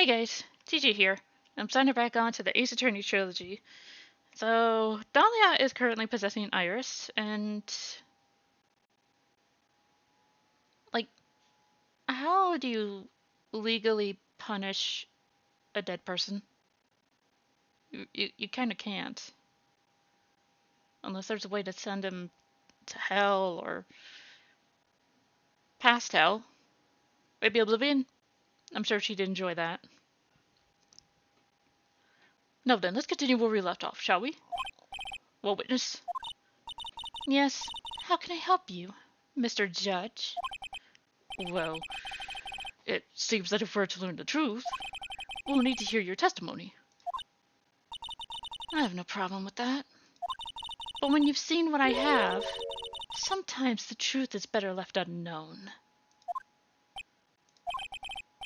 Hey guys, TJ here. I'm signing back on to the Ace Attorney Trilogy. So, Dahlia is currently possessing Iris, and... like, how do you legally punish a dead person? You kinda can't. Unless there's a way to send him to hell, or past hell. Maybe Oblivion? I'm sure she'd enjoy that. Now then, let's continue where we left off, shall we? Well, witness? Yes, how can I help you, Mr. Judge? Well, it seems that if we're to learn the truth, we'll need to hear your testimony. I have no problem with that. But when you've seen what I have, sometimes the truth is better left unknown.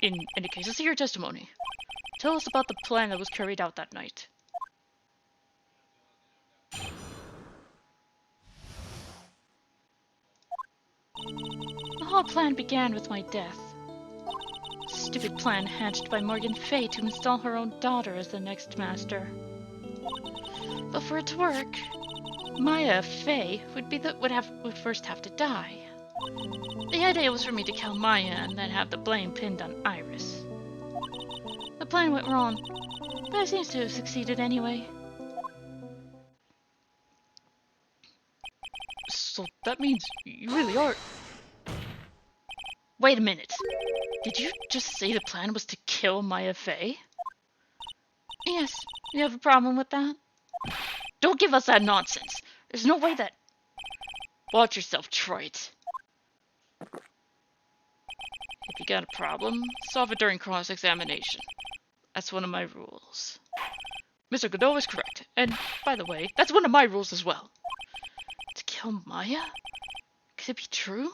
In any case, let's hear your testimony. Tell us about the plan that was carried out that night. The whole plan began with my death. Stupid plan hatched by Morgan Fay to install her own daughter as the next master. But for it to work, Maya Fay would first have to die. The idea was for me to kill Maya and then have the blame pinned on Iris. The plan went wrong, but it seems to have succeeded anyway. So that means you really are... Wait a minute. Did you just say the plan was to kill Maya Fay? Yes. You have a problem with that? Don't give us that nonsense. There's no way that... Watch yourself, Troit. If you got a problem, solve it during cross-examination. That's one of my rules. Mr. Godot is correct. And, by the way, that's one of my rules as well. To kill Maya? Could it be true?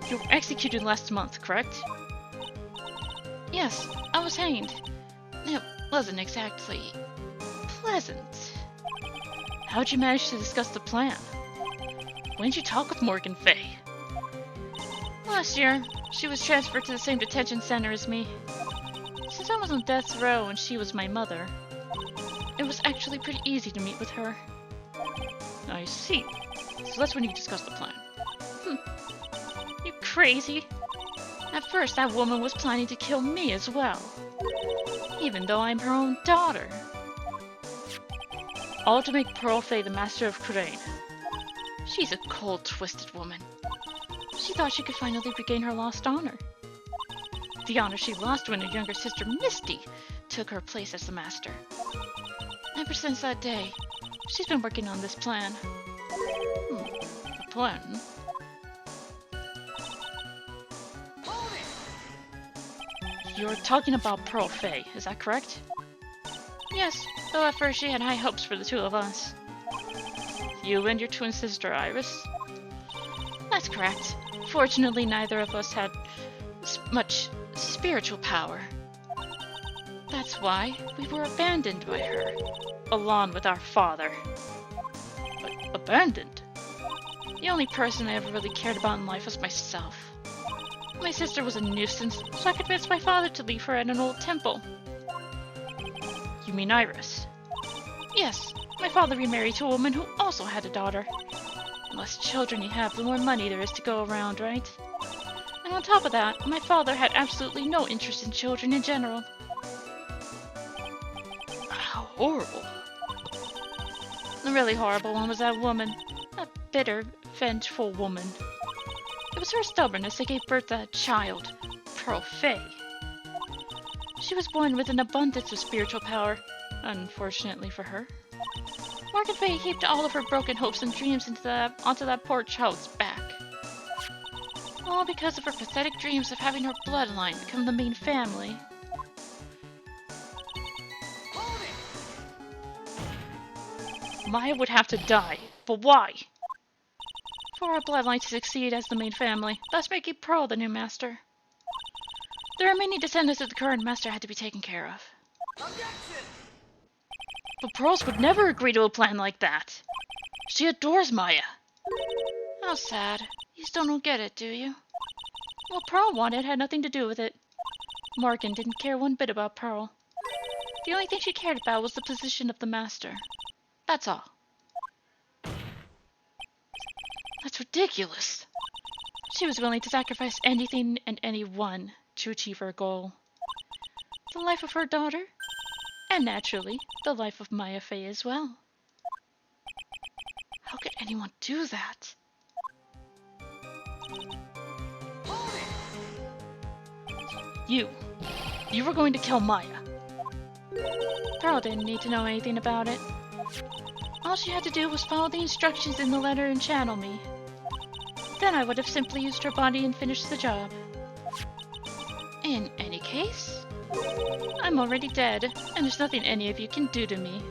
You were executed last month, correct? Yes, I was hanged. It wasn't exactly pleasant. How'd you manage to discuss the plan? When did you talk with Morgan Fay? Last year. She was transferred to the same detention center as me. Since I was on death row and she was my mother, it was actually pretty easy to meet with her. I see. So that's when you discussed the plan. You crazy? At first, that woman was planning to kill me as well. Even though I'm her own daughter. All to make Pearl Fay the master of Crane. She's a cold, twisted woman. She thought she could finally regain her lost honor. The honor she lost when her younger sister Misty took her place as the master. Ever since that day, she's been working on this plan. A plan? You're talking about Pearl Fay, is that correct? Yes, though at first she had high hopes for the two of us. You and your twin sister Iris? That's correct. Fortunately, neither of us had much spiritual power. That's why we were abandoned by her, along with our father. Abandoned? The only person I ever really cared about in life was myself. My sister was a nuisance, so I convinced my father to leave her at an old temple. You mean Iris? Yes, my father remarried to a woman who also had a daughter. The less children you have, the more money there is to go around, right? And on top of that, my father had absolutely no interest in children in general. How horrible. The really horrible one was that woman. That bitter, vengeful woman. It was her stubbornness that gave birth to that child, Pearl Fay. She was born with an abundance of spiritual power, unfortunately for her. Morgan Fay heaped all of her broken hopes and dreams onto that poor child's back. All because of her pathetic dreams of having her bloodline become the main family. Maya would have to die, but why? For our bloodline to succeed as the main family, thus making Pearl the new master. The remaining descendants of the current master had to be taken care of. Objection! But Pearls would never agree to a plan like that. She adores Maya. How sad. You still don't get it, do you? What Pearl wanted had nothing to do with it. Morgan didn't care one bit about Pearl. The only thing she cared about was the position of the master. That's all. That's ridiculous. She was willing to sacrifice anything and anyone to achieve her goal. The life of her daughter, and naturally, the life of Maya Fey as well. How could anyone do that? You were going to kill Maya. Pearl didn't need to know anything about it. All she had to do was follow the instructions in the letter and channel me. Then I would have simply used her body and finished the job. In any case, I'm already dead, and there's nothing any of you can do to me.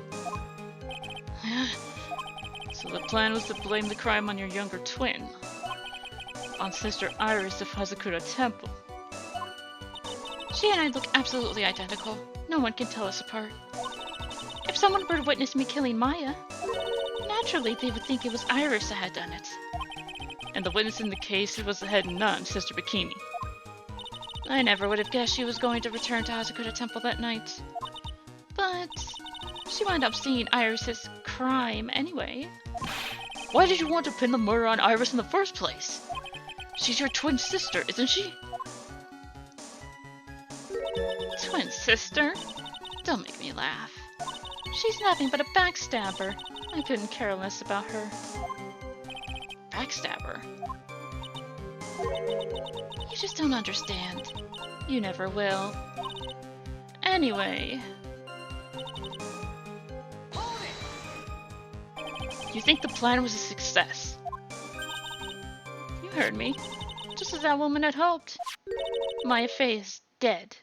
So the plan was to blame the crime on your younger twin. On Sister Iris of Hazakura Temple. She and I look absolutely identical. No one can tell us apart. If someone were to witness me killing Maya, naturally they would think it was Iris that had done it. And the witness in the case was the head nun, Sister Bikini. I never would have guessed she was going to return to Hazakura Temple that night. But she wound up seeing Iris's crime anyway. Why did you want to pin the murder on Iris in the first place? She's your twin sister, isn't she? Twin sister? Don't make me laugh. She's nothing but a backstabber. I couldn't care less about her. Backstabber? You just don't understand. You never will. Anyway... You think the plan was a success? You heard me. Just as that woman had hoped. Maya Fey is dead.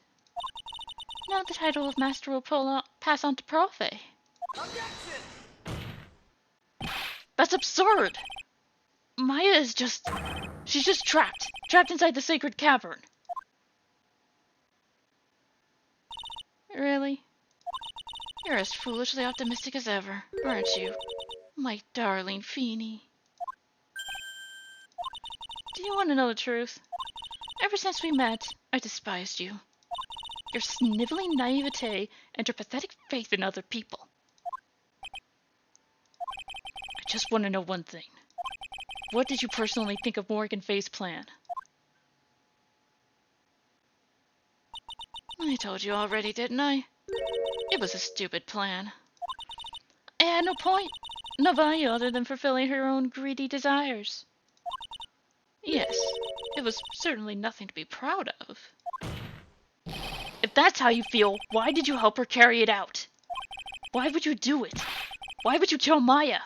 Now the title of Master will pass on to Pearl Fey. That's absurd! Maya is just... She's just trapped. Trapped inside the sacred cavern. Really? You're as foolishly optimistic as ever, aren't you? My darling Feeny. Do you want to know the truth? Ever since we met, I despised you. Your sniveling naivete and your pathetic faith in other people. I just want to know one thing. What did you personally think of Morgan Fey's plan? I told you already, didn't I? It was a stupid plan. It had no point, no value other than fulfilling her own greedy desires. Yes, it was certainly nothing to be proud of. If that's how you feel, why did you help her carry it out? Why would you do it? Why would you kill Maya?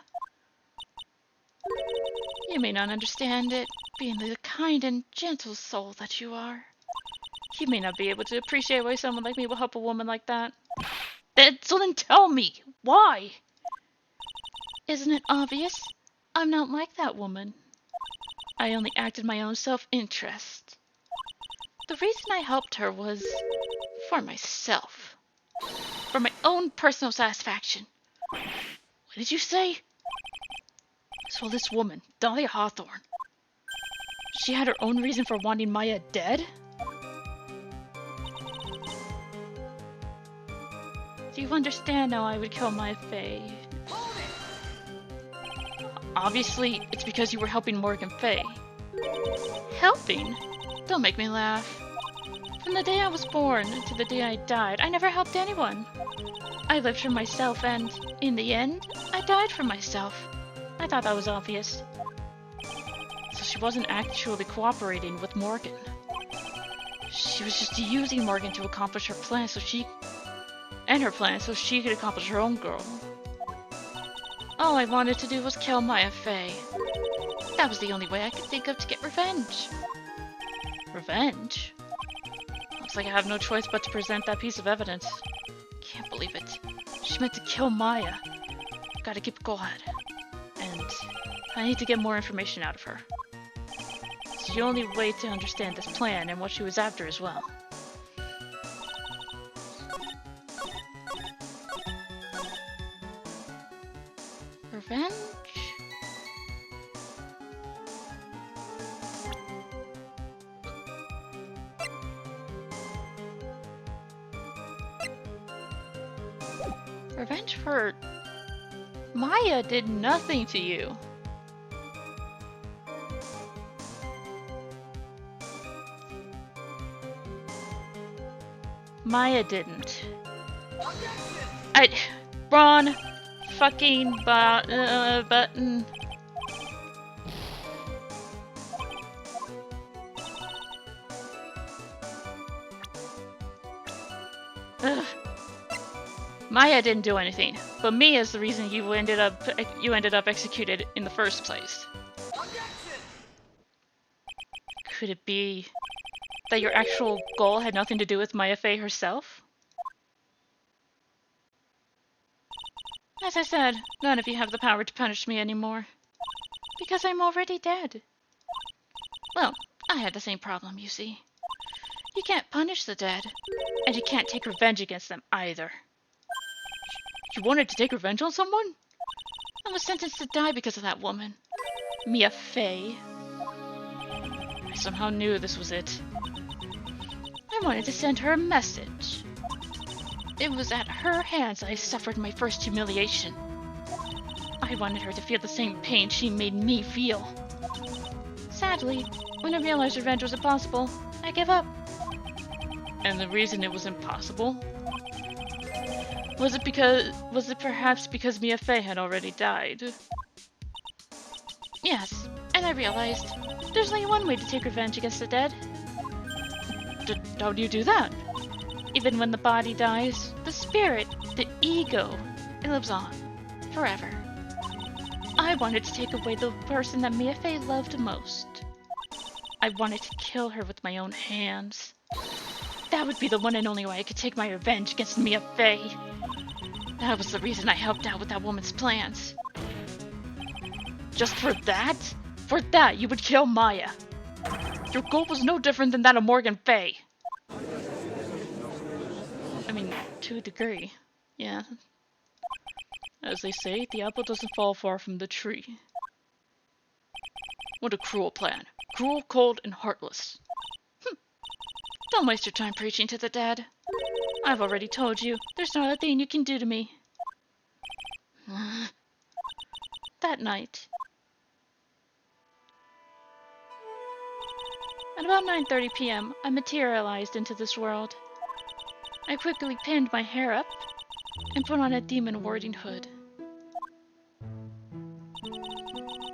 You may not understand it, being the kind and gentle soul that you are. You may not be able to appreciate why someone like me will help a woman like that. So then tell me, why? Isn't it obvious? I'm not like that woman. I only acted my own self-interest. The reason I helped her was for myself. For my own personal satisfaction. What did you say? So this woman, Dahlia Hawthorne, she had her own reason for wanting Maya dead? Do you understand how I would kill Maya Fey? Obviously, it's because you were helping Morgan Fey. Helping? Don't make me laugh. From the day I was born to the day I died, I never helped anyone. I lived for myself and, in the end, I died for myself. I thought that was obvious. So she wasn't actually cooperating with Morgan. She was just using Morgan to accomplish her plan so she could accomplish her own goal. All I wanted to do was kill Maya Fey. That was the only way I could think of to get revenge. Revenge? Looks like I have no choice but to present that piece of evidence. Can't believe it. She meant to kill Maya. Gotta keep cool head. And I need to get more information out of her. It's the only way to understand this plan and what she was after as well. Revenge for... Maya did nothing to you. Maya didn't. Wrong fucking button. Ugh. Maya didn't do anything, but me is the reason you ended up executed in the first place. Could it be that your actual goal had nothing to do with Maya Fey herself? As I said, none of you have the power to punish me anymore. Because I'm already dead. Well, I had the same problem, you see. You can't punish the dead, and you can't take revenge against them either. You wanted to take revenge on someone? I was sentenced to die because of that woman. Mia Fey. I somehow knew this was it. I wanted to send her a message. It was at her hands I suffered my first humiliation. I wanted her to feel the same pain she made me feel. Sadly, when I realized revenge was impossible, I gave up. And the reason it was impossible? Was it perhaps because Mia Fey had already died? Yes, and I realized there's only one way to take revenge against the dead. How do you do that? Even when the body dies, the spirit, the ego, it lives on, forever. I wanted to take away the person that Mia Fey loved most. I wanted to kill her with my own hands. That would be the one and only way I could take my revenge against Mia Fey. That was the reason I helped out with that woman's plans. Just for that? For that, you would kill Maya. Your goal was no different than that of Morgan Fey. I mean, to a degree, yeah. As they say, the apple doesn't fall far from the tree. What a cruel plan. Cruel, cold, and heartless. Don't waste your time preaching to the dead. I've already told you, there's not a thing you can do to me. That night. At about 9:30 p.m., I materialized into this world. I quickly pinned my hair up and put on a demon warding hood.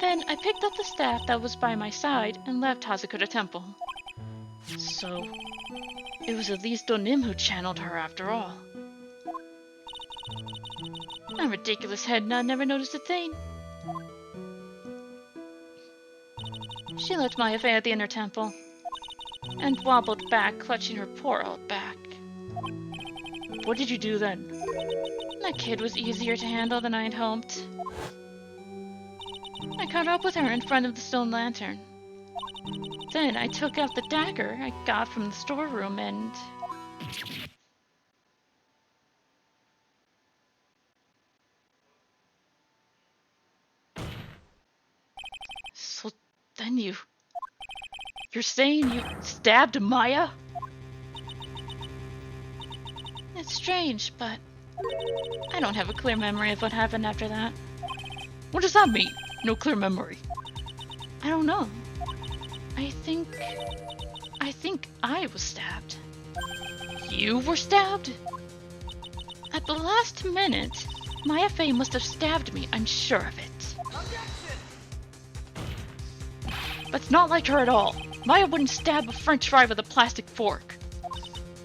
Then I picked up the staff that was by my side and left Hazakura Temple. So, it was at least Donim who channeled her after all. That ridiculous head nod never noticed a thing. She left Maya Fey at the inner temple and wobbled back, clutching her poor old back. What did you do then? That kid was easier to handle than I had hoped. I caught up with her in front of the stone lantern. Then I took out the dagger I got from the storeroom and... So then you're saying you stabbed Maya? It's strange, but I don't have a clear memory of what happened after that. What does that mean? No clear memory. I don't know. I think I was stabbed. You were stabbed? At the last minute, Maya Fey must have stabbed me, I'm sure of it. That's not like her at all. Maya wouldn't stab a french fry with a plastic fork.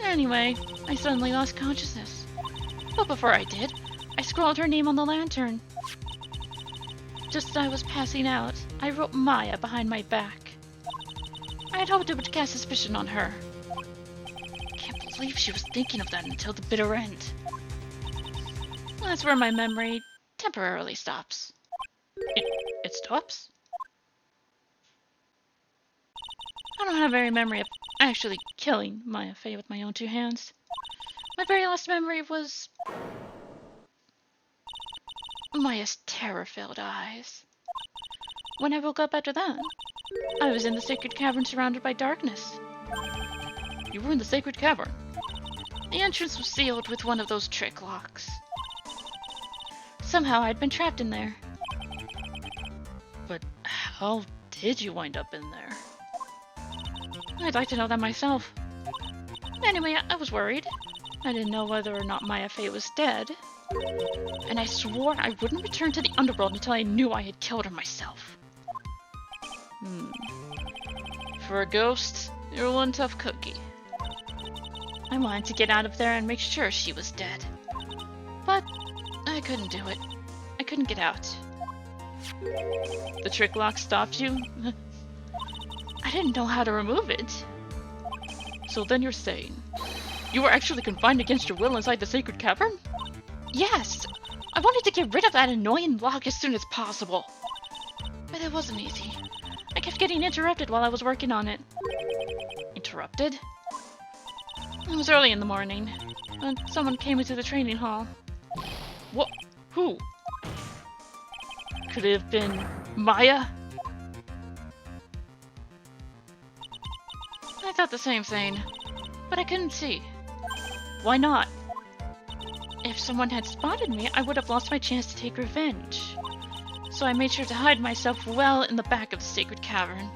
Anyway, I suddenly lost consciousness. But before I did, I scrawled her name on the lantern. Just as I was passing out, I wrote Maya behind my back. I had hoped it would cast suspicion on her. Can't believe she was thinking of that until the bitter end. That's where my memory temporarily stops. It stops? I don't have any memory of actually killing Maya Fey with my own two hands. My very last memory was Maya's terror-filled eyes. When I woke up after that, I was in the sacred cavern surrounded by darkness. You were in the sacred cavern. The entrance was sealed with one of those trick locks. Somehow I'd been trapped in there. But how did you wind up in there? I'd like to know that myself. Anyway, I was worried. I didn't know whether or not Maya Fey was dead. And I swore I wouldn't return to the underworld until I knew I had killed her myself. For a ghost, you're one tough cookie. I wanted to get out of there and make sure she was dead. But I couldn't do it. I couldn't get out. The trick lock stopped you? I didn't know how to remove it. So then you're saying you were actually confined against your will inside the sacred cavern? Yes! I wanted to get rid of that annoying lock as soon as possible. But it wasn't easy. I kept getting interrupted while I was working on it. Interrupted? It was early in the morning, and someone came into the training hall. What? Who? Could it have been Maya? I thought the same thing, but I couldn't see. Why not? If someone had spotted me, I would have lost my chance to take revenge. So I made sure to hide myself well in the back of the sacred cavern.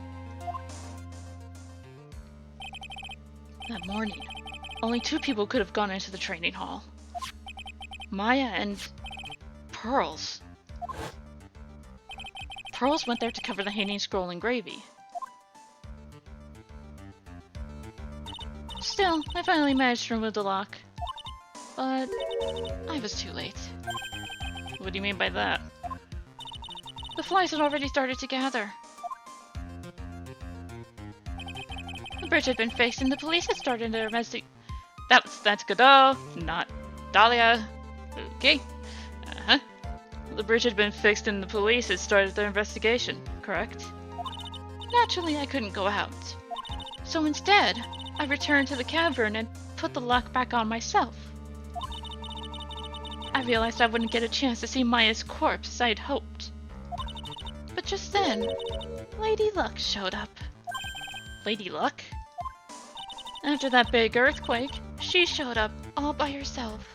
That morning, only 2 people could have gone into the training hall. Maya and Pearls. Pearls went there to cover the hanging scroll in gravy. Still, I finally managed to remove the lock. But I was too late. What do you mean by that? The flies had already started to gather. The bridge had been fixed and the police had started their investigation. That's Godot, not Dahlia. Okay. The bridge had been fixed and the police had started their investigation, correct? Naturally, I couldn't go out. So instead, I returned to the cavern and put the lock back on myself. I realized I wouldn't get a chance to see Maya's corpse as I had hoped. But just then, Lady Luck showed up. Lady Luck? After that big earthquake, she showed up all by herself.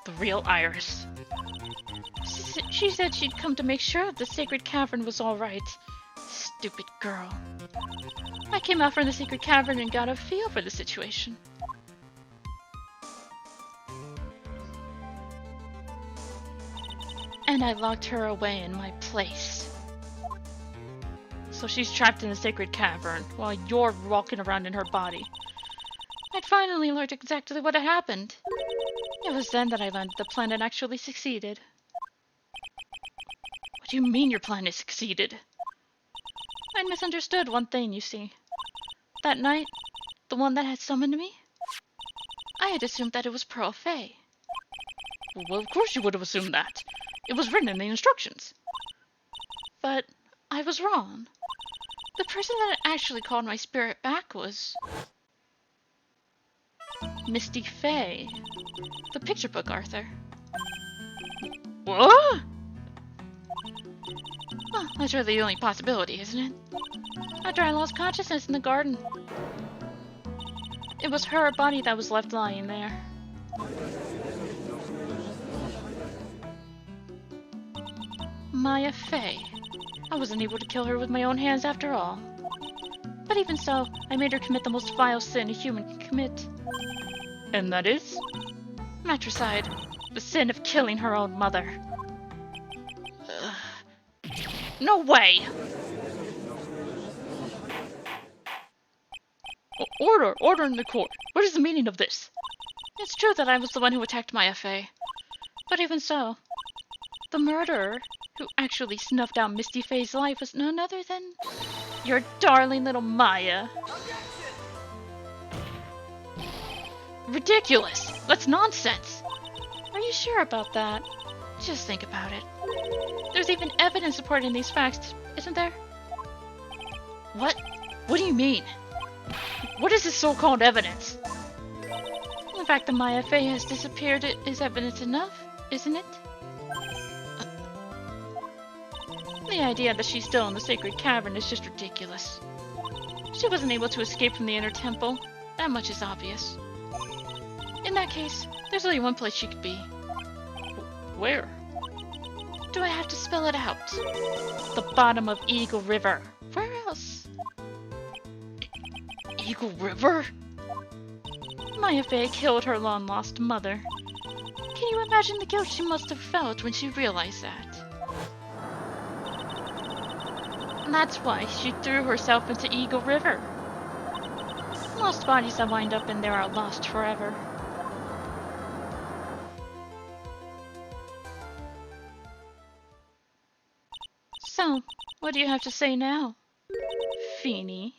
The real Iris. She said she'd come to make sure the sacred cavern was alright. Stupid girl. I came out from the secret cavern and got a feel for the situation. And I locked her away in my place. So she's trapped in the sacred cavern while you're walking around in her body. I'd finally learned exactly what had happened. It was then that I learned the plan had actually succeeded. What do you mean your plan has succeeded? I'd misunderstood one thing, you see. That night, the one that had summoned me, I had assumed that it was Pearl Fey. Well, of course you would have assumed that. It was written in the instructions. But I was wrong. The person that had actually called my spirit back was Misty Fey. The picture book, Arthur. What? Well, that's really the only possibility, isn't it? After I lost consciousness in the garden. It was her body that was left lying there. Maya Fey. I wasn't able to kill her with my own hands after all. But even so, I made her commit the most vile sin a human can commit. And that is? Matricide. The sin of killing her own mother. No way! Order in the court. What is the meaning of this? It's true that I was the one who attacked Maya Fey. But even so, the murderer who actually snuffed out Misty Fey's life was none other than your darling little Maya. Ridiculous! That's nonsense! Are you sure about that? Just think about it. There's even evidence supporting these facts, isn't there? What? What do you mean? What is this so-called evidence? fact that Maya Fey has disappeared is evidence enough, isn't it? The idea that she's still in the sacred cavern is just ridiculous. She wasn't able to escape from the inner temple. That much is obvious. In that case, there's only one place she could be. Where? Do I have to spell it out? The bottom of Eagle River. Where else? Eagle River? Maya Fey killed her long-lost mother. Can you imagine the guilt she must have felt when she realized that? That's why she threw herself into Eagle River. Most bodies that wind up in there are lost forever. So, what do you have to say now, Feeny?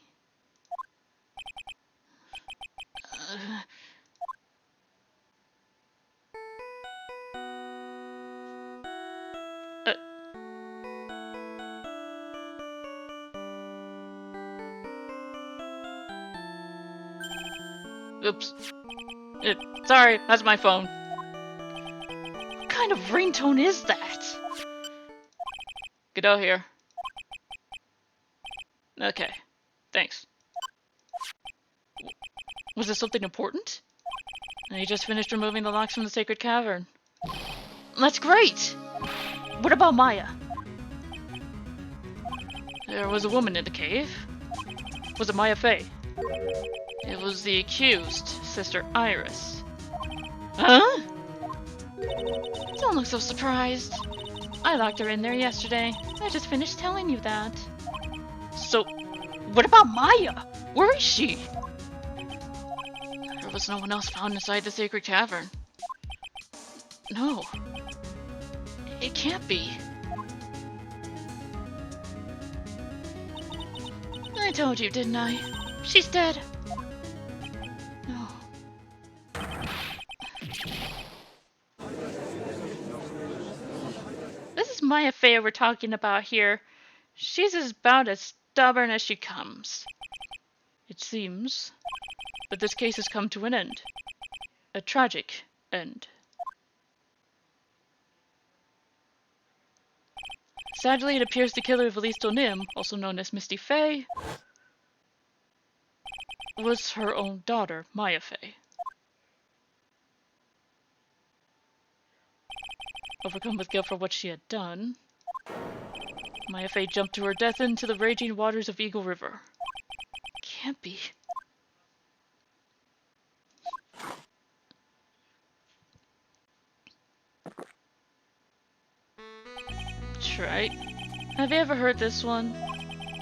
Oops. Sorry, that's my phone. What kind of ringtone is that? Godot here. Okay, thanks. Was this something important? I just finished removing the locks from the sacred cavern. That's great! What about Maya? There was a woman in the cave. Was it Maya Fey? It was the accused, Sister Iris. Huh? Don't look so surprised. I locked her in there yesterday. I just finished telling you that. So, what about Maya? Where is she? There was no one else found inside the sacred cavern. No. It can't be. I told you, didn't I? She's dead. No. This is Maya Fey we're talking about here. She's about as stubborn as she comes. It seems. But this case has come to an end. A tragic end. Sadly, it appears the killer of Elise Donim, also known as Misty Fey, was her own daughter, Maya Fey. Overcome with guilt for what she had done, Maya Fey jumped to her death into the raging waters of Eagle River. Can't be. Right? Have you ever heard this one?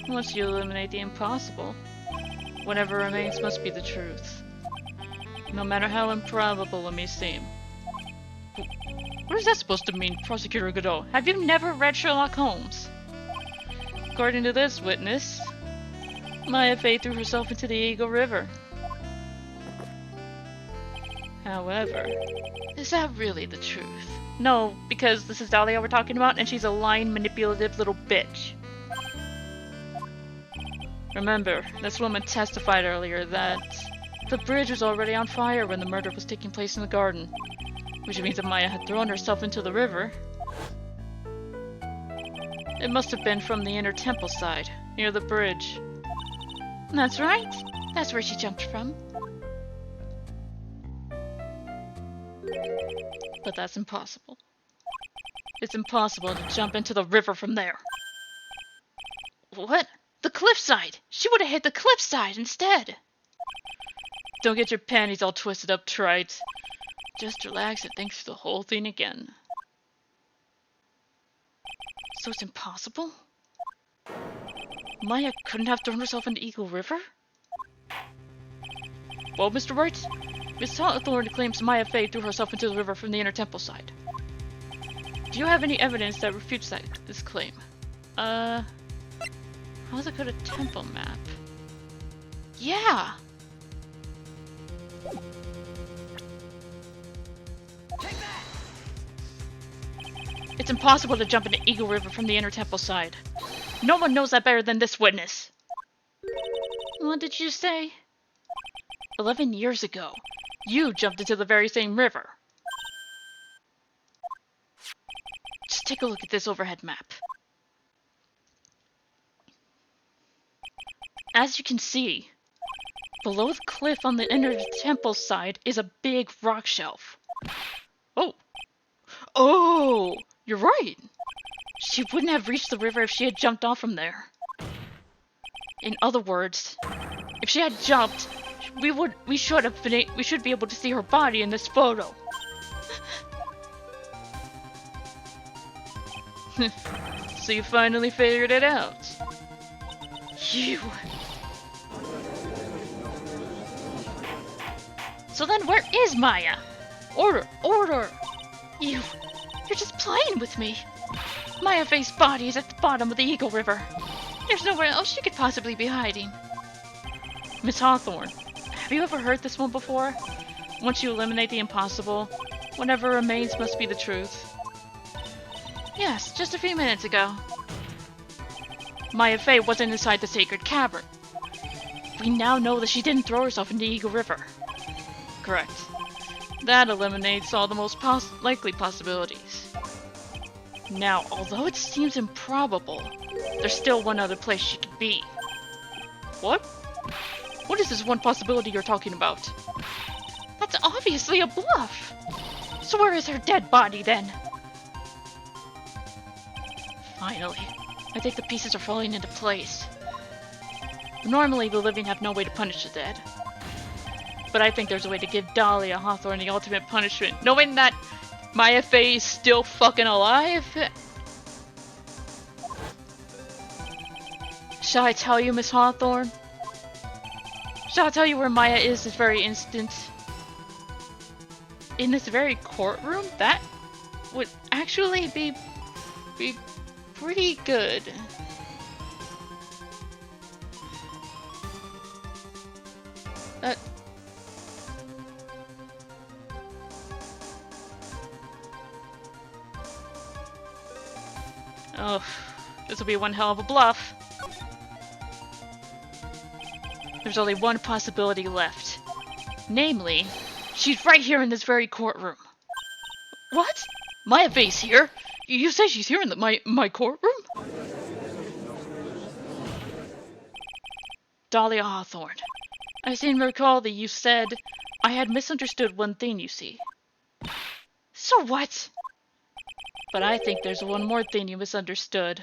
Once you eliminate the impossible, whatever remains must be the truth. No matter how improbable it may seem. What is that supposed to mean, Prosecutor Godot? Have you never read Sherlock Holmes? According to this witness, Maya Fey threw herself into the Eagle River. However, is that really the truth? No, because this is Dahlia we're talking about, and she's a lying, manipulative little bitch. Remember, this woman testified earlier that the bridge was already on fire when the murder was taking place in the garden, which means that Maya had thrown herself into the river. It must have been from the inner temple side, near the bridge. That's right. That's where she jumped from. But that's impossible. It's impossible to jump into the river from there. What? The cliffside! She would have hit the cliffside instead! Don't get your panties all twisted up, trite. Just relax and think through the whole thing again. So it's impossible? Maya couldn't have thrown herself into Eagle River? Well, Mr. Wright, Miss Authority claims Maya Fey threw herself into the river from the inner temple side. Do you have any evidence that refutes this claim? How's it got a temple map? Yeah! It's impossible to jump into Eagle River from the inner temple side. No one knows that better than this witness. What did you say? 11 years ago, You jumped into the very same river. Just take a look at this overhead map. As you can see, below the cliff on the inner temple side is a big rock shelf. Oh! Oh! You're right! She wouldn't have reached the river if she had jumped off from there. In other words, if she had jumped, we should be able to see her body in this photo. So you finally figured it out. You... So then where is Maya? Order! Order! You're just playing with me. Maya Faye's body is at the bottom of the Eagle River. There's nowhere else she could possibly be hiding. Miss Hawthorne, have you ever heard this one before? Once you eliminate the impossible, whatever remains must be the truth. Yes, just a few minutes ago. Maya Faye wasn't inside the sacred cavern. We now know that she didn't throw herself into Eagle River. Correct. That eliminates all the most likely possibilities. Now, although it seems improbable, there's still one other place she could be. What? What is this one possibility you're talking about? That's obviously a bluff. So where is her dead body then? Finally, I think the pieces are falling into place. Normally, the living have no way to punish the dead. But I think there's a way to give Dahlia Hawthorne the ultimate punishment, knowing that Maya Faye is still fucking alive. Shall I tell you, Miss Hawthorne? Shall I tell you where Maya is this very instant? In this very courtroom? That would actually be pretty good. Oh, this will be one hell of a bluff. There's only one possibility left. Namely, she's right here in this very courtroom. What? Maya Faye's here? You say she's here in my courtroom? Dahlia Hawthorne, I seem to recall that you said I had misunderstood one thing, you see. So what? But I think there's one more thing you misunderstood.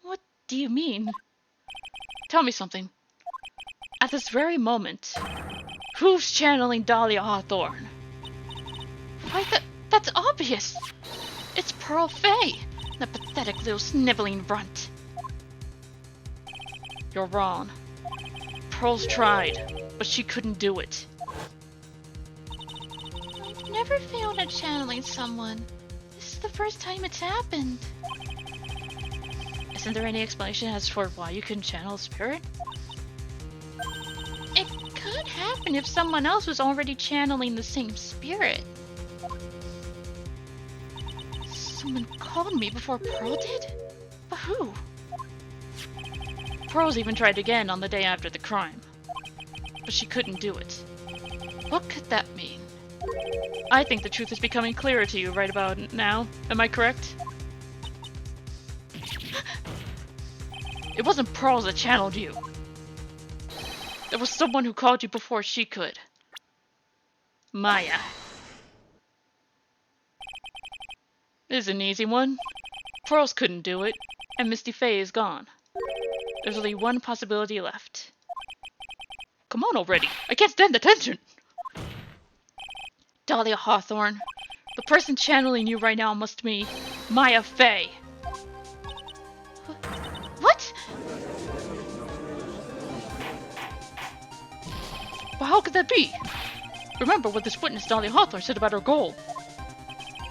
What do you mean? Tell me something. At this very moment, who's channeling Dahlia Hawthorne? Why, that's obvious. It's Pearl Faye, the pathetic little sniveling runt. You're wrong. Pearl's tried, but she couldn't do it. I've never failed at channeling someone. This is the first time it's happened. Isn't there any explanation as for why you couldn't channel a spirit? It could happen if someone else was already channeling the same spirit. Someone called me before Pearl did? But who? Pearl's even tried again on the day after the crime. But she couldn't do it. What could that mean? I think the truth is becoming clearer to you right about now. Am I correct? It wasn't Pearl that channeled you. There was someone who called you before she could. Maya. This is an easy one. Pearls couldn't do it, and Misty Faye is gone. There's only one possibility left. Come on already! I can't stand the tension! Dahlia Hawthorne, the person channeling you right now must be Maya Faye. What? But how could that be? Remember what this witness Dahlia Hawthorne said about her goal.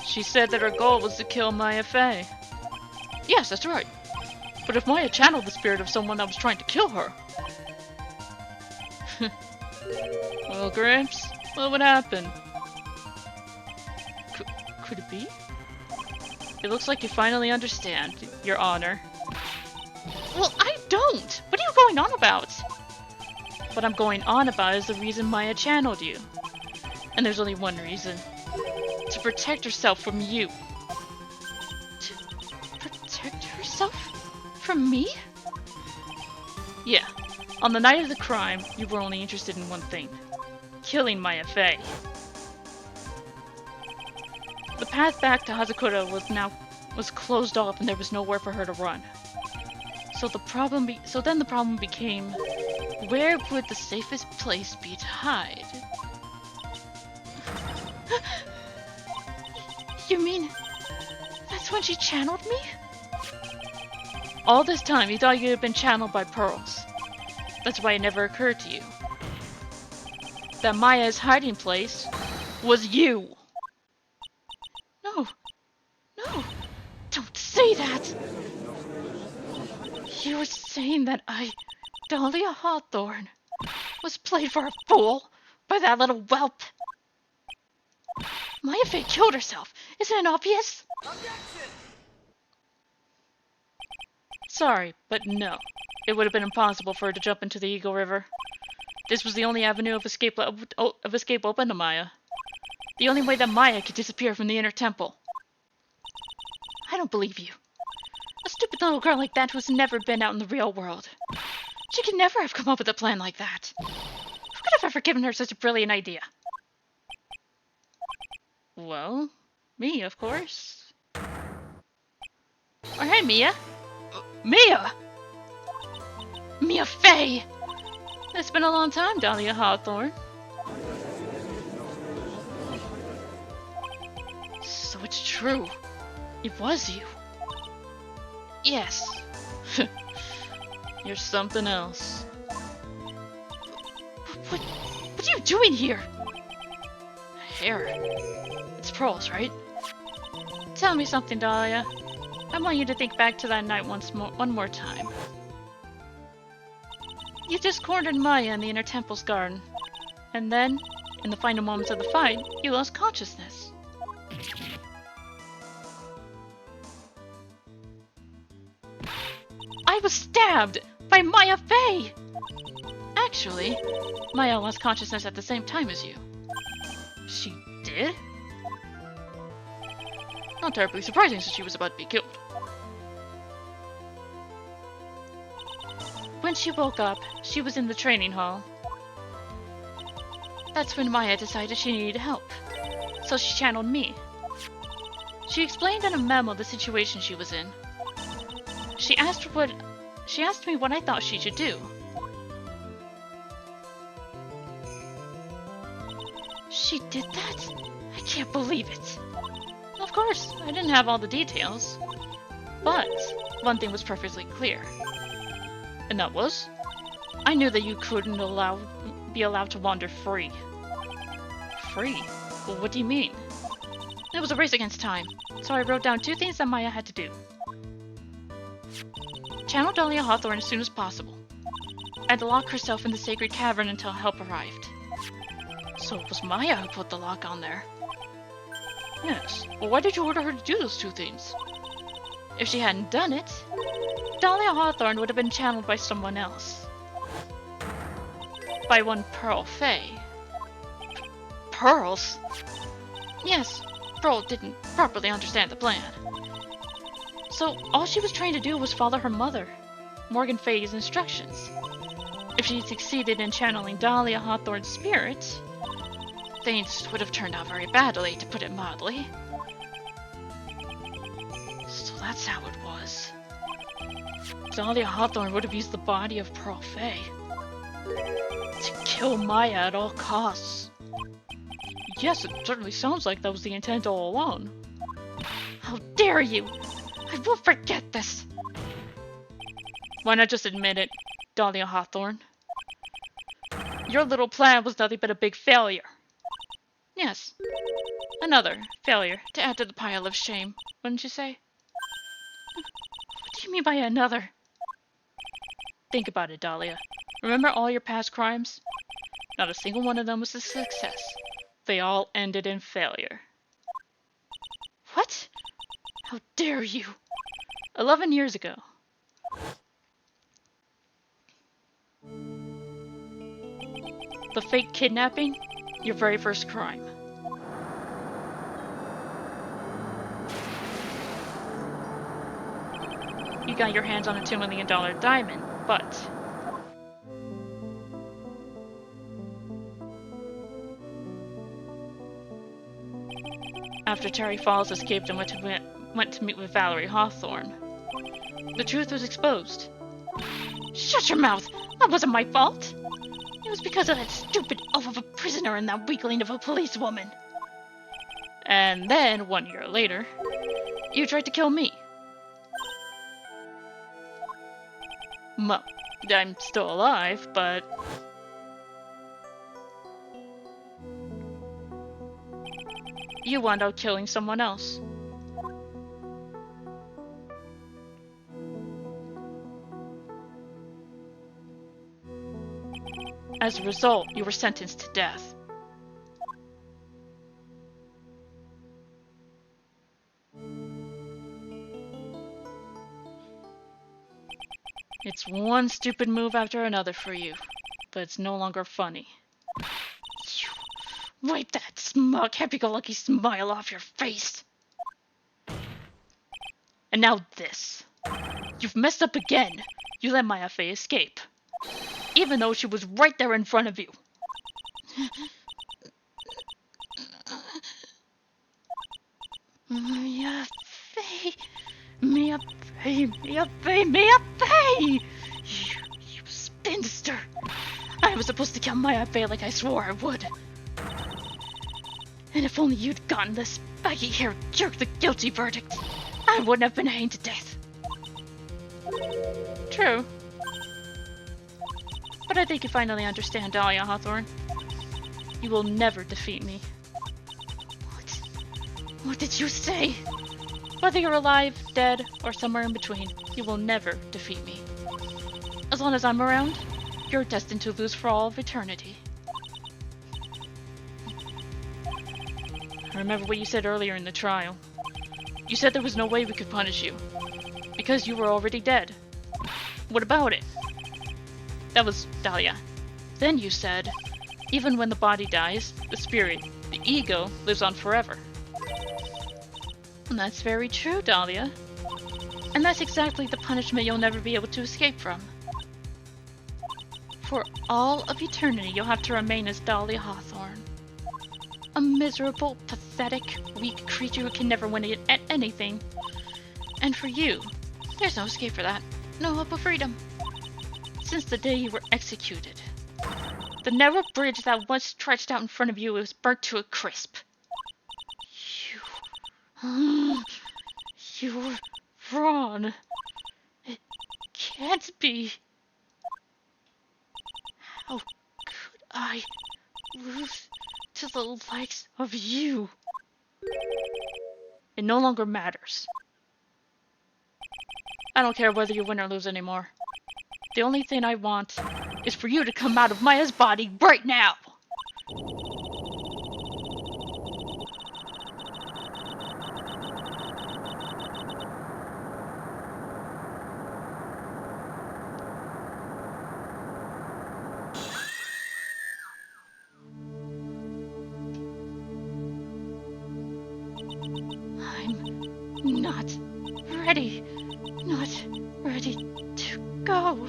She said that her goal was to kill Maya Faye. Yes, that's right. But if Maya channeled the spirit of someone that was trying to kill her... Well, Gramps, what would happen? Could it be? It looks like you finally understand, Your Honor. Well, I don't! What are you going on about? What I'm going on about is the reason Maya channeled you. And there's only one reason. To protect herself from you. To protect herself? From me? Yeah. On the night of the crime, you were only interested in one thing. Killing Maya Fey. The path back to Hazakura was closed off and there was nowhere for her to run. So then the problem became, where would the safest place be to hide? You mean that's when she channeled me? All this time you thought you had been channeled by pearls. That's why it never occurred to you that Maya's hiding place was you. No, don't say that. You were saying that Dahlia Hawthorne, was played for a fool by that little whelp. Maya Fey killed herself. Isn't it obvious? Sorry, but no. It would have been impossible for her to jump into the Eagle River. This was the only avenue of escape open to Maya. The only way that Maya could disappear from the inner temple. I don't believe you. A stupid little girl like that who's never been out in the real world. She could never have come up with a plan like that. Who could have ever given her such a brilliant idea? Well, me, of course. Oh, hey, Mia. Mia! Mia Fey! It's been a long time, Dahlia Hawthorne. So it's true. It was you. Yes. You're something else. What are you doing here? Hair. It's pearls, right? Tell me something, Dahlia. I want you to think back to that night one more time. You just cornered Maya in the Inner Temple's garden. And then, in the final moments of the fight, you lost consciousness. I was stabbed by Maya Fey! Actually, Maya lost consciousness at the same time as you. She did? Not terribly surprising since she was about to be killed. When she woke up, she was in the training hall. That's when Maya decided she needed help, so she channeled me. She explained in a memo the situation she was in. She asked me what I thought she should do. She did that? I can't believe it. Of course, I didn't have all the details. But one thing was perfectly clear. And that was, I knew that you couldn't be allowed to wander free. Free? Well, what do you mean? It was a race against time, so I wrote down 2 things that Maya had to do. Channel Dahlia Hawthorne as soon as possible, and lock herself in the sacred cavern until help arrived. So it was Maya who put the lock on there. Yes, well, why did you order her to do those 2 things? If she hadn't done it, Dahlia Hawthorne would have been channeled by someone else. By one Pearl Fey. Pearls? Yes, Pearl didn't properly understand the plan. So all she was trying to do was follow her mother, Morgan Fey's instructions. If she succeeded in channeling Dahlia Hawthorne's spirit, things would have turned out very badly, to put it mildly. So that's how it was. Dahlia Hawthorne would have used the body of Pearl Fey to kill Maya at all costs. Yes, it certainly sounds like that was the intent all along. How dare you! I won't forget this! Why not just admit it, Dahlia Hawthorne? Your little plan was nothing but a big failure. Yes, another failure to add to the pile of shame, wouldn't you say? What do you mean by another? Think about it, Dahlia. Remember all your past crimes? Not a single one of them was a success. They all ended in failure. What? How dare you? 11 years ago. The fake kidnapping? Your very first crime. You got your hands on a $2 million diamond, but... after Terry Falls escaped and went to meet with Valerie Hawthorne, the truth was exposed. Shut your mouth! That wasn't my fault! It was because of that stupid oaf of a prisoner and that weakling of a policewoman. And then, 1 year later, you tried to kill me. Well, I'm still alive, but... you wound up killing someone else. As a result, you were sentenced to death. It's one stupid move after another for you, but it's no longer funny. Wipe that smug, happy-go-lucky smile off your face! And now this. You've messed up again. You let my Eevee escape. Even though she was right there in front of you. My Eevee! You spinster! I was supposed to kill my Eevee like I swore I would. And if only you'd gotten this baggy-haired jerk the guilty verdict, I wouldn't have been hanged to death. True. But I think you finally understand, Dahlia Hawthorne. You will never defeat me. What did you say? Whether you're alive, dead, or somewhere in between, you will never defeat me. As long as I'm around, you're destined to lose for all of eternity. I remember what you said earlier in the trial. You said there was no way we could punish you, because you were already dead. What about it? That was Dahlia. Then you said, even when the body dies, the spirit, the ego, lives on forever. And that's very true, Dahlia. And that's exactly the punishment you'll never be able to escape from. For all of eternity, you'll have to remain as Dahlia Hawthorne. A miserable, pathetic, weak creature who can never win at anything. And for you, there's no escape for that. No hope of freedom. Since the day you were executed, the narrow bridge that once stretched out in front of you was burnt to a crisp. You're wrong. It can't be. How could I lose to the likes of you? It no longer matters. I don't care whether you win or lose anymore. The only thing I want is for you to come out of Maya's body right now! I'm not ready. Not ready to go.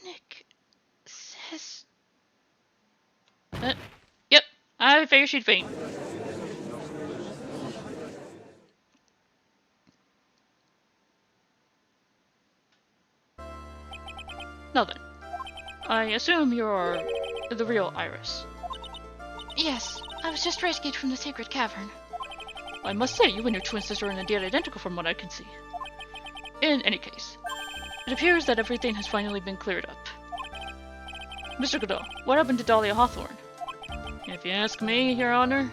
Nick says... Yep, I figured she'd faint. Now then, I assume you're the real Iris. Yes, I was just rescued from the sacred cavern. I must say, you and your twin sister are indeed identical from what I can see. In any case, it appears that everything has finally been cleared up. Mr. Godot, what happened to Dahlia Hawthorne? If you ask me, Your Honor,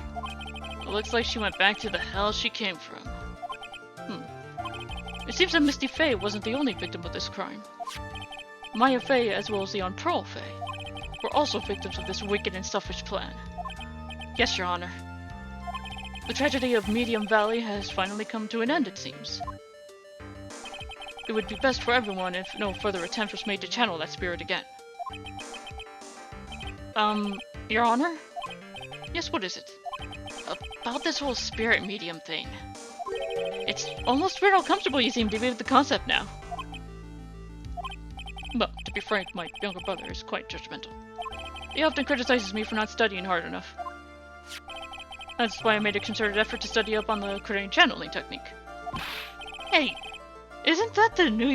it looks like she went back to the hell she came from. It seems that Misty Faye wasn't the only victim of this crime. Maya Faye, as well as the on Pearl Faye, were also victims of this wicked and selfish plan. Yes, Your Honor. The tragedy of Medium Valley has finally come to an end, it seems. It would be best for everyone if no further attempt was made to channel that spirit again. Your Honor? Yes, what is it? About this whole spirit medium thing. It's almost weird how comfortable you seem to be with the concept now. Well, to be frank, my younger brother is quite judgmental. He often criticizes me for not studying hard enough. That's why I made a concerted effort to study up on the crane channeling technique. Hey, isn't that the New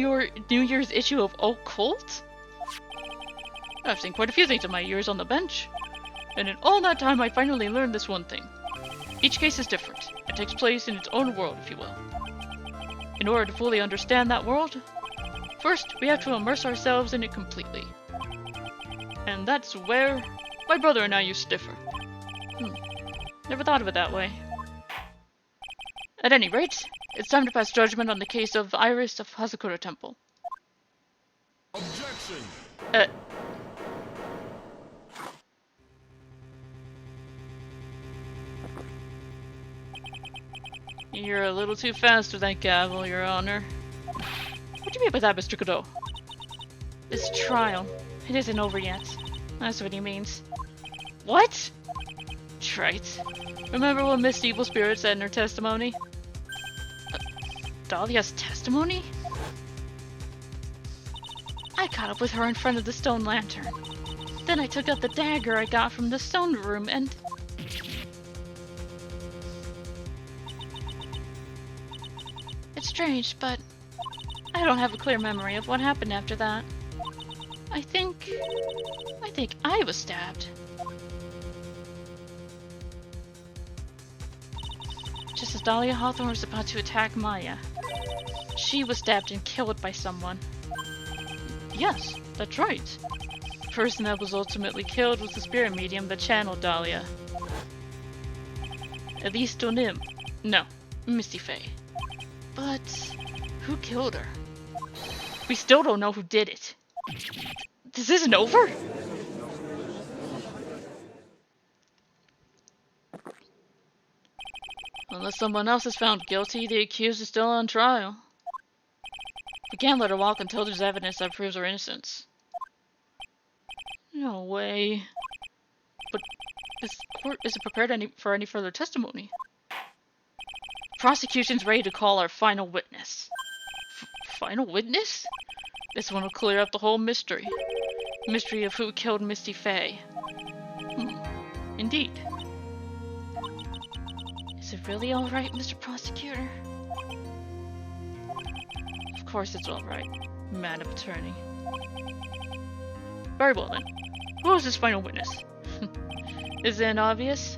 Year's issue of Occult? I've seen quite a few things in my years on the bench, and in all that time I finally learned this one thing. Each case is different. It takes place in its own world, if you will. In order to fully understand that world, first we have to immerse ourselves in it completely. And that's where my brother and I used to differ. Never thought of it that way. At any rate, it's time to pass judgment on the case of Iris of Hazakura Temple. Objection! You're a little too fast with that gavel, Your Honor. What do you mean by that, Mr. Godot? This trial, it isn't over yet. That's what he means. What? Trite. Remember what Miss Evil Spirit said in her testimony? Dahlia's testimony? I caught up with her in front of the stone lantern. Then I took out the dagger I got from the stone room and... It's strange, but I don't have a clear memory of what happened after that. I think I was stabbed. Just as Dahlia Hawthorne was about to attack Maya, she was stabbed and killed by someone. Yes, that's right. The person that was ultimately killed was the spirit medium that channeled Dahlia. At least on him. No, Misty Faye. But who killed her? We still don't know who did it. This isn't over? Unless someone else is found guilty, the accused is still on trial. We can't let her walk until there's evidence that proves her innocence. No way. But this court isn't prepared for any further testimony. Prosecution's ready to call our final witness. Final witness? This one will clear up the whole mystery. Mystery of who killed Misty Faye. Indeed. Is it really alright, Mr. Prosecutor? Of course it's alright, Madam Attorney. Very well then. Who is this final witness? Isn't it obvious?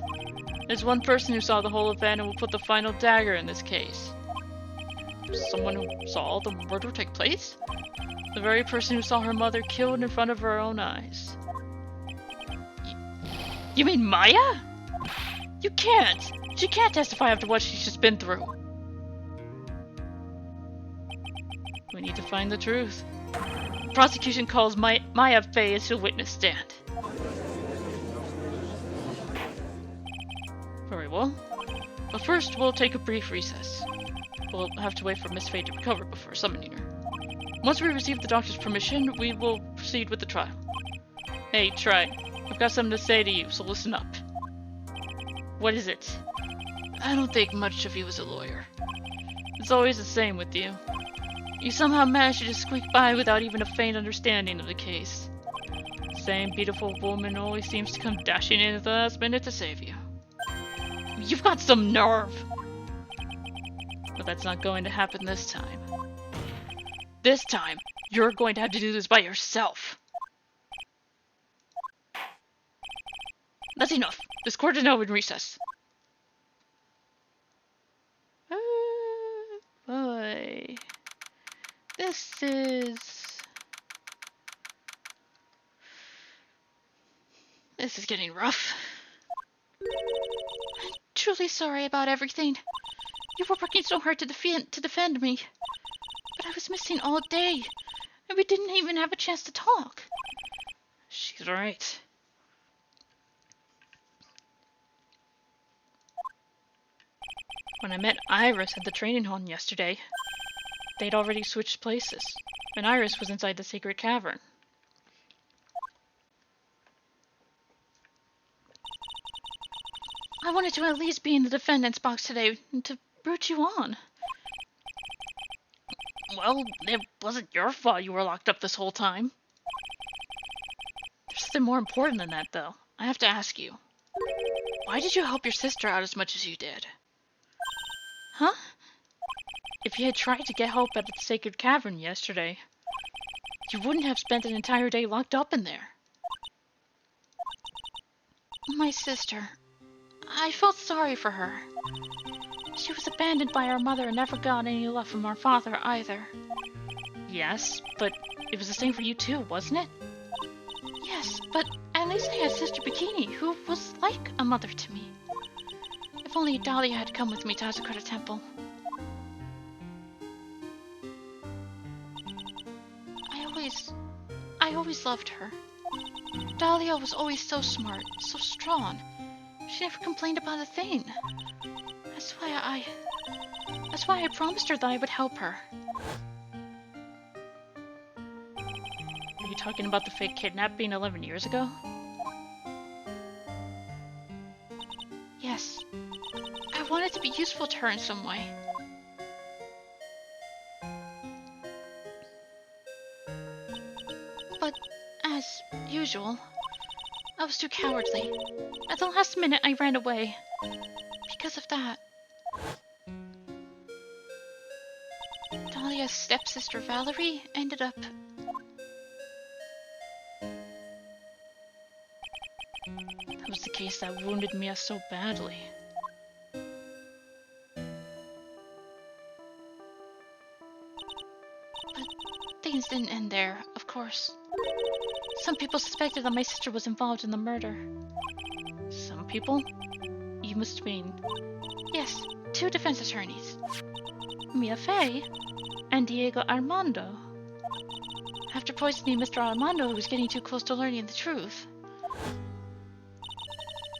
There's one person who saw the whole event and will put the final dagger in this case. Someone who saw the murder take place? The very person who saw her mother killed in front of her own eyes. You mean Maya? You can't! She can't testify after what she's just been through. We need to find the truth. Prosecution calls Maya Faye to witness stand. Very well. But first, we'll take a brief recess. We'll have to wait for Miss Faye to recover before summoning her. Once we receive the doctor's permission, we will proceed with the trial. Hey, Try. I've got something to say to you, so listen up. What is it? I don't think much of you as a lawyer. It's always the same with you. You somehow manage to just squeak by without even a faint understanding of the case. The same beautiful woman always seems to come dashing in at the last minute to save you. You've got some nerve! But that's not going to happen this time. This time, you're going to have to do this by yourself. That's enough. This court is now in recess. Boy. This is... This is getting rough. I'm truly sorry about everything. You were working so hard to defend me. But I was missing all day, and we didn't even have a chance to talk. She's right. When I met Iris at the training hall yesterday, they'd already switched places, and Iris was inside the secret cavern. I wanted to at least be in the defendant's box today to root you on. Well, it wasn't your fault you were locked up this whole time. There's something more important than that, though. I have to ask you. Why did you help your sister out as much as you did? Huh? If you had tried to get help at the sacred cavern yesterday, you wouldn't have spent an entire day locked up in there. My sister. I felt sorry for her. She was abandoned by her mother and never got any love from her father either. Yes, but it was the same for you too, wasn't it? Yes, but at least I had Sister Bikini, who was like a mother to me. If only Dahlia had come with me to Asakura Temple. I always loved her. Dahlia was always so smart, so strong. She never complained about a thing. That's why I promised her that I would help her. Are you talking about the fake kidnapping 11 years ago? Yes. I wanted to be useful to her in some way. But, as usual, I was too cowardly. At the last minute, I ran away. Because of that. Dahlia's stepsister Valerie ended up... That was the case that wounded Mia so badly. But things didn't end there, of course. Some people suspected that my sister was involved in the murder. Some people? You must mean... Yes, 2 defense attorneys. Mia Fey and Diego Armando. After poisoning Mr. Armando, who was getting too close to learning the truth.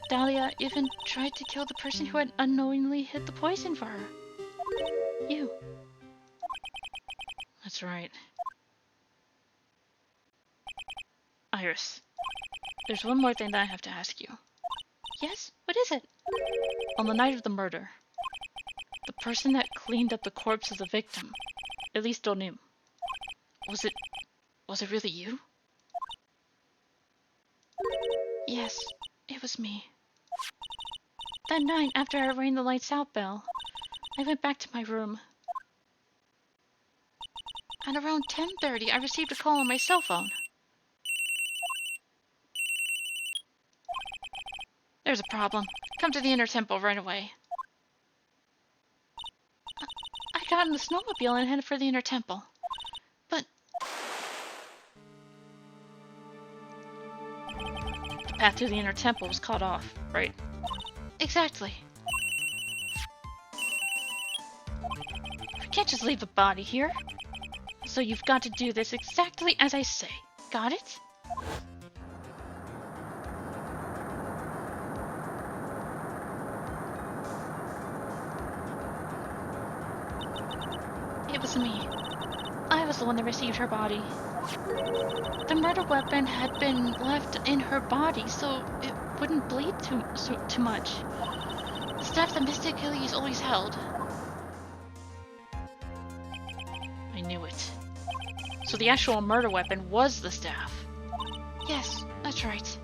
Dahlia even tried to kill the person who had unknowingly hid the poison for her. You. That's right. Iris, there's one more thing that I have to ask you. Yes? What is it? On the night of the murder, the person that cleaned up the corpse of the victim, at least Donim, was it really you? Yes, it was me. That night, after I rang the lights out bell, I went back to my room. At around 10:30, I received a call on my cell phone. There's a problem. Come to the inner temple right away. I got in the snowmobile and headed for the inner temple. But... the path to the inner temple was cut off, right? Exactly. We can't just leave the body here. So you've got to do this exactly as I say. Got it? It was me. I was the one that received her body. The murder weapon had been left in her body, so it wouldn't bleed too much. The staff that Mr. Achilles always held. I knew it. So the actual murder weapon was the staff. Yes, that's right.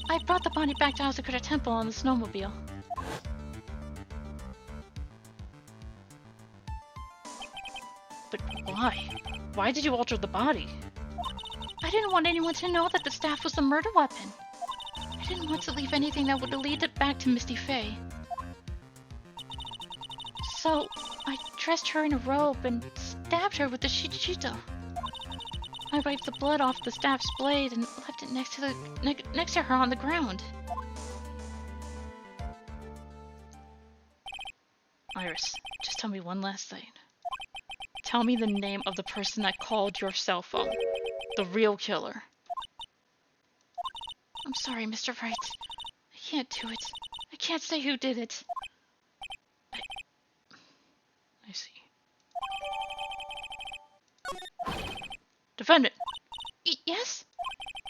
I brought the body back to Asakura Temple on the snowmobile. But why? Why did you alter the body? I didn't want anyone to know that the staff was the murder weapon. I didn't want to leave anything that would lead it back to Misty Faye. So, I dressed her in a robe and stabbed her with the shichito. I wiped the blood off the staff's blade and left it next to her on the ground. Iris, just tell me one last thing. Tell me the name of the person that called your cell phone. The real killer. I'm sorry, Mr. Wright. I can't do it. I can't say who did it. I see. Defendant! Yes?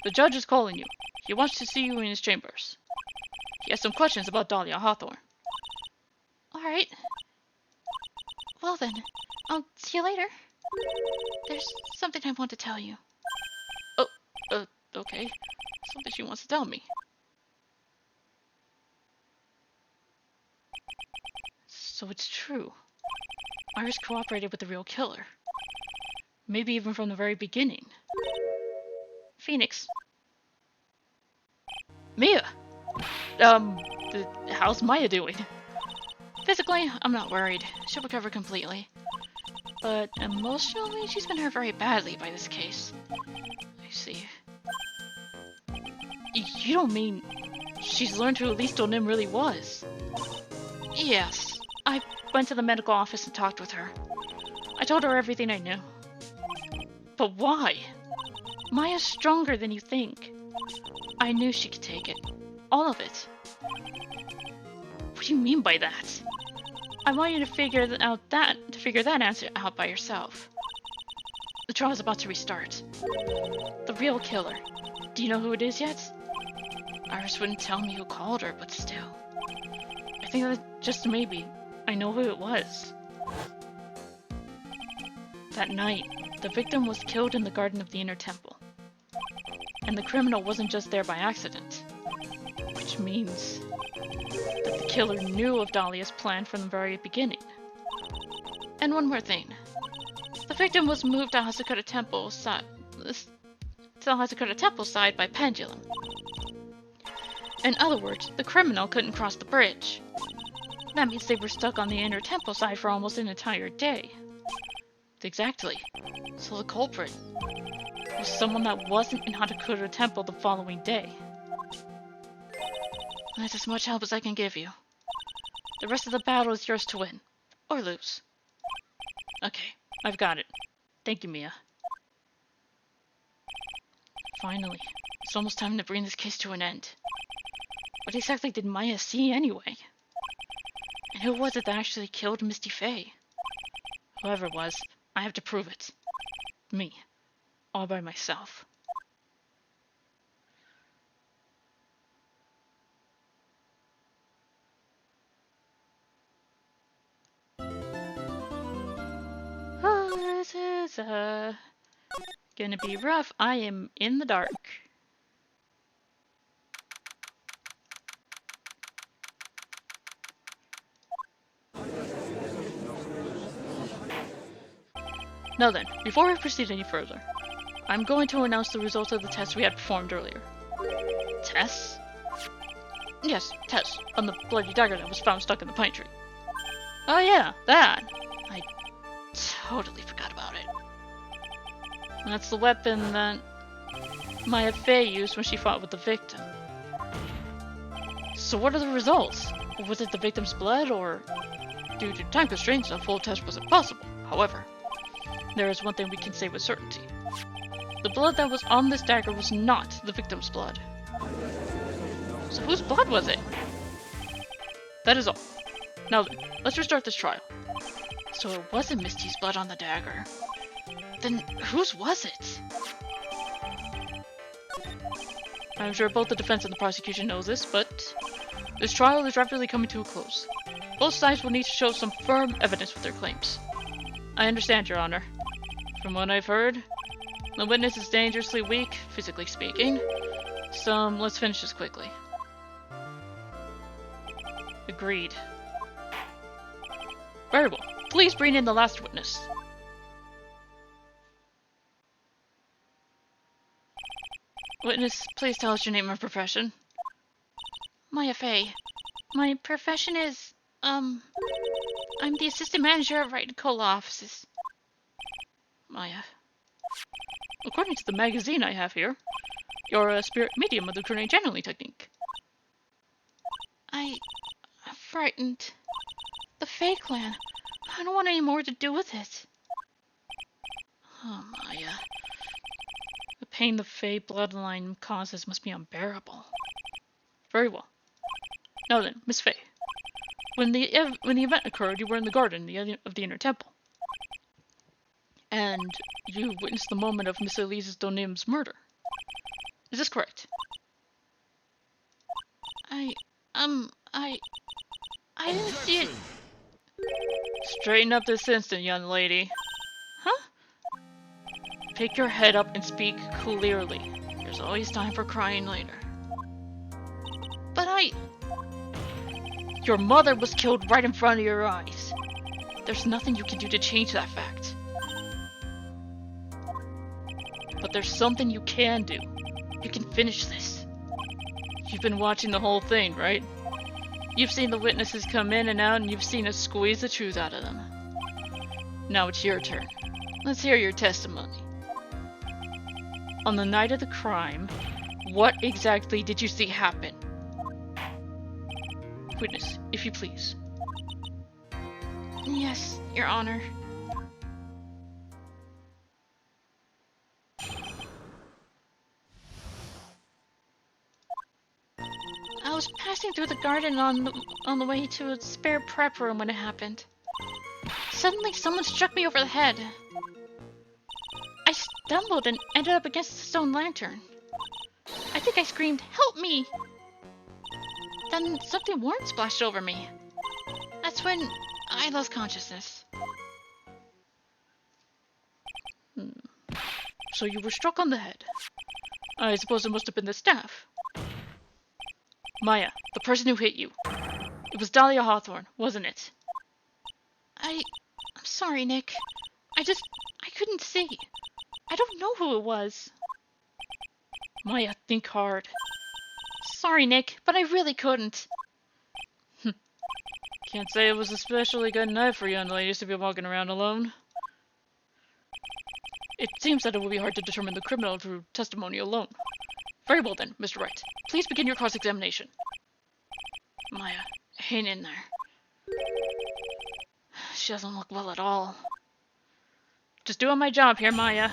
The judge is calling you. He wants to see you in his chambers. He has some questions about Dahlia Hawthorne. Alright. Well then, I'll see you later. There's something I want to tell you. Oh, okay. Something she wants to tell me. So it's true. Iris cooperated with the real killer. Maybe even from the very beginning. Phoenix. Mia! How's Maya doing? Physically, I'm not worried. She'll recover completely. But emotionally, she's been hurt very badly by this case. I see. You don't mean she's learned who Elise Donim really was? Yes. I went to the medical office and talked with her. I told her everything I knew. But why? Maya's stronger than you think. I knew she could take it. All of it. What do you mean by that? I want you to figure that answer out by yourself. The trial's about to restart. The real killer. Do you know who it is yet? Iris wouldn't tell me who called her, but still. I think that just maybe I know who it was. That night, the victim was killed in the garden of the Inner Temple. And the criminal wasn't just there by accident. Which means that the killer knew of Dahlia's plan from the very beginning. And one more thing. The victim was moved to Hasakura Temple side by pendulum. In other words, the criminal couldn't cross the bridge. That means they were stuck on the Inner Temple side for almost an entire day. Exactly. So the culprit was someone that wasn't in Hasakura Temple the following day. That's as much help as I can give you. The rest of the battle is yours to win. Or lose. Okay, I've got it. Thank you, Mia. Finally, it's almost time to bring this case to an end. What exactly did Maya see anyway? And who was it that actually killed Misty Faye? Whoever it was, I have to prove it. Me. All by myself. Oh, this is gonna be rough. I am in the dark. Now then, before we proceed any further, I'm going to announce the results of the test we had performed earlier. Tests? Yes, tests on the bloody dagger that was found stuck in the pine tree. Oh yeah, that! I totally forgot about it. That's the weapon that Maya Faye used when she fought with the victim. So what are the results? Was it the victim's blood, or due to time constraints, a full test wasn't possible? However, there is one thing we can say with certainty. The blood that was on this dagger was not the victim's blood. So whose blood was it? That is all. Now then, let's restart this trial. So it wasn't Misty's blood on the dagger. Then whose was it? I'm sure both the defense and the prosecution know this, but this trial is rapidly coming to a close. Both sides will need to show some firm evidence with their claims. I understand, Your Honor. From what I've heard, the witness is dangerously weak, physically speaking. So let's finish this quickly. Agreed. Very well. Please bring in the last witness. Witness, please tell us your name and profession. Maya Faye. My profession is, I'm the assistant manager at Wright & Cola offices. Maya. according to the magazine I have here, you're a spirit medium of the Crane channeling technique. I'm frightened. The Fae clan. I don't want any more to do with it. Oh, Maya. The pain the Fae bloodline causes must be unbearable. Very well. Now then, Miss Fae. When the event occurred, you were in the garden of the inner temple. And you witnessed the moment of Miss Elise Donim's murder. Is this correct? I didn't see it. Straighten up this instant, young lady. Huh? Pick your head up and speak clearly. There's always time for crying later. But Your mother was killed right in front of your eyes. There's nothing you can do to change that fact. But there's something you can do. You can finish this. You've been watching the whole thing, right? You've seen the witnesses come in and out, and you've seen us squeeze the truth out of them. Now it's your turn. Let's hear your testimony. On the night of the crime, what exactly did you see happen? Witness, if you please. Yes, Your Honor. I was passing through the garden on the way to a spare prep room when it happened. Suddenly, someone struck me over the head. I stumbled and ended up against the stone lantern. I think I screamed, "Help me!" Then something warm splashed over me. That's when I lost consciousness. So you were struck on the head. I suppose it must have been the staff. Maya, the person who hit you. It was Dahlia Hawthorne, wasn't it? I'm sorry, Nick. I couldn't see. I don't know who it was. Maya, think hard. Sorry, Nick, but I really couldn't. Can't say it was especially good night for young ladies to be walking around alone. It seems that it will be hard to determine the criminal through testimony alone. Very well then, Mr. Wright. Please begin your cross-examination. Maya, hang in there. She doesn't look well at all. Just doing my job here, Maya.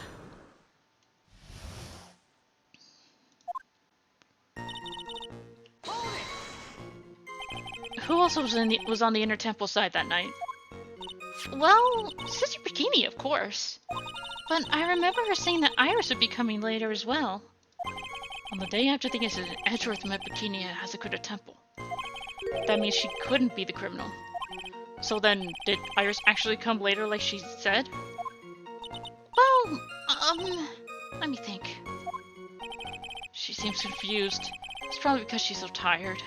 Who else was on the inner temple side that night? Well, Sister Bikini, of course. But I remember her saying that Iris would be coming later as well. On the day after the incident, Edgeworth met Bikini at Hasakura Temple. That means she couldn't be the criminal. So then, did Iris actually come later like she said? Well, let me think. She seems confused. It's probably because she's so tired.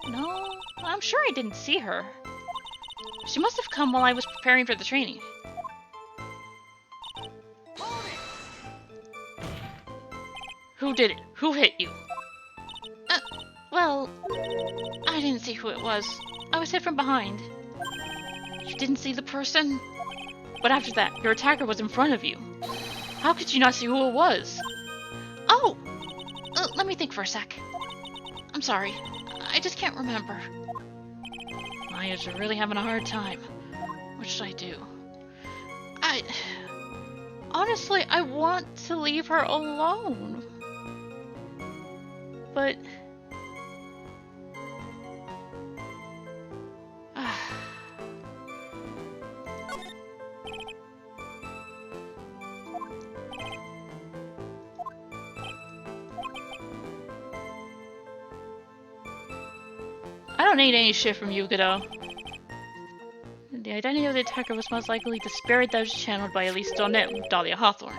No, I'm sure I didn't see her. She must have come while I was preparing for the training. Who did it? Who hit you? Well, I didn't see who it was. I was hit from behind. You didn't see the person? But after that, your attacker was in front of you. How could you not see who it was? Oh! Let me think for a sec. I'm sorry. I just can't remember. Maya's really having a hard time. What should I do? Honestly, I want to leave her alone. But... I don't need any shit from you, Godot. The identity of the attacker was most likely the spirit that was channeled by Elise Donet, Dahlia Hawthorne.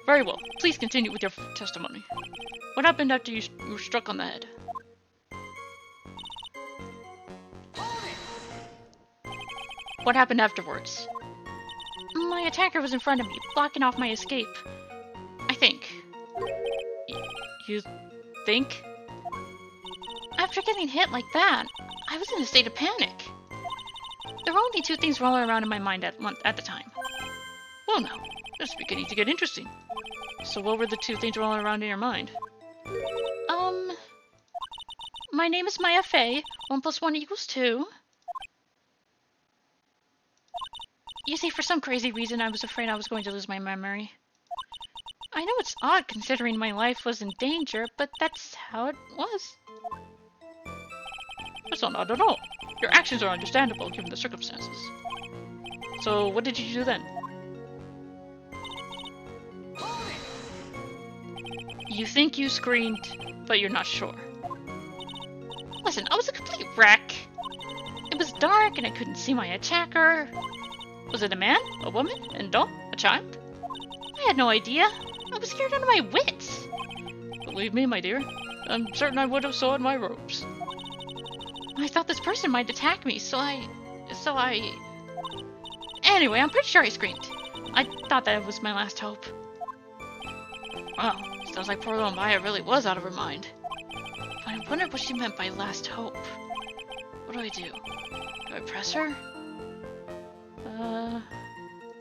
Very well. Please continue with your testimony. What happened after you were struck on the head? What happened afterwards? My attacker was in front of me, blocking off my escape. I think. You think? After getting hit like that, I was in a state of panic. There were only two things rolling around in my mind at the time. Well now, this is beginning to get interesting. So what were the two things rolling around in your mind? My name is Maya Fey. 1 + 1 = 2. You see, for some crazy reason, I was afraid I was going to lose my memory. I know it's odd considering my life was in danger, but that's how it was. That's not odd at all. Your actions are understandable given the circumstances. So what did you do then? You think you screamed, but you're not sure. Listen, I was a complete wreck. It was dark and I couldn't see my attacker. Was it a man, a woman, an adult, a child? I had no idea. I was scared out of my wits. Believe me, my dear, I'm certain I would have soiled my robes. I thought this person might attack me, so I... Anyway, I'm pretty sure I screamed. I thought that was my last hope. Wow, sounds like poor little Maya really was out of her mind. But I wondered what she meant by last hope. What do I do? Do I press her?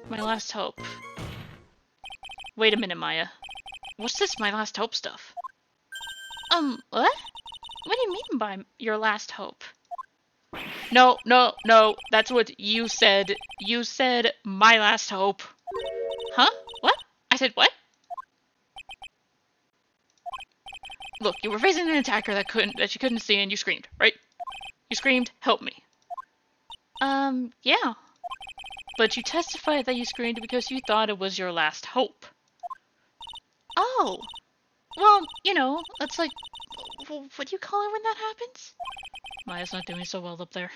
My last hope. Wait a minute, Maya. What's this my last hope stuff? What? What do you mean by your last hope? No, that's what you said. You said my last hope. Huh? What? I said what? Look, you were facing an attacker that you couldn't see and you screamed, right? You screamed, help me. Yeah. But you testified that you screamed because you thought it was your last hope. Oh. Well, you know, it's like, what do you call it when that happens? Maya's not doing so well up there.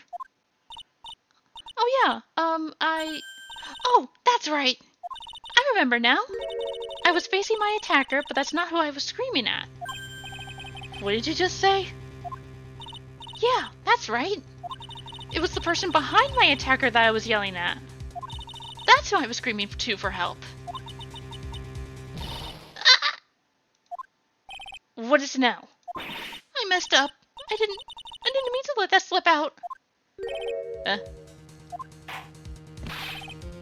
Oh yeah, Oh, that's right. I remember now. I was facing my attacker, but that's not who I was screaming at. What did you just say? Yeah, that's right. It was the person behind my attacker that I was yelling at. That's who I was screaming to for help. What is it now? I messed up. I didn't mean to let that slip out.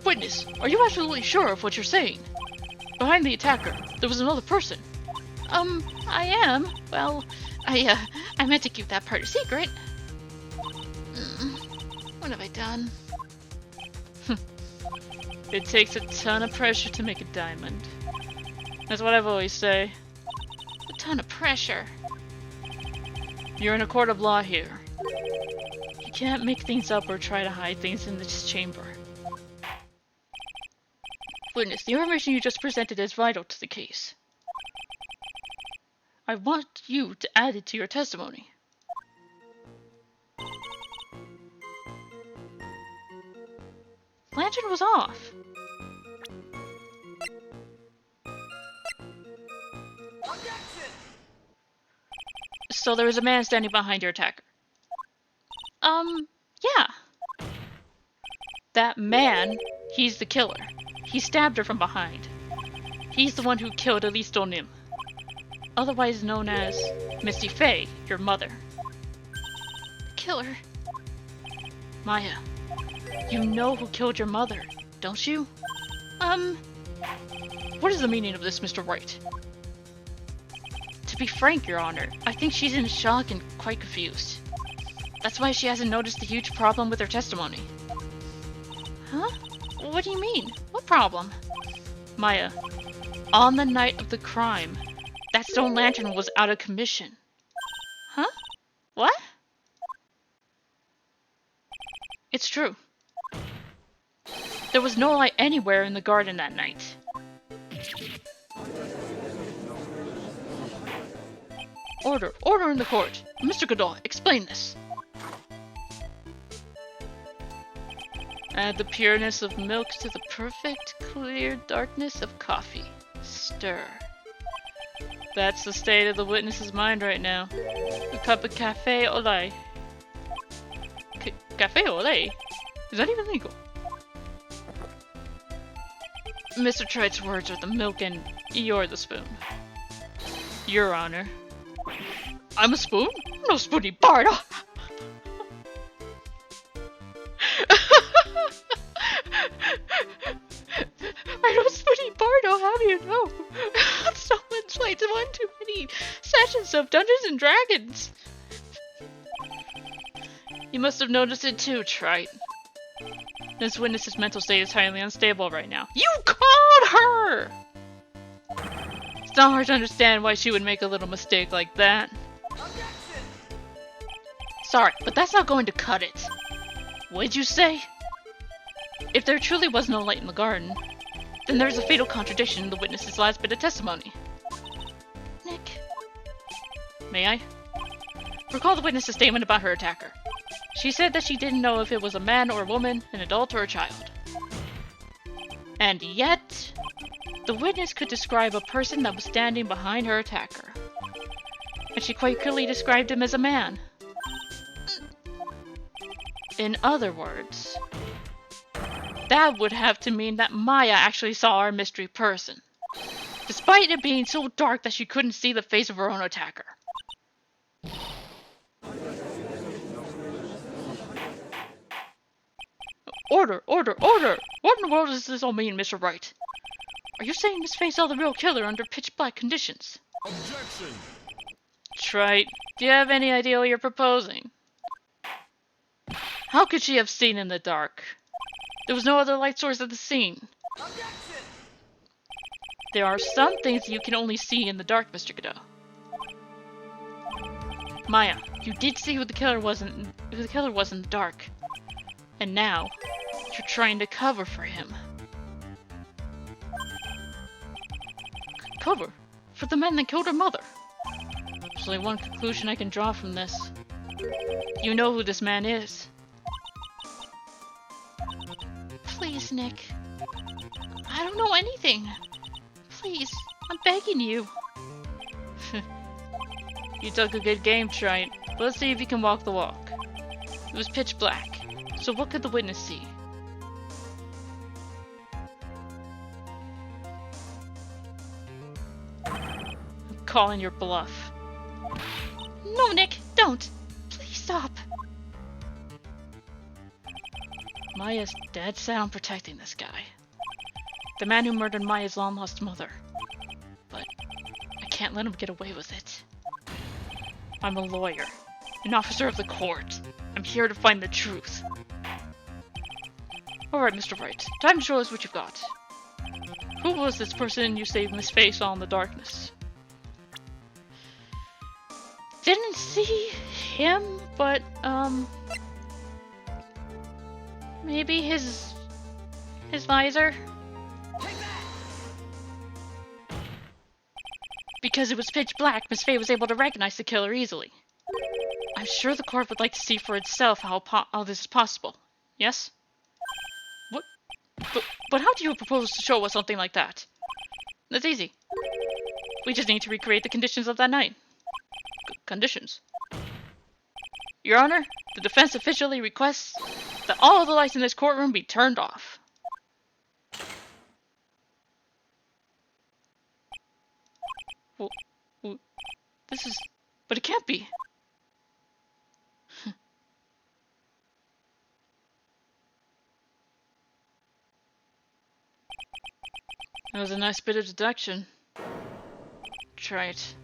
Witness, are you absolutely sure of what you're saying? Behind the attacker, there was another person. I am. Well, I meant to keep that part a secret. What have I done? It takes a ton of pressure to make a diamond. That's what I've always say. A ton of pressure. You're in a court of law here. You can't make things up or try to hide things in this chamber. Witness, the information you just presented is vital to the case. I want you to add it to your testimony. Lantern was off. So there was a man standing behind your attacker. Yeah. That man, he's the killer. He stabbed her from behind. He's the one who killed Elise Donim, otherwise known as Misty Faye, your mother. The killer? Maya, you know who killed your mother, don't you? What is the meaning of this, Mr. Wright? To be frank, Your Honor, I think she's in shock and quite confused. That's why she hasn't noticed the huge problem with her testimony. Huh? What do you mean? What problem? Maya, on the night of the crime, that stone lantern was out of commission. Huh? What? It's true. There was no light anywhere in the garden that night. Order in the court. Mr. Godot, explain this. Add the pureness of milk to the perfect, clear darkness of coffee. Stir. That's the state of the witness's mind right now. A cup of cafe au lait. Cafe au lait? Is that even legal? Mr. Trite's words are the milk and you're the spoon. Your Honor. I'm a spoon? No spoony Barda! of Dungeons and Dragons. You must have noticed it too, Trite. This witness's mental state is highly unstable right now. You called her! It's not hard to understand why she would make a little mistake like that. Sorry, but that's not going to cut it. What'd you say? If there truly was no light in the garden, then there's a fatal contradiction in the witness's last bit of testimony. Nick. May I? Recall the witness's statement about her attacker. She said that she didn't know if it was a man or a woman, an adult or a child. And yet, the witness could describe a person that was standing behind her attacker. And she quite clearly described him as a man. In other words, that would have to mean that Maya actually saw our mystery person, despite it being so dark that she couldn't see the face of her own attacker. Order! Order! Order! What in the world does this all mean, Mr. Wright? Are you saying Miss Faye saw the real killer under pitch-black conditions? Objection! Trite, do you have any idea what you're proposing? How could she have seen in the dark? There was no other light source at the scene. Objection! There are some things you can only see in the dark, Mr. Godot. Maya, you did see who the killer was in the dark. And now, you're trying to cover for him. Cover? For the man that killed her mother? There's only one conclusion I can draw from this. You know who this man is. Please, Nick. I don't know anything. Please, I'm begging you. You took a good game, Trite. But let's see if you can walk the walk. It was pitch black. So what could the witness see? I'm calling your bluff. No, Nick, don't. Please stop. Maya's dead set on protecting this guy. The man who murdered Maya's long-lost mother. But I can't let him get away with it. I'm a lawyer. An officer of the court. I'm here to find the truth. Alright, Mr. Wright. Time to show us what you've got. Who was this person you saved Miss Faye saw in the darkness? Didn't see him, but, maybe his visor? Because it was pitch black, Miss Faye was able to recognize the killer easily. I'm sure the court would like to see for itself how this is possible. Yes? What? But how do you propose to show us something like that? That's easy. We just need to recreate the conditions of that night. Conditions? Your Honor, the defense officially requests that all of the lights in this courtroom be turned off. Well, this is... But it can't be. That was a nice bit of deduction. Trite.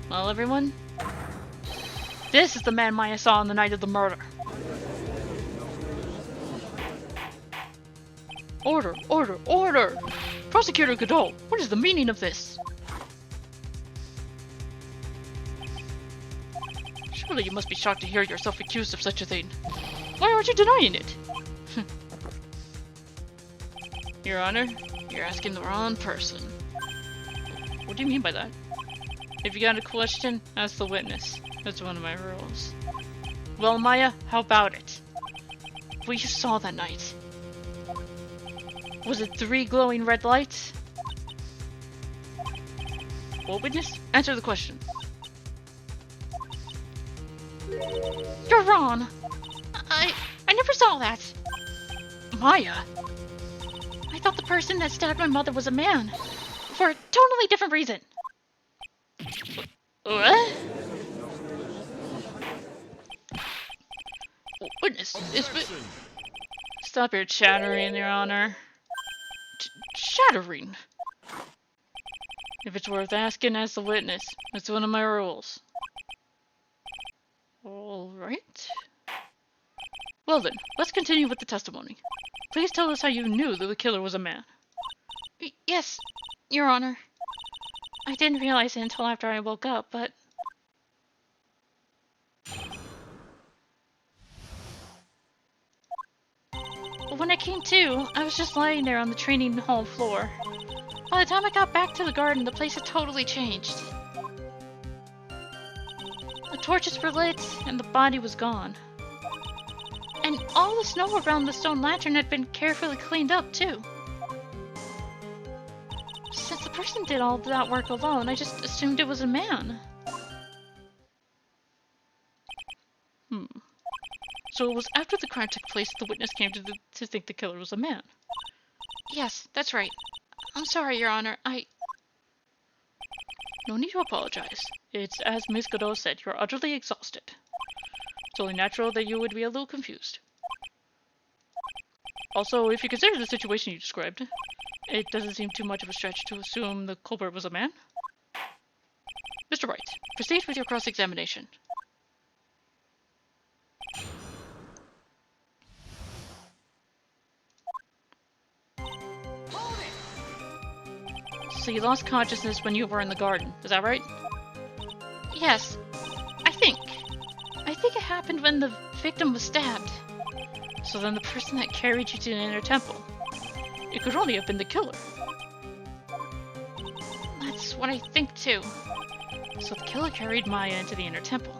Well, everyone, this is the man Maya saw on the night of the murder. Order! Order! Order! Prosecutor Godot, what is the meaning of this? Surely you must be shocked to hear yourself accused of such a thing. Why aren't you denying it? Your Honor, you're asking the wrong person. What do you mean by that? If you got a question, ask the witness. That's one of my rules. Well, Maya, how about it? What you saw that night? Was it 3 glowing red lights? Well, witness, answer the question. You're wrong. I never saw that. Maya! I thought the person that stabbed my mother was a man. For a totally different reason. What? Witness, Objection! stop your chattering, Your Honor. earth-shattering. If it's worth asking, as the witness. It's one of my rules. Alright. Well then, let's continue with the testimony. Please tell us how you knew that the killer was a man. Yes, Your Honor. I didn't realize it until after I woke up, but... When I came to, I was just lying there on the training hall floor. By the time I got back to the garden, the place had totally changed. The torches were lit, and the body was gone. And all the snow around the stone lantern had been carefully cleaned up, too. Since the person did all that work alone, I just assumed it was a man. So it was after the crime took place that the witness came to think the killer was a man? Yes, that's right. I'm sorry, Your Honor, No need to apologize. It's as Miss Godot said, you're utterly exhausted. It's only natural that you would be a little confused. Also, if you consider the situation you described, it doesn't seem too much of a stretch to assume the culprit was a man. Mr. Wright, proceed with your cross-examination. So you lost consciousness when you were in the garden, is that right? yes, I think it happened when the victim was stabbed. So then the person that carried you to the inner temple, it could only have been the killer. That's what I think too. So the killer carried Maya into the inner temple.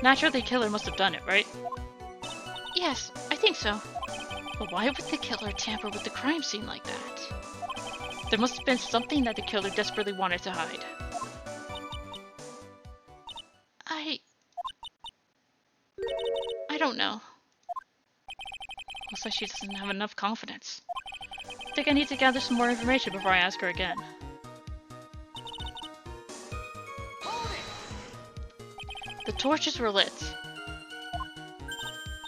Naturally, the killer must have done it, right? Yes, I think so. But why would the killer tamper with the crime scene like that? There must have been something that the killer desperately wanted to hide. I don't know. Looks like she doesn't have enough confidence. I think I need to gather some more information before I ask her again. The torches were lit.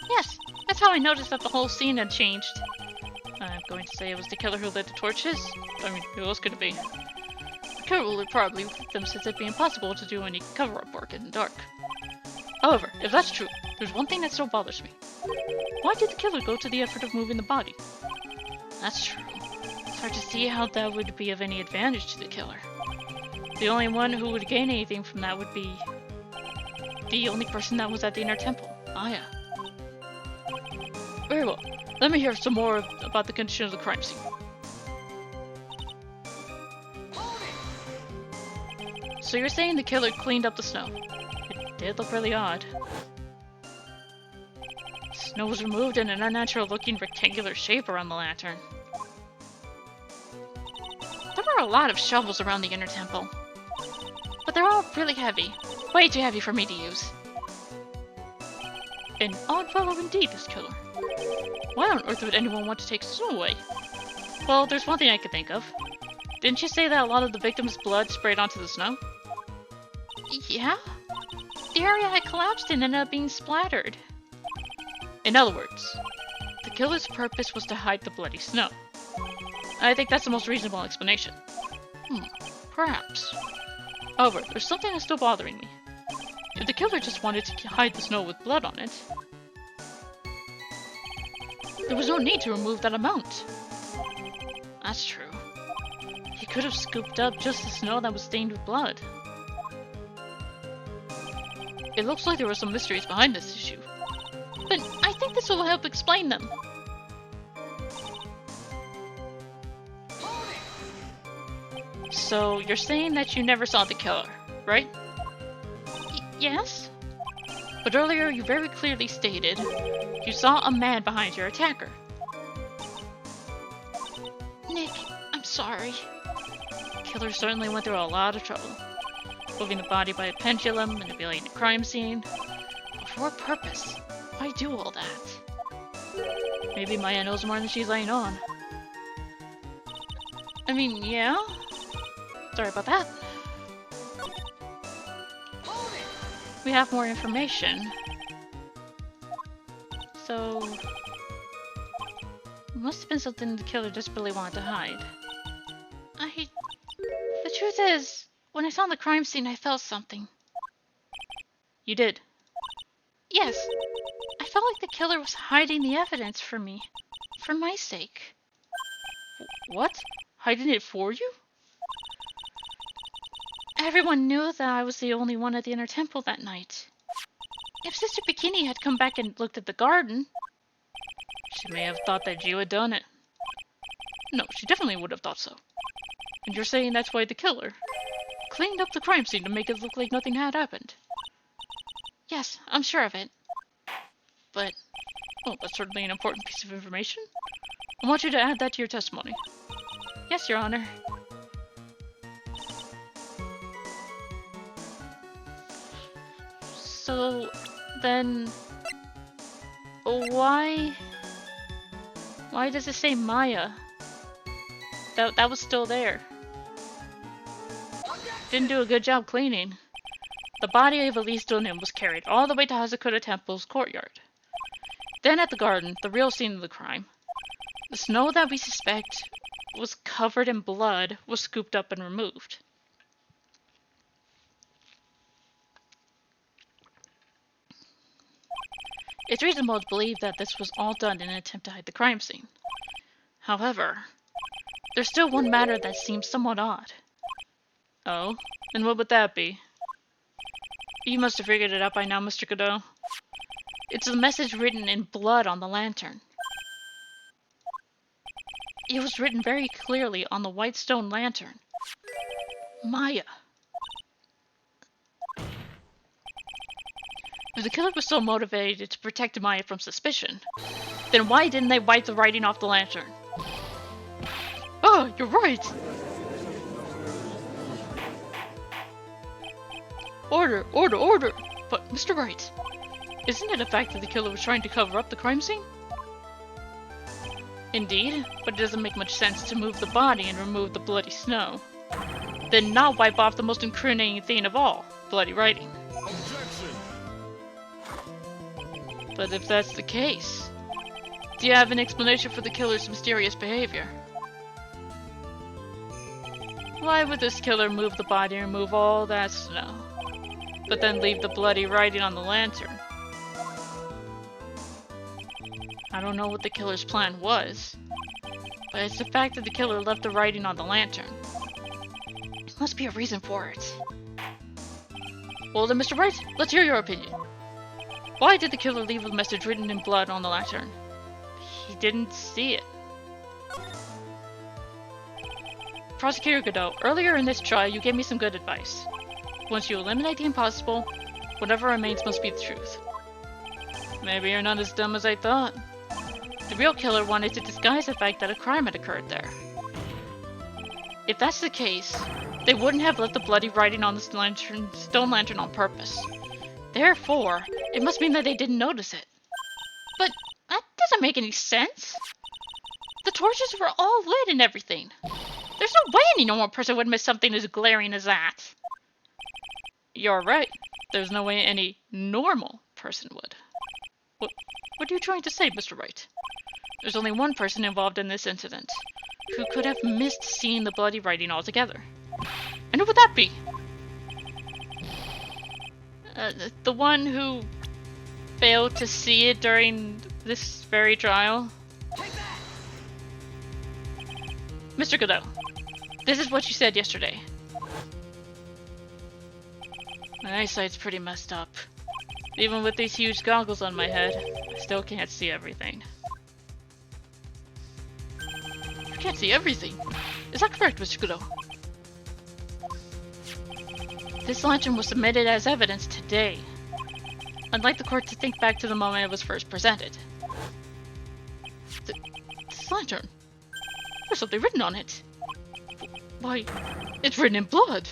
Yes, that's how I noticed that the whole scene had changed. I'm going to say it was the killer who lit the torches. I mean, who else could it be? The killer would probably lit them since it'd be impossible to do any cover-up work in the dark. However, if that's true, there's one thing that still bothers me. Why did the killer go to the effort of moving the body? That's true. It's hard to see how that would be of any advantage to the killer. The only one who would gain anything from that would be the only person that was at the inner temple, Aya. Very well. Let me hear some more about the condition of the crime scene. So you're saying the killer cleaned up the snow? It did look really odd. Snow was removed in an unnatural-looking rectangular shape around the lantern. There were a lot of shovels around the inner temple. But they're all really heavy. Way too heavy for me to use. An odd fellow indeed, this killer. Why on earth would anyone want to take snow away? Well, there's one thing I could think of. Didn't you say that a lot of the victim's blood sprayed onto the snow? Yeah? The area had collapsed and ended up being splattered. In other words, the killer's purpose was to hide the bloody snow. I think that's the most reasonable explanation. Perhaps. However, there's something that's still bothering me. If the killer just wanted to hide the snow with blood on it, there was no need to remove that amount. That's true. He could have scooped up just the snow that was stained with blood. It looks like there were some mysteries behind this issue. But I think this will help explain them. So, you're saying that you never saw the killer, right? Yes? But earlier you very clearly stated you saw a man behind your attacker. Nick, I'm sorry. The killer certainly went through a lot of trouble. Moving the body by a pendulum, manipulating the crime scene. But for what purpose? Why do all that? Maybe Maya knows more than she's letting on. I mean, yeah? Sorry about that. We have more information. So... it must have been something the killer desperately wanted to hide. The truth is, when I saw the crime scene, I felt something. You did? Yes. I felt like the killer was hiding the evidence from me. For my sake. What? Hiding it for you? Everyone knew that I was the only one at the inner temple that night. If Sister Bikini had come back and looked at the garden... she may have thought that you had done it. No, she definitely would have thought so. And you're saying that's why the killer cleaned up the crime scene to make it look like nothing had happened? Yes, I'm sure of it. But, well, that's certainly an important piece of information. I want you to add that to your testimony. Yes, Your Honor. So, then... why does it say Maya? That was still there. Didn't do a good job cleaning. The body of Elise Dunham was carried all the way to Hazakura Temple's courtyard. Then at the garden, the real scene of the crime, the snow that we suspect was covered in blood was scooped up and removed. It's reasonable to believe that this was all done in an attempt to hide the crime scene. However, there's still one matter that seems somewhat odd. Oh? And what would that be? You must have figured it out by now, Mr. Godot. It's a message written in blood on the lantern. It was written very clearly on the white stone lantern. Maya. If the killer was so motivated to protect Maya from suspicion, then why didn't they wipe the writing off the lantern? Oh, you're right! Order, order, order! But, Mr. Wright, isn't it a fact that the killer was trying to cover up the crime scene? Indeed, but it doesn't make much sense to move the body and remove the bloody snow. Then not wipe off the most incriminating thing of all, bloody writing. Objection! But if that's the case, do you have an explanation for the killer's mysterious behavior? Why would this killer move the body and remove all that snow, but then leave the bloody writing on the lantern? I don't know what the killer's plan was, but it's the fact that the killer left the writing on the lantern. There must be a reason for it. Well then, Mr. Wright, let's hear your opinion. Why did the killer leave a message written in blood on the lantern? He didn't see it. Prosecutor Godot, earlier in this trial you gave me some good advice. Once you eliminate the impossible, whatever remains must be the truth. Maybe you're not as dumb as I thought. The real killer wanted to disguise the fact that a crime had occurred there. If that's the case, they wouldn't have left the bloody writing on the stone lantern on purpose. Therefore, it must mean that they didn't notice it. But that doesn't make any sense. The torches were all lit and everything. There's no way any normal person would miss something as glaring as that. You're right. There's no way any normal person would. What are you trying to say, Mr. Wright? There's only one person involved in this incident who could have missed seeing the bloody writing altogether. And who would that be? The one who failed to see it during this very trial? Mr. Godot, this is what you said yesterday. My eyesight's pretty messed up. Even with these huge goggles on my head, I still can't see everything. You can't see everything? Is that correct, Mr. Godot? This lantern was submitted as evidence today. I'd like the court to think back to the moment it was first presented. This lantern? There's something written on it. Why, it's written in blood.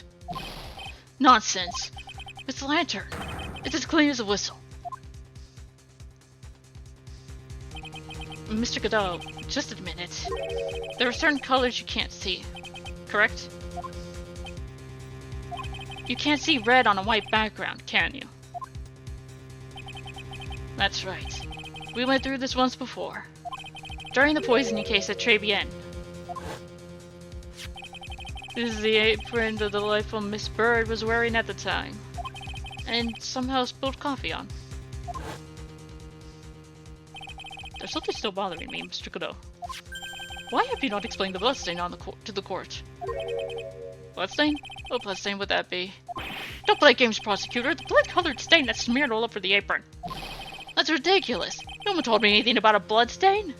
Nonsense. It's a lantern. It's as clean as a whistle. Mr. Godot, just a minute. There are certain colors you can't see, correct? You can't see red on a white background, can you? That's right. We went through this once before. During the poisoning case at Trebienne. This is the apron the delightful Miss Bird was wearing at the time. And somehow spilled coffee on. There's something still bothering me, Mr. Godot. Why have you not explained the bloodstain on to the court? Bloodstain? What bloodstain would that be? Don't play games, prosecutor. The blood-colored stain that's smeared all over the apron. That's ridiculous. No one told me anything about a bloodstain.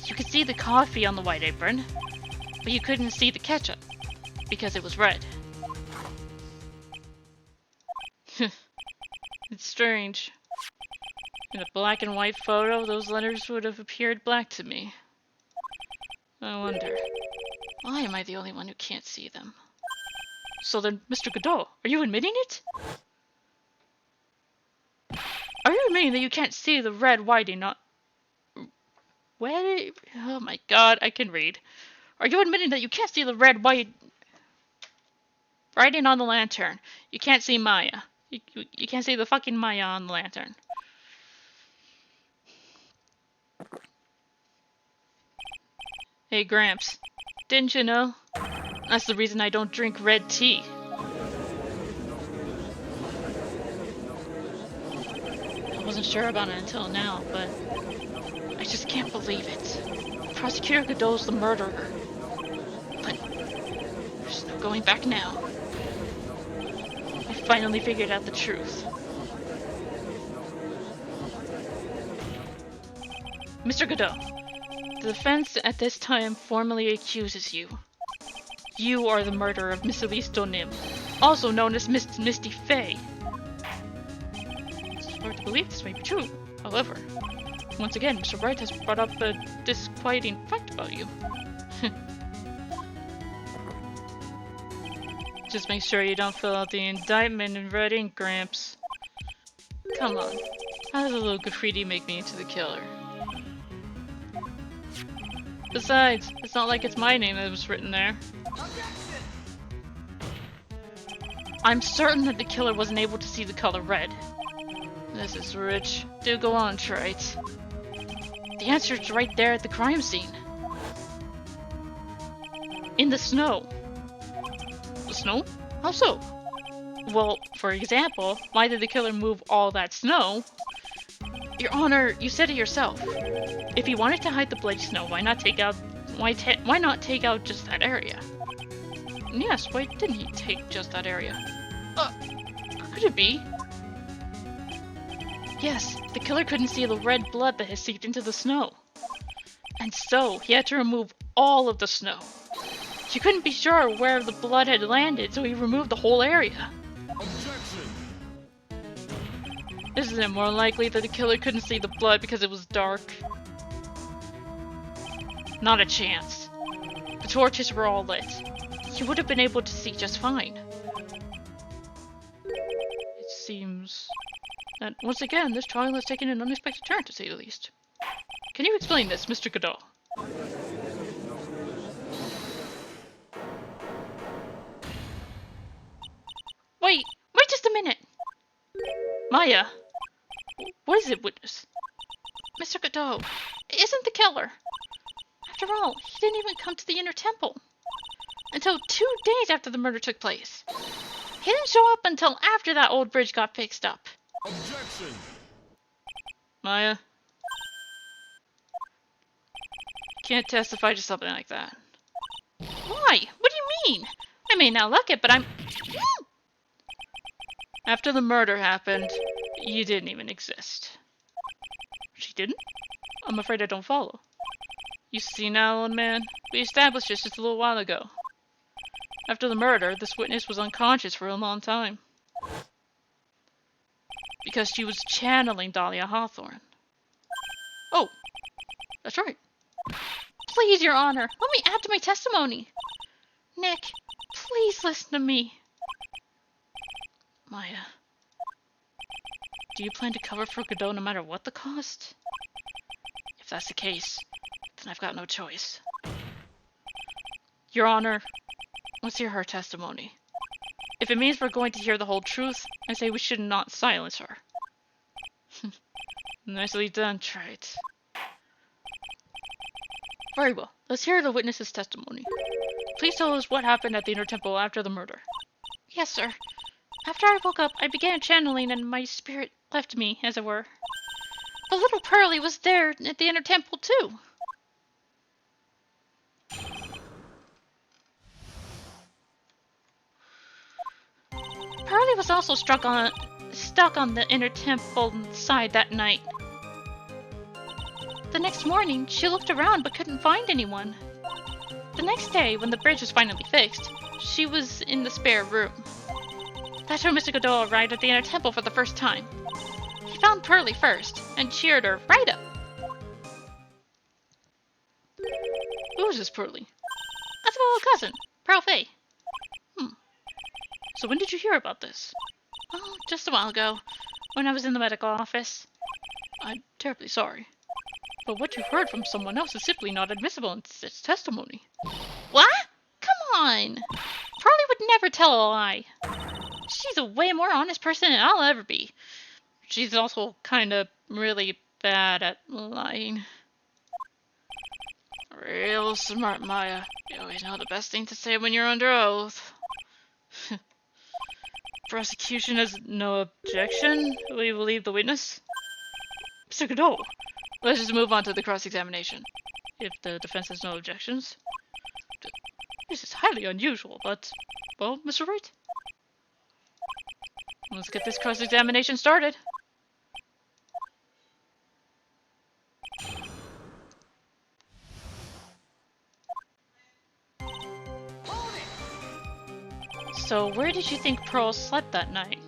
You could see the coffee on the white apron, but you couldn't see the ketchup because it was red. It's strange. In a black and white photo, those letters would have appeared black to me. I wonder, why am I the only one who can't see them? So then, Mr. Godot, are you admitting it? Are you admitting that you can't see the red whiting on... What? Oh my god, I can read. Are you admitting that you can't see the red white writing on the lantern? You can't see Maya. You can't see the fucking Maya on the lantern. Hey Gramps, didn't you know? That's the reason I don't drink red tea. I wasn't sure about it until now, but I just can't believe it. Prosecutor Godot's the murderer. But there's no going back now. I finally figured out the truth. Mr. Godot, the defense at this time formally accuses you. You are the murderer of Miss Elise Donim, also known as Miss Misty Faye. It's hard to believe this may be true, however. Once again, Mr. Wright has brought up a disquieting fact about you. Just make sure you don't fill out the indictment in red ink, Gramps. Come on, how does a little graffiti make me into the killer? Besides, it's not like it's my name that was written there. I'm certain that the killer wasn't able to see the color red. This is rich. Do go on, Trite. The answer's right there at the crime scene. In the snow. The snow? How so? Well, for example, why did the killer move all that snow? Your Honor, you said it yourself. If he wanted to hide the bloody snow, why not take out just that area? Yes, why didn't he take just that area? Could it be? Yes, the killer couldn't see the red blood that has seeped into the snow. And so, he had to remove all of the snow. He couldn't be sure where the blood had landed, so he removed the whole area. Objection! Isn't it more likely that the killer couldn't see the blood because it was dark? Not a chance. The torches were all lit. He would have been able to see just fine. It seems that, once again, this trial has taken an unexpected turn, to say the least. Can you explain this, Mr. Godot? Wait just a minute! Maya! What is it, witness? Mr. Godot, it isn't the killer. After all, he didn't even come to the inner temple. Until 2 days after the murder took place. He didn't show up until after that old bridge got fixed up. Objection! Maya? Can't testify to something like that. Why? What do you mean? I may not like it, but I'm... After the murder happened, you didn't even exist. She didn't? I'm afraid I don't follow. You see now, old man? We established this just a little while ago. After the murder, this witness was unconscious for a long time. Because she was channeling Dahlia Hawthorne. Oh, that's right. Please, Your Honor, let me add to my testimony. Nick, please listen to me. Maya, do you plan to cover for Godot no matter what the cost? If that's the case, then I've got no choice. Your Honor, let's hear her testimony. If it means we're going to hear the whole truth, I say we should not silence her. Nicely done, Trite. Very well. Let's hear the witness's testimony. Please tell us what happened at the Inner Temple after the murder. Yes, sir. After I woke up, I began channeling and my spirit left me, as it were. But little Pearly was there at the Inner Temple, too. Pearly was also stuck on the Inner Temple side that night. The next morning, she looked around but couldn't find anyone. The next day, when the bridge was finally fixed, she was in the spare room. That's when Mr. Godot arrived at the Inner Temple for the first time. He found Pearly first, and cheered her right up. Who is this Pearly? That's my little cousin, Pearl Faye. So when did you hear about this? Oh, just a while ago, when I was in the medical office. I'm terribly sorry. But what you heard from someone else is simply not admissible in its testimony. What? Come on! Pearly would never tell a lie. She's a way more honest person than I'll ever be. She's also kinda really bad at lying. Real smart, Maya. You always know the best thing to say when you're under oath. Prosecution has no objection. Will you believe the witness? Mr. Godot, let's just move on to the cross-examination. If the defense has no objections. This is highly unusual, but... well, Mr. Wright? Let's get this cross-examination started. So, where did you think Pearl slept that night?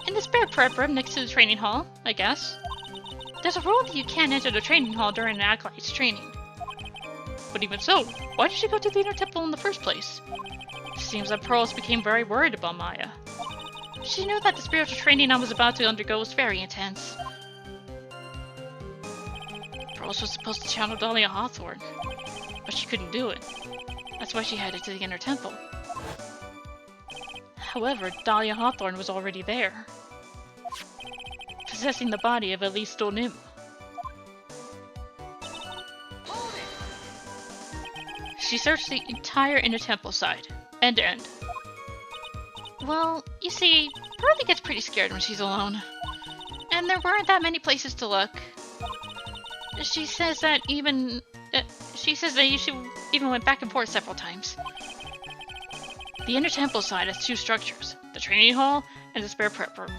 In the spare prep room next to the training hall, I guess. There's a rule that you can't enter the training hall during an acolyte's training. But even so, why did she go to the Inner Temple in the first place? It seems that Pearls became very worried about Maya. She knew that the spiritual training I was about to undergo was very intense. Pearls was supposed to channel Dahlia Hawthorne, but she couldn't do it. That's why she headed to the Inner Temple. However, Dahlia Hawthorne was already there, possessing the body of Elise Donim. She searched the entire Inner Temple side, end to end. Well, you see, Pearly gets pretty scared when she's alone. And there weren't that many places to look. She says that she even went back and forth several times. The Inner Temple side has two structures, the training hall and the spare prep room.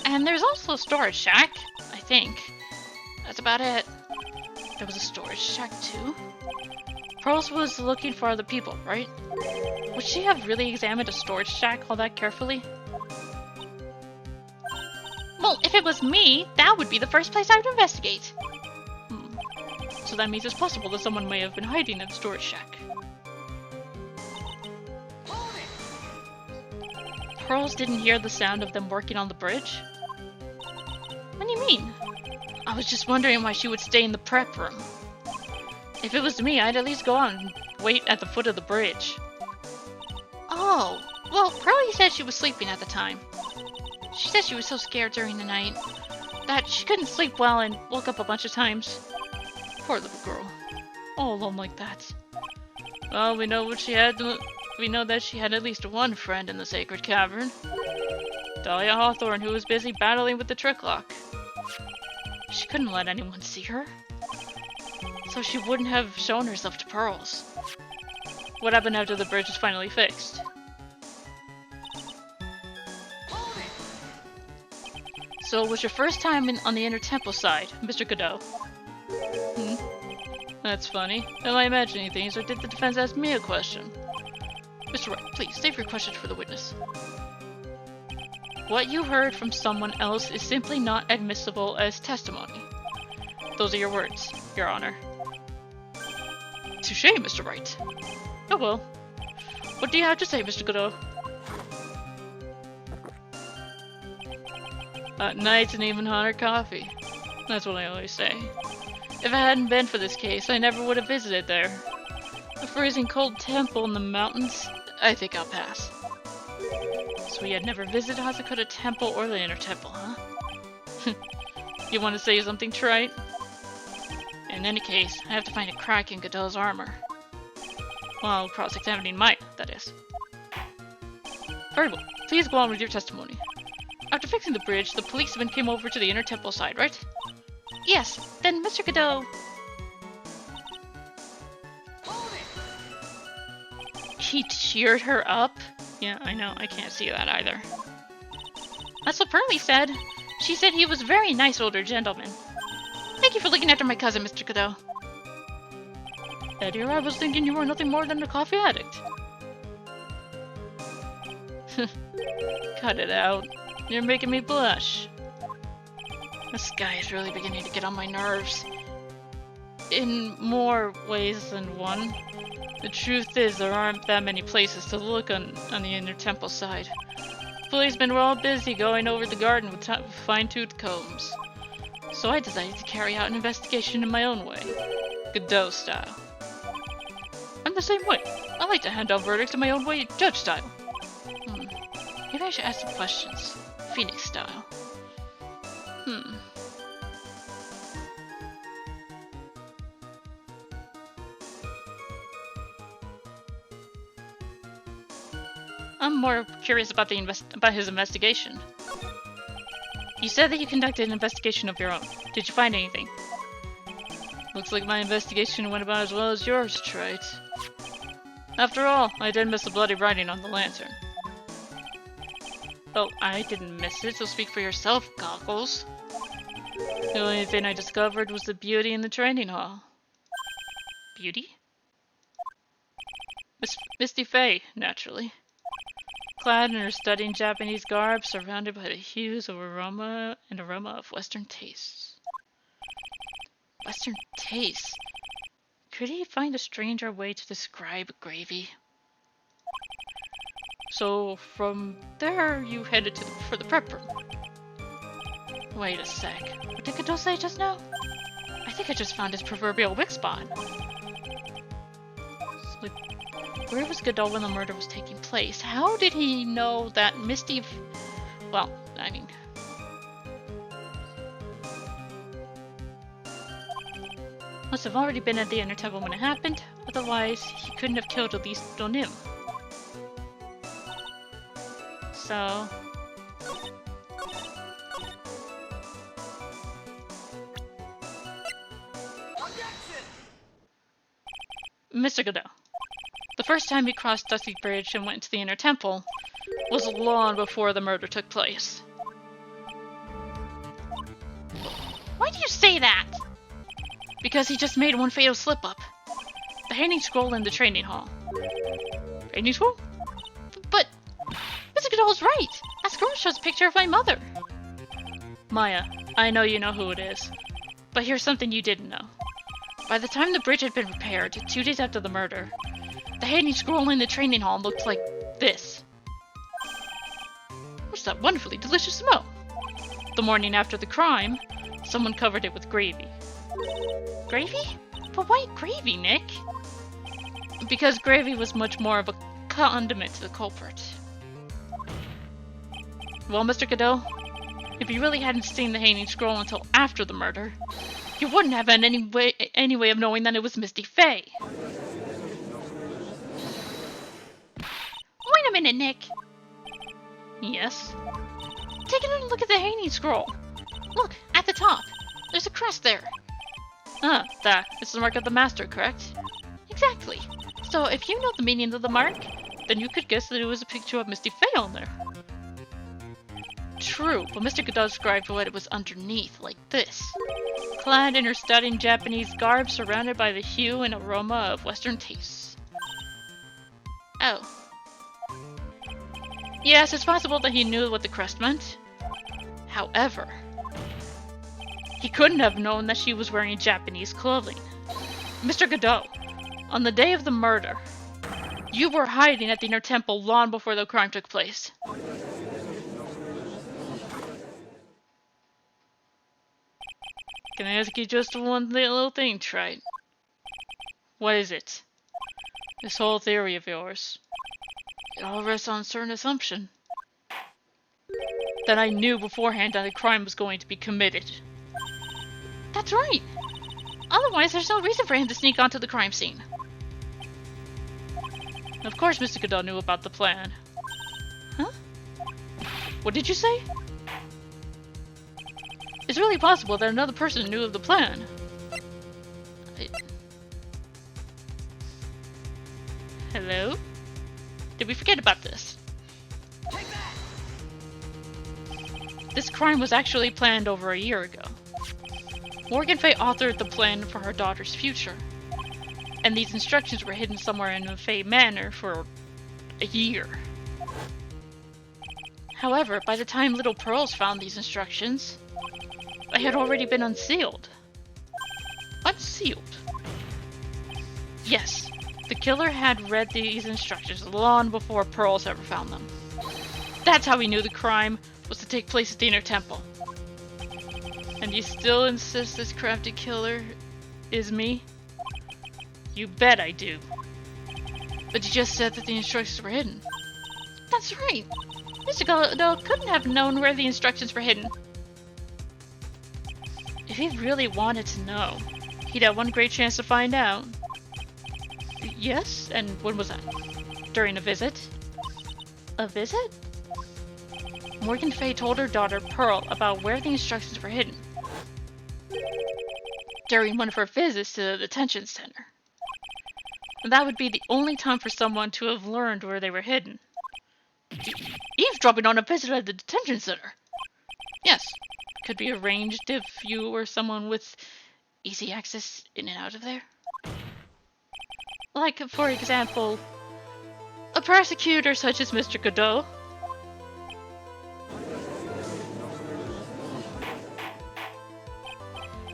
And there's also a storage shack, I think. That's about it. There was a storage shack too? Pearls was looking for other people, right? Would she have really examined a storage shack all that carefully? Well, if it was me, that would be the first place I would investigate. So that means it's possible that someone may have been hiding in the storage shack. Pearls didn't hear the sound of them working on the bridge? What do you mean? I was just wondering why she would stay in the prep room. If it was me, I'd at least go out and wait at the foot of the bridge. Oh, well, Pearly said she was sleeping at the time. She said she was so scared during the night that she couldn't sleep well and woke up a bunch of times. Poor little girl. All alone like that. Well, we know that she had at least one friend in the Sacred Cavern. Dahlia Hawthorne, who was busy battling with the trick lock. She couldn't let anyone see her, so she wouldn't have shown herself to Pearls. What happened after the bridge was finally fixed? So it was your first time on the Inner Temple side, Mr. Godot. That's funny. Am I imagining things, or did the defense ask me a question? Mr. Wright, please, save your questions for the witness. What you heard from someone else is simply not admissible as testimony. Those are your words, Your Honor. Touché, Mr. Wright. Oh well. What do you have to say, Mr. Godot? At night's an even hotter coffee. That's what I always say. If it hadn't been for this case, I never would have visited there. A freezing cold temple in the mountains? I think I'll pass. So we had never visited Hazakota Temple or the Inner Temple, huh? You want to say something trite? In any case, I have to find a crack in Godot's armor. While cross-examining mine, that is. Very well. Please go on with your testimony. After fixing the bridge, the policeman came over to the inner temple side, right? Yes, then Mr. Godot... He cheered her up? Yeah, I know. I can't see that either. That's what Pearlie said. She said he was a very nice older gentleman. Thank you for looking after my cousin, Mr. Godot. Dear, I was thinking you were nothing more than a coffee addict. Cut it out. You're making me blush. This guy is really beginning to get on my nerves. In more ways than one. The truth is, there aren't that many places to look on the inner temple side. Policemen were all busy going over the garden with fine-toothed combs. So I decided to carry out an investigation in my own way. Godot style. I'm the same way. I like to hand out verdicts in my own way, judge style. Maybe I should ask some questions. Phoenix style. I'm more curious about about his investigation. You said that you conducted an investigation of your own. Did you find anything? Looks like my investigation went about as well as yours, Trite. After all, I did miss the bloody writing on the lantern. Oh, I didn't miss it, so speak for yourself, Goggles. The only thing I discovered was the beauty in the training hall. Beauty? Misty Faye, naturally. Clad in her stunning Japanese garb, surrounded by the hues of aroma of Western tastes. Western tastes? Could he find a stranger way to describe gravy? So, from there, you headed for the prep room. Wait a sec. What did Godot say just now? I think I just found his proverbial weak spot. So, where was Godot when the murder was taking place? How did he know that Misty... Well, I mean... Must have already been at the inner temple when it happened, otherwise he couldn't have killed at least Donim. So... Mr. Godot. The first time he crossed Dusty Bridge and went to the inner temple was long before the murder took place. Why do you say that? Because he just made one fatal slip-up. The hanging scroll in the training hall. Hanging scroll? But... Mr. Godot's right! That scroll shows a picture of my mother! Maya, I know you know who it is. But here's something you didn't know. By the time the bridge had been repaired, 2 days after the murder, the hanging scroll in the training hall looked like this. What's that wonderfully delicious smell? The morning after the crime, someone covered it with gravy. Gravy? But why gravy, Nick? Because gravy was much more of a condiment to the culprit. Well, Mr. Godot, if you really hadn't seen the hanging scroll until after the murder, you wouldn't have had any way of knowing that it was Misty Faye. Wait a minute, Nick. Yes? Take a look at the hanging scroll. Look, at the top. There's a crest there. Ah, that. It's the mark of the master, correct? Exactly. So if you know the meaning of the mark, then you could guess that it was a picture of Misty Faye on there. True, but Mr. Godot described what it was underneath, like this. Clad in her stunning Japanese garb, surrounded by the hue and aroma of Western tastes. Oh. Yes, it's possible that he knew what the crest meant. However, he couldn't have known that she was wearing Japanese clothing. Mr. Godot, on the day of the murder, you were hiding at the inner temple long before the crime took place. Can I ask you just one little thing, Trite? What is it? This whole theory of yours. It all rests on a certain assumption. that I knew beforehand that a crime was going to be committed. That's right. Otherwise, there's no reason for him to sneak onto the crime scene. Of course Mr. Godot knew about the plan. Huh? What did you say? It's really possible that another person knew of the plan. Hello? Did we forget about this? This crime was actually planned over a year ago. Morgan Fay authored the plan for her daughter's future. And these instructions were hidden somewhere in the Fay Manor for a year. However, by the time Little Pearls found these instructions, they had already been unsealed. Unsealed? Yes, the killer had read these instructions long before Pearls ever found them. That's how he knew the crime was to take place at the Inner Temple. And you still insist this crafty killer is me? You bet I do. But you just said that the instructions were hidden. That's right. Mr. Godot couldn't have known where the instructions were hidden. If he really wanted to know, he'd have one great chance to find out. Yes, and when was that? During a visit? A visit? Morgan Fay told her daughter Pearl about where the instructions were hidden. During one of her visits to the detention center. And that would be the only time for someone to have learned where they were hidden. Eavesdropping on a visit at the detention center? Yes, could be arranged if you were someone with easy access in and out of there. Like, for example, a prosecutor such as Mr. Godot.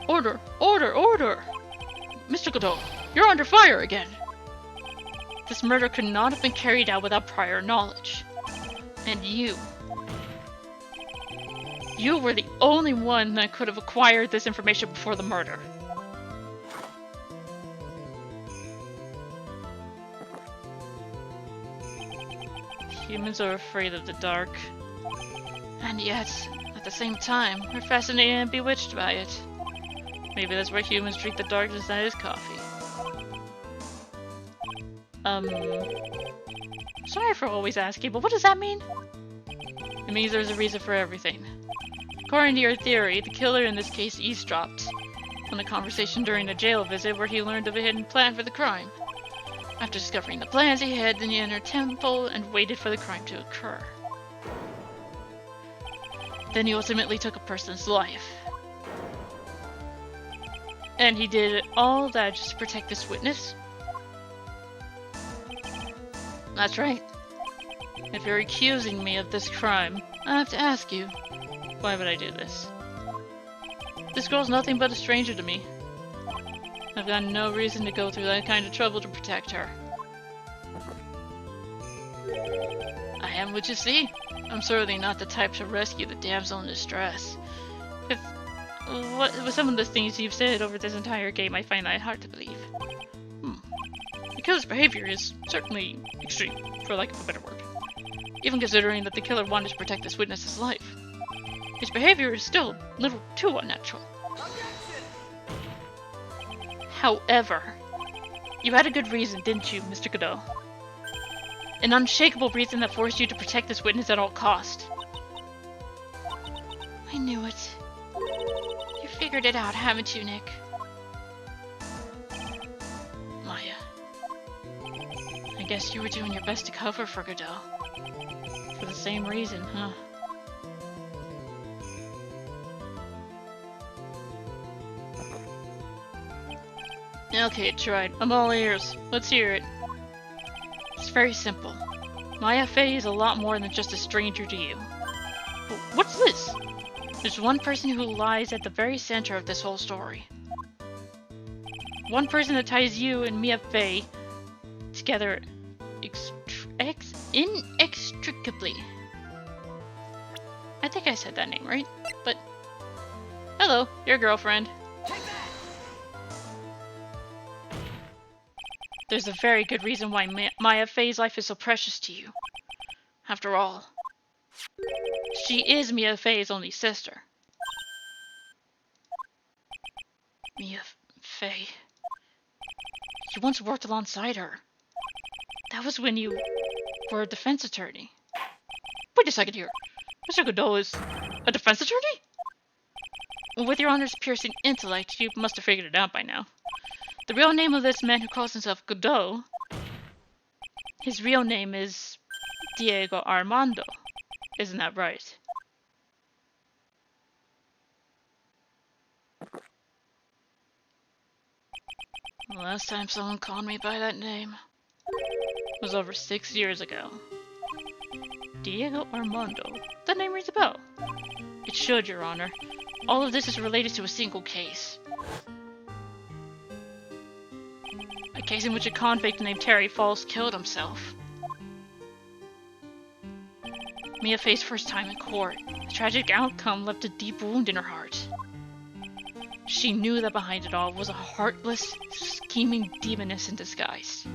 Order! Order! Order! Mr. Godot, you're under fire again! This murder could not have been carried out without prior knowledge. And you were the only one that could have acquired this information before the murder. Humans are afraid of the dark. And yet, at the same time, we're fascinated and bewitched by it. Maybe that's why humans drink the darkness that is coffee. Sorry for always asking, but what does that mean? It means there's a reason for everything. According to your theory, the killer in this case eavesdropped on the conversation during a jail visit where he learned of a hidden plan for the crime. After discovering the plans, he hid in the Inner Temple and waited for the crime to occur. Then he ultimately took a person's life. And he did all that just to protect this witness? That's right. If you're accusing me of this crime, I have to ask you, why would I do this? This girl's nothing but a stranger to me. I've got no reason to go through that kind of trouble to protect her. I am what you see. I'm certainly not the type to rescue the damsel in distress. With some of the things you've said over this entire game, I find that hard to believe. The killer's behavior is certainly extreme, for lack of a better word. Even considering that the killer wanted to protect this witness's life. His behavior is still a little too unnatural. However, you had a good reason, didn't you, Mr. Godot? An unshakable reason that forced you to protect this witness at all cost. I knew it. You figured it out, haven't you, Nick? Maya. I guess you were doing your best to cover for Godot. For the same reason, huh? Okay, tried. I'm all ears. Let's hear it. It's very simple. Maya Fey is a lot more than just a stranger to you. What's this? There's one person who lies at the very center of this whole story. One person that ties you and Mia Fey together inextricably. I think I said that name right, but... Hello, your girlfriend. There's a very good reason why Maya Fey's life is so precious to you. After all, She is Mia Fey's only sister. Mia Fey. You once worked alongside her. That was when you were a defense attorney. Wait a second here. Mr. Godot is a defense attorney? Well, with your honor's piercing intellect, you must have figured it out by now. The real name of this man who calls himself Godot, his real name is Diego Armando. Isn't that right? The last time someone called me by that name was over 6 years ago. Diego Armando. That name rings a bell. It should, Your Honor. All of this is related to a single case. A case in which a convict named Terry Falls killed himself. Mia Fey's first time in court. The tragic outcome left a deep wound in her heart. She knew that behind it all was a heartless, scheming demoness in disguise.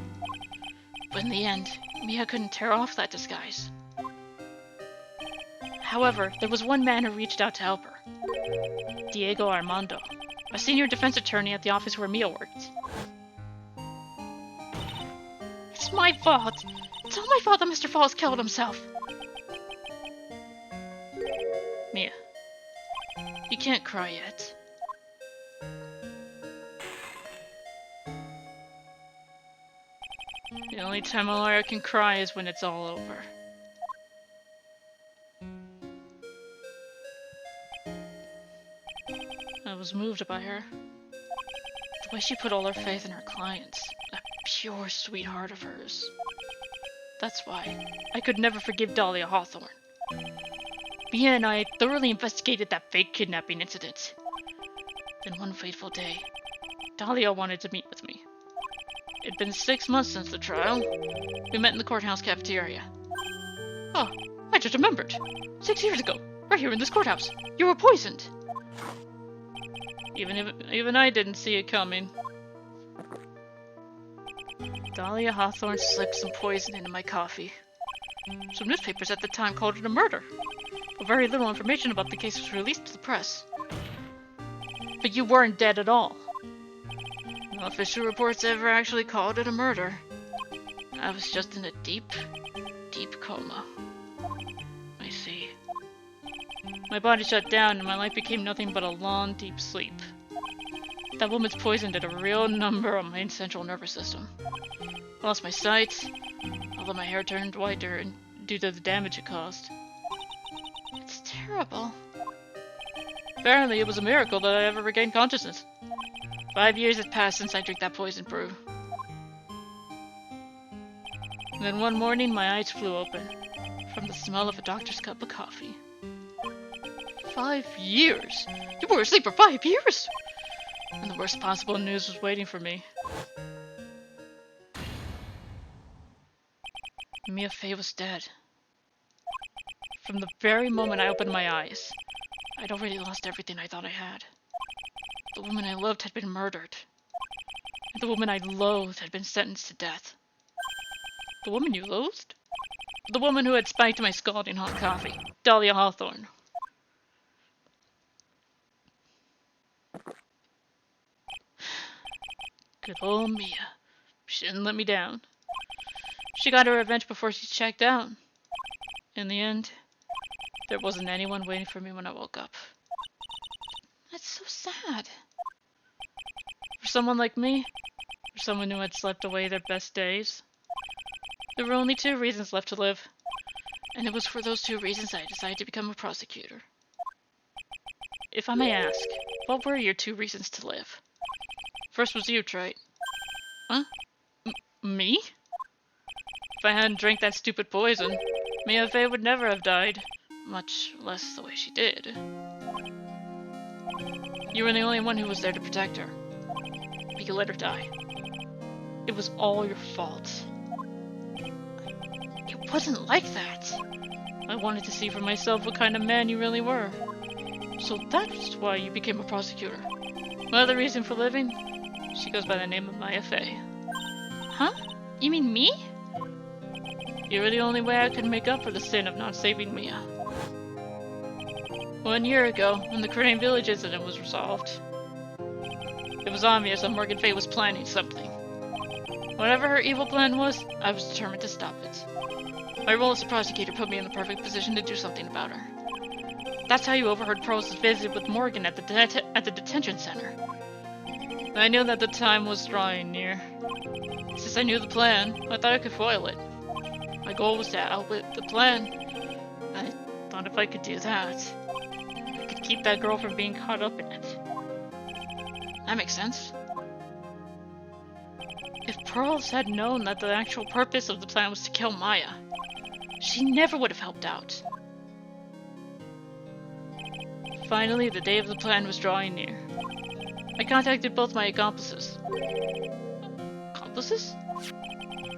But in the end, Mia couldn't tear off that disguise. However, there was one man who reached out to help her. Diego Armando, a senior defense attorney at the office where Mia worked. It's my fault! It's all my fault that Mr. Falls killed himself! Mia, you can't cry yet. The only time a lawyer can cry is when it's all over. I was moved by her. The way she put all her faith in her clients. That pure sweetheart of hers. That's why I could never forgive Dahlia Hawthorne. Mia and I thoroughly investigated that fake kidnapping incident. Then one fateful day, Dahlia wanted to meet with me. It'd been 6 months since the trial. We met in the courthouse cafeteria. Oh, I just remembered. 6 years ago, right here in this courthouse, you were poisoned. Even I didn't see it coming. Dahlia Hawthorne slipped some poison into my coffee. Some newspapers at the time called it a murder. But very little information about the case was released to the press. But you weren't dead at all. No official reports ever actually called it a murder. I was just in a deep, deep coma. I see. My body shut down and my life became nothing but a long, deep sleep. That woman's poison did a real number on my central nervous system. I lost my sight, although my hair turned whiter due to the damage it caused. It's terrible. Apparently, it was a miracle that I ever regained consciousness. 5 years had passed since I drank that poison brew. And then one morning, my eyes flew open from the smell of a doctor's cup of coffee. 5 years? You were asleep for 5 years? And the worst possible news was waiting for me. Mia Fey was dead. From the very moment I opened my eyes, I'd already lost everything I thought I had. The woman I loved had been murdered. And the woman I loathed had been sentenced to death. The woman you loathed? The woman who had spiked my scalding hot coffee. Dahlia Hawthorne. Good old Mia. She didn't let me down. She got her revenge before she checked out. In the end, there wasn't anyone waiting for me when I woke up. That's so sad. For someone like me, for someone who had slept away their best days, there were only 2 reasons left to live. And it was for those 2 reasons I decided to become a prosecutor. If I may ask, what were your 2 reasons to live? First was you, Trite. Huh? Me? If I hadn't drank that stupid poison, Mia Fey would never have died. Much less the way she did. You were the only one who was there to protect her. But you let her die. It was all your fault. It wasn't like that. I wanted to see for myself what kind of man you really were. So that's why you became a prosecutor. My other reason for living? She goes by the name of Mia Fey. Huh? You mean me? You were the only way I could make up for the sin of not saving Mia. 1 year ago, when the Crane Village incident was resolved, it was obvious that Morgan Fay was planning something. Whatever her evil plan was, I was determined to stop it. My role as a prosecutor put me in the perfect position to do something about her. That's how you overheard Pearl's visit with Morgan at the detention center. I knew that the time was drawing near. Since I knew the plan, I thought I could foil it. My goal was to outwit the plan. I thought if I could do that, I could keep that girl from being caught up in it. That makes sense. If Pearls had known that the actual purpose of the plan was to kill Maya, she never would have helped out. Finally, the day of the plan was drawing near. I contacted both my accomplices. Accomplices?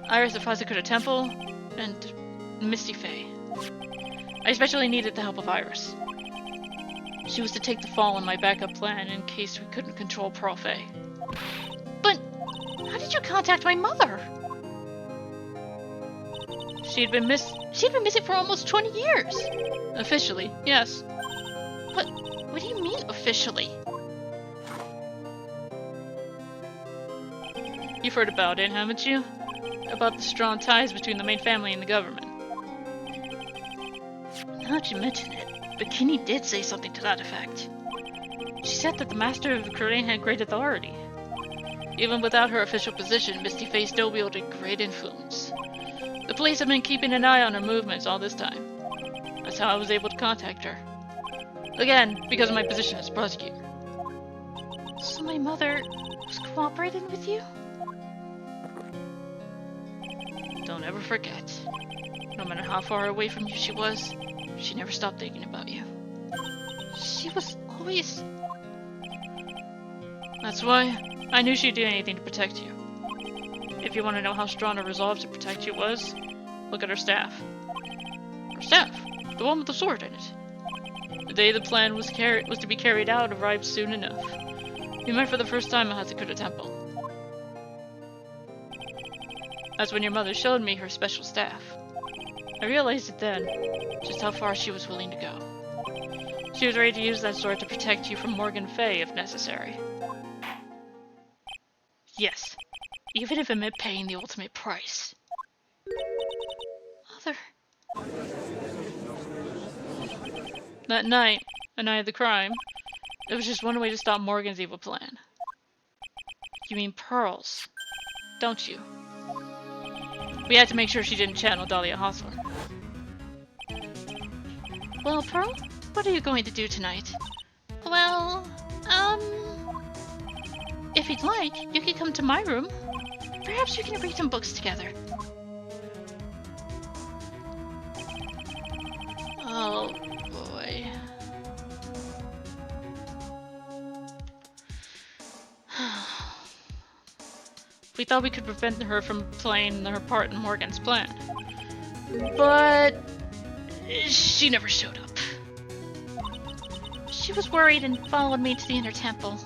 Iris of Hazakura Temple, and Misty Fay. I especially needed the help of Iris. She was to take the fall on my backup plan in case we couldn't control Pearl Fay. But how did you contact my mother? She'd been missing for almost 20 years. Officially, yes. What do you mean, officially? You've heard about it, haven't you? About the strong ties between the main family and the government. Now that you mention it, Bikini did say something to that effect. She said that the Master of the Korean had great authority. Even without her official position, Misty Fay still wielded great influence. The police have been keeping an eye on her movements all this time. That's how I was able to contact her. Again, because of my position as prosecutor. So my mother was cooperating with you? Don't ever forget. No matter how far away from you she was, she never stopped thinking about you. She was always... That's why I knew she'd do anything to protect you. If you want to know how strong her resolve to protect you was, look at her staff. Her staff? The one with the sword in it. The day the plan was to be carried out arrived soon enough. We met for the first time at Hazakura Temple. That's when your mother showed me her special staff. I realized it then, just how far she was willing to go. She was ready to use that sword to protect you from Morgan Fay if necessary. Yes, even if it meant paying the ultimate price. Mother... That night, the night of the crime, there was just one way to stop Morgan's evil plan. You mean Pearls, don't you? We had to make sure she didn't channel Dahlia Hawthorne. Well, Pearl, what are you going to do tonight? Well, if you'd like, you could come to my room. Perhaps we can read some books together. Oh, boy. We thought we could prevent her from playing her part in Morgan's plan. But... she never showed up. She was worried and followed me to the inner temple.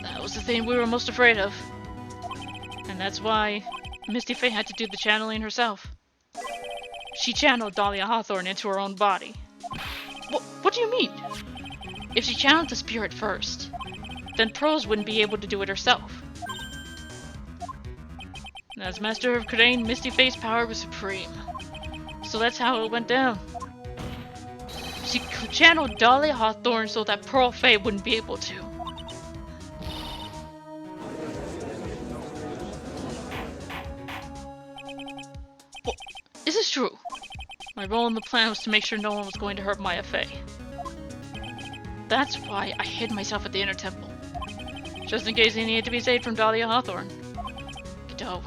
That was the thing we were most afraid of. And that's why Misty Fay had to do the channeling herself. She channeled Dahlia Hawthorne into her own body. What do you mean? If she channeled the spirit first, then Pearls wouldn't be able to do it herself. As Master of Crane, Misty Fay's power was supreme. So that's how it went down. She channeled Dahlia Hawthorne so that Pearl Fay wouldn't be able to. Is this true? My role in the plan was to make sure no one was going to hurt Maya Fay. That's why I hid myself at the inner temple. Just in case he needed to be saved from Dahlia Hawthorne. Godot.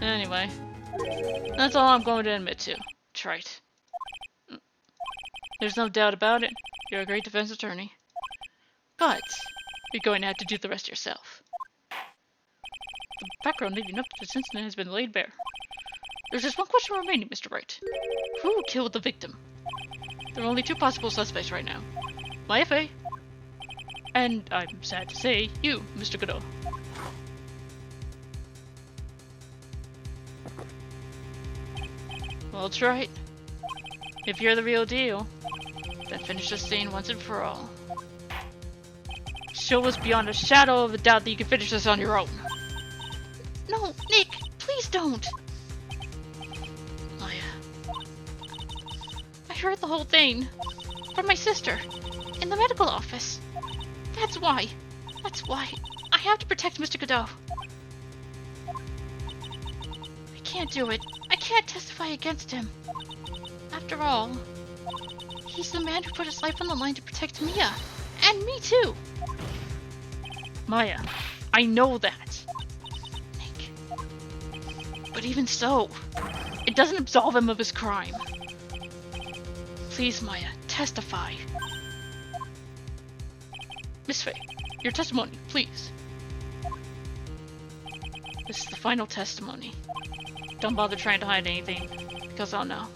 Anyway, that's all I'm going to admit to. Trite. There's no doubt about it. You're a great defense attorney. But you're going to have to do the rest yourself. The background leading up to this incident has been laid bare. There's just one question remaining, Mr. Wright. Who killed the victim? There are only two possible suspects right now. Maya Fay, and I'm sad to say, you, Mr. Godot. Well, that's right. If you're the real deal, Then finish this scene once and for all. Show us beyond a shadow of a doubt that you can finish this on your own. No, Nick, please don't. Maya. I heard the whole thing from my sister in the medical office. That's why. I have to protect Mr. Godot. I can't do it. I can't testify against him. After all, he's the man who put his life on the line to protect Mia. And me too. Maya, I know that. Nick. But even so, it doesn't absolve him of his crime. Please, Maya, testify. Miss Faye, your testimony, please. This is the final testimony. Don't bother trying to hide anything, because I'll know.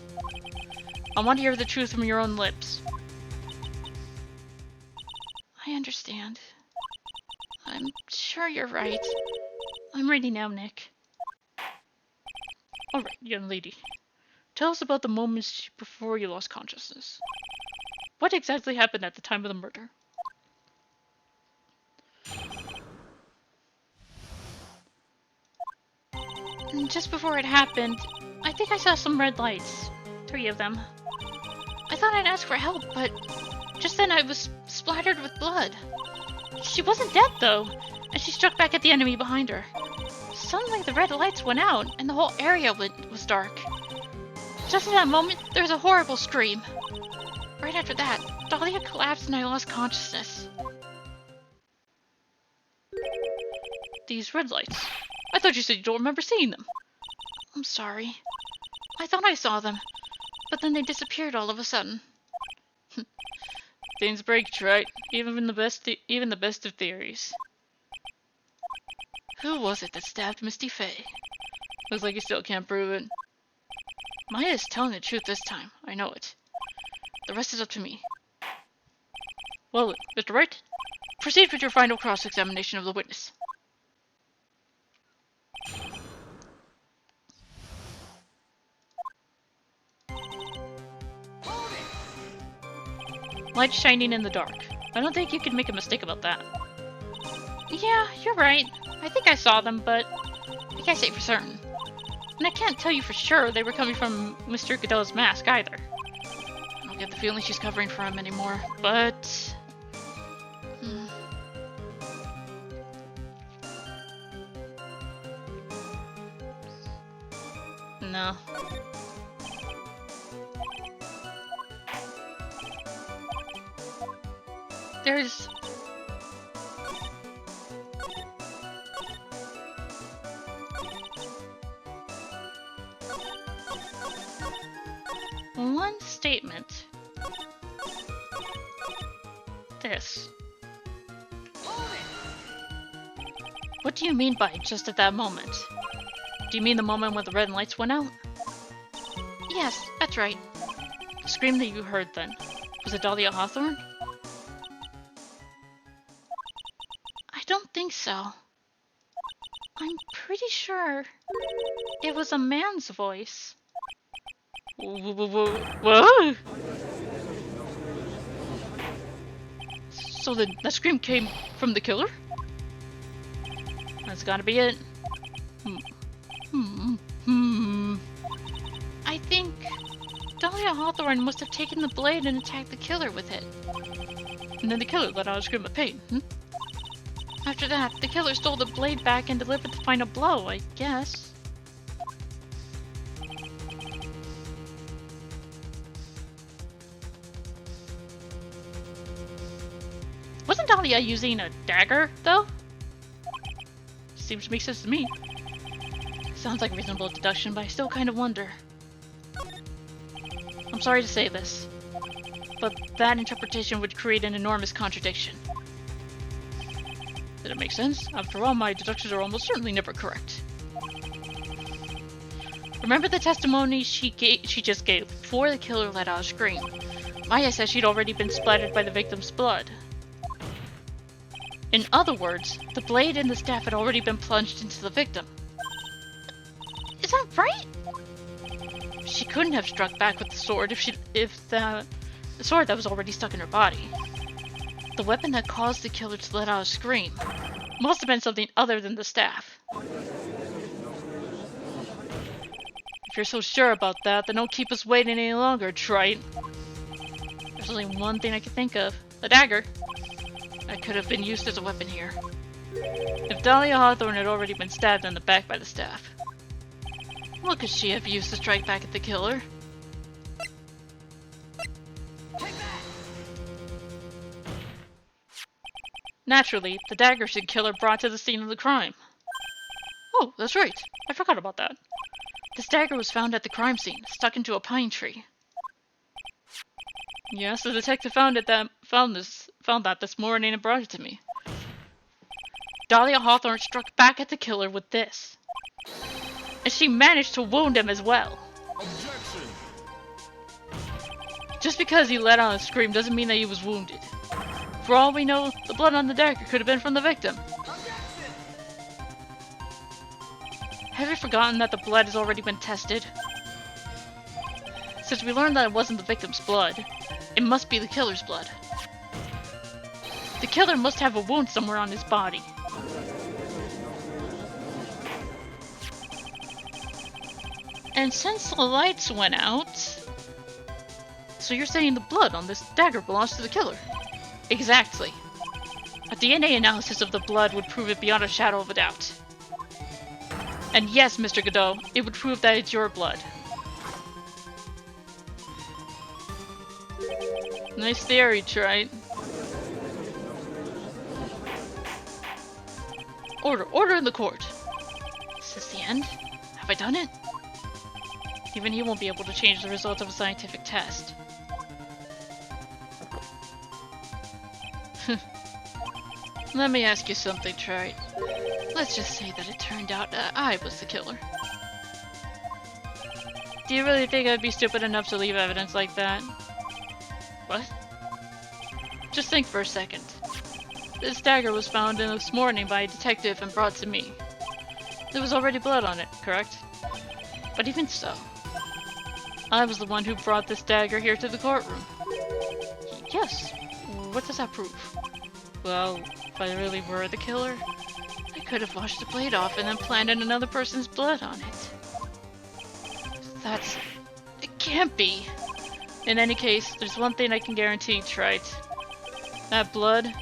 I want to hear the truth from your own lips. I understand. I'm sure you're right. I'm ready now, Nick. Alright, young lady. Tell us about the moments before you lost consciousness. What exactly happened at the time of the murder? Just before it happened, I think I saw some red lights. 3 of them. I thought I'd ask for help, but just then I was splattered with blood. She wasn't dead, though, and she struck back at the enemy behind her. Suddenly, the red lights went out, and the whole area was dark. Just in that moment, there was a horrible scream. Right after that, Dahlia collapsed and I lost consciousness. These red lights. I thought you said you don't remember seeing them. I'm sorry. I thought I saw them, but then they disappeared all of a sudden. Things break, right? Even the best of theories. Who was it that stabbed Misty Faye? Looks like you still can't prove it. Maya is telling the truth this time. I know it. The rest is up to me. Well, Mr. Wright, proceed with your final cross-examination of the witness. Light shining in the dark. I don't think you could make a mistake about that. Yeah, you're right. I think I saw them, but I can't say for certain. And I can't tell you for sure they were coming from Mr. Godot's mask either. I don't get the feeling she's covering for him anymore, but... No. There's... one statement. This. What do you mean by just at that moment? Do you mean the moment when the red lights went out? Yes, that's right. The scream that you heard then, was it Dahlia Hawthorne? I don't think so. I'm pretty sure it was a man's voice. Whoa! So that scream came from the killer? That's gotta be it. I think Dahlia Hawthorne must have taken the blade and attacked the killer with it. And then the killer let out a scream of pain, After that, the killer stole the blade back and delivered the final blow, I guess. Wasn't Dahlia using a dagger, though? Seems to make sense to me. Sounds like a reasonable deduction, but I still kind of wonder. I'm sorry to say this, but that interpretation would create an enormous contradiction. Did it make sense? After all, my deductions are almost certainly never correct. Remember the testimony she just gave before the killer let out a scream? Maya says she'd already been splattered by the victim's blood. In other words, the blade and the staff had already been plunged into the victim. Is that right? She couldn't have struck back with the sword if the sword that was already stuck in her body. The weapon that caused the killer to let out a scream must have been something other than the staff. If you're so sure about that, then don't keep us waiting any longer, Trite. There's only one thing I can think of. A dagger. That could have been used as a weapon here. If Dahlia Hawthorne had already been stabbed in the back by the staff, what could she have used to strike back at the killer? Naturally, the dagger should killer brought to the scene of the crime. Oh, that's right. I forgot about that. This dagger was found at the crime scene, stuck into a pine tree. Yes, the detective found that this morning and brought it to me. Dahlia Hawthorne struck back at the killer with this. And she managed to wound him as well. Objection! Just because he let out a scream doesn't mean that he was wounded. For all we know, the blood on the dagger could have been from the victim. Have you forgotten that the blood has already been tested? Since we learned that it wasn't the victim's blood, it must be the killer's blood. The killer must have a wound somewhere on his body. And since the lights went out... So you're saying the blood on this dagger belongs to the killer? Exactly. A DNA analysis of the blood would prove it beyond a shadow of a doubt. And yes, Mr. Godot, it would prove that it's your blood. Nice theory, Trite. Order in the court. Is this the end? Have I done it? Even he won't be able to change the result of a scientific test. Let me ask you something, Trite. Let's just say that it turned out that I was the killer. Do you really think I'd be stupid enough to leave evidence like that? What? Just think for a second. This dagger was found this morning by a detective and brought to me. There was already blood on it, correct? But even so, I was the one who brought this dagger here to the courtroom. Yes. What does that prove? Well, if I really were the killer, I could have washed the blade off and then planted another person's blood on it. It can't be. In any case, there's one thing I can guarantee, Trite. That blood,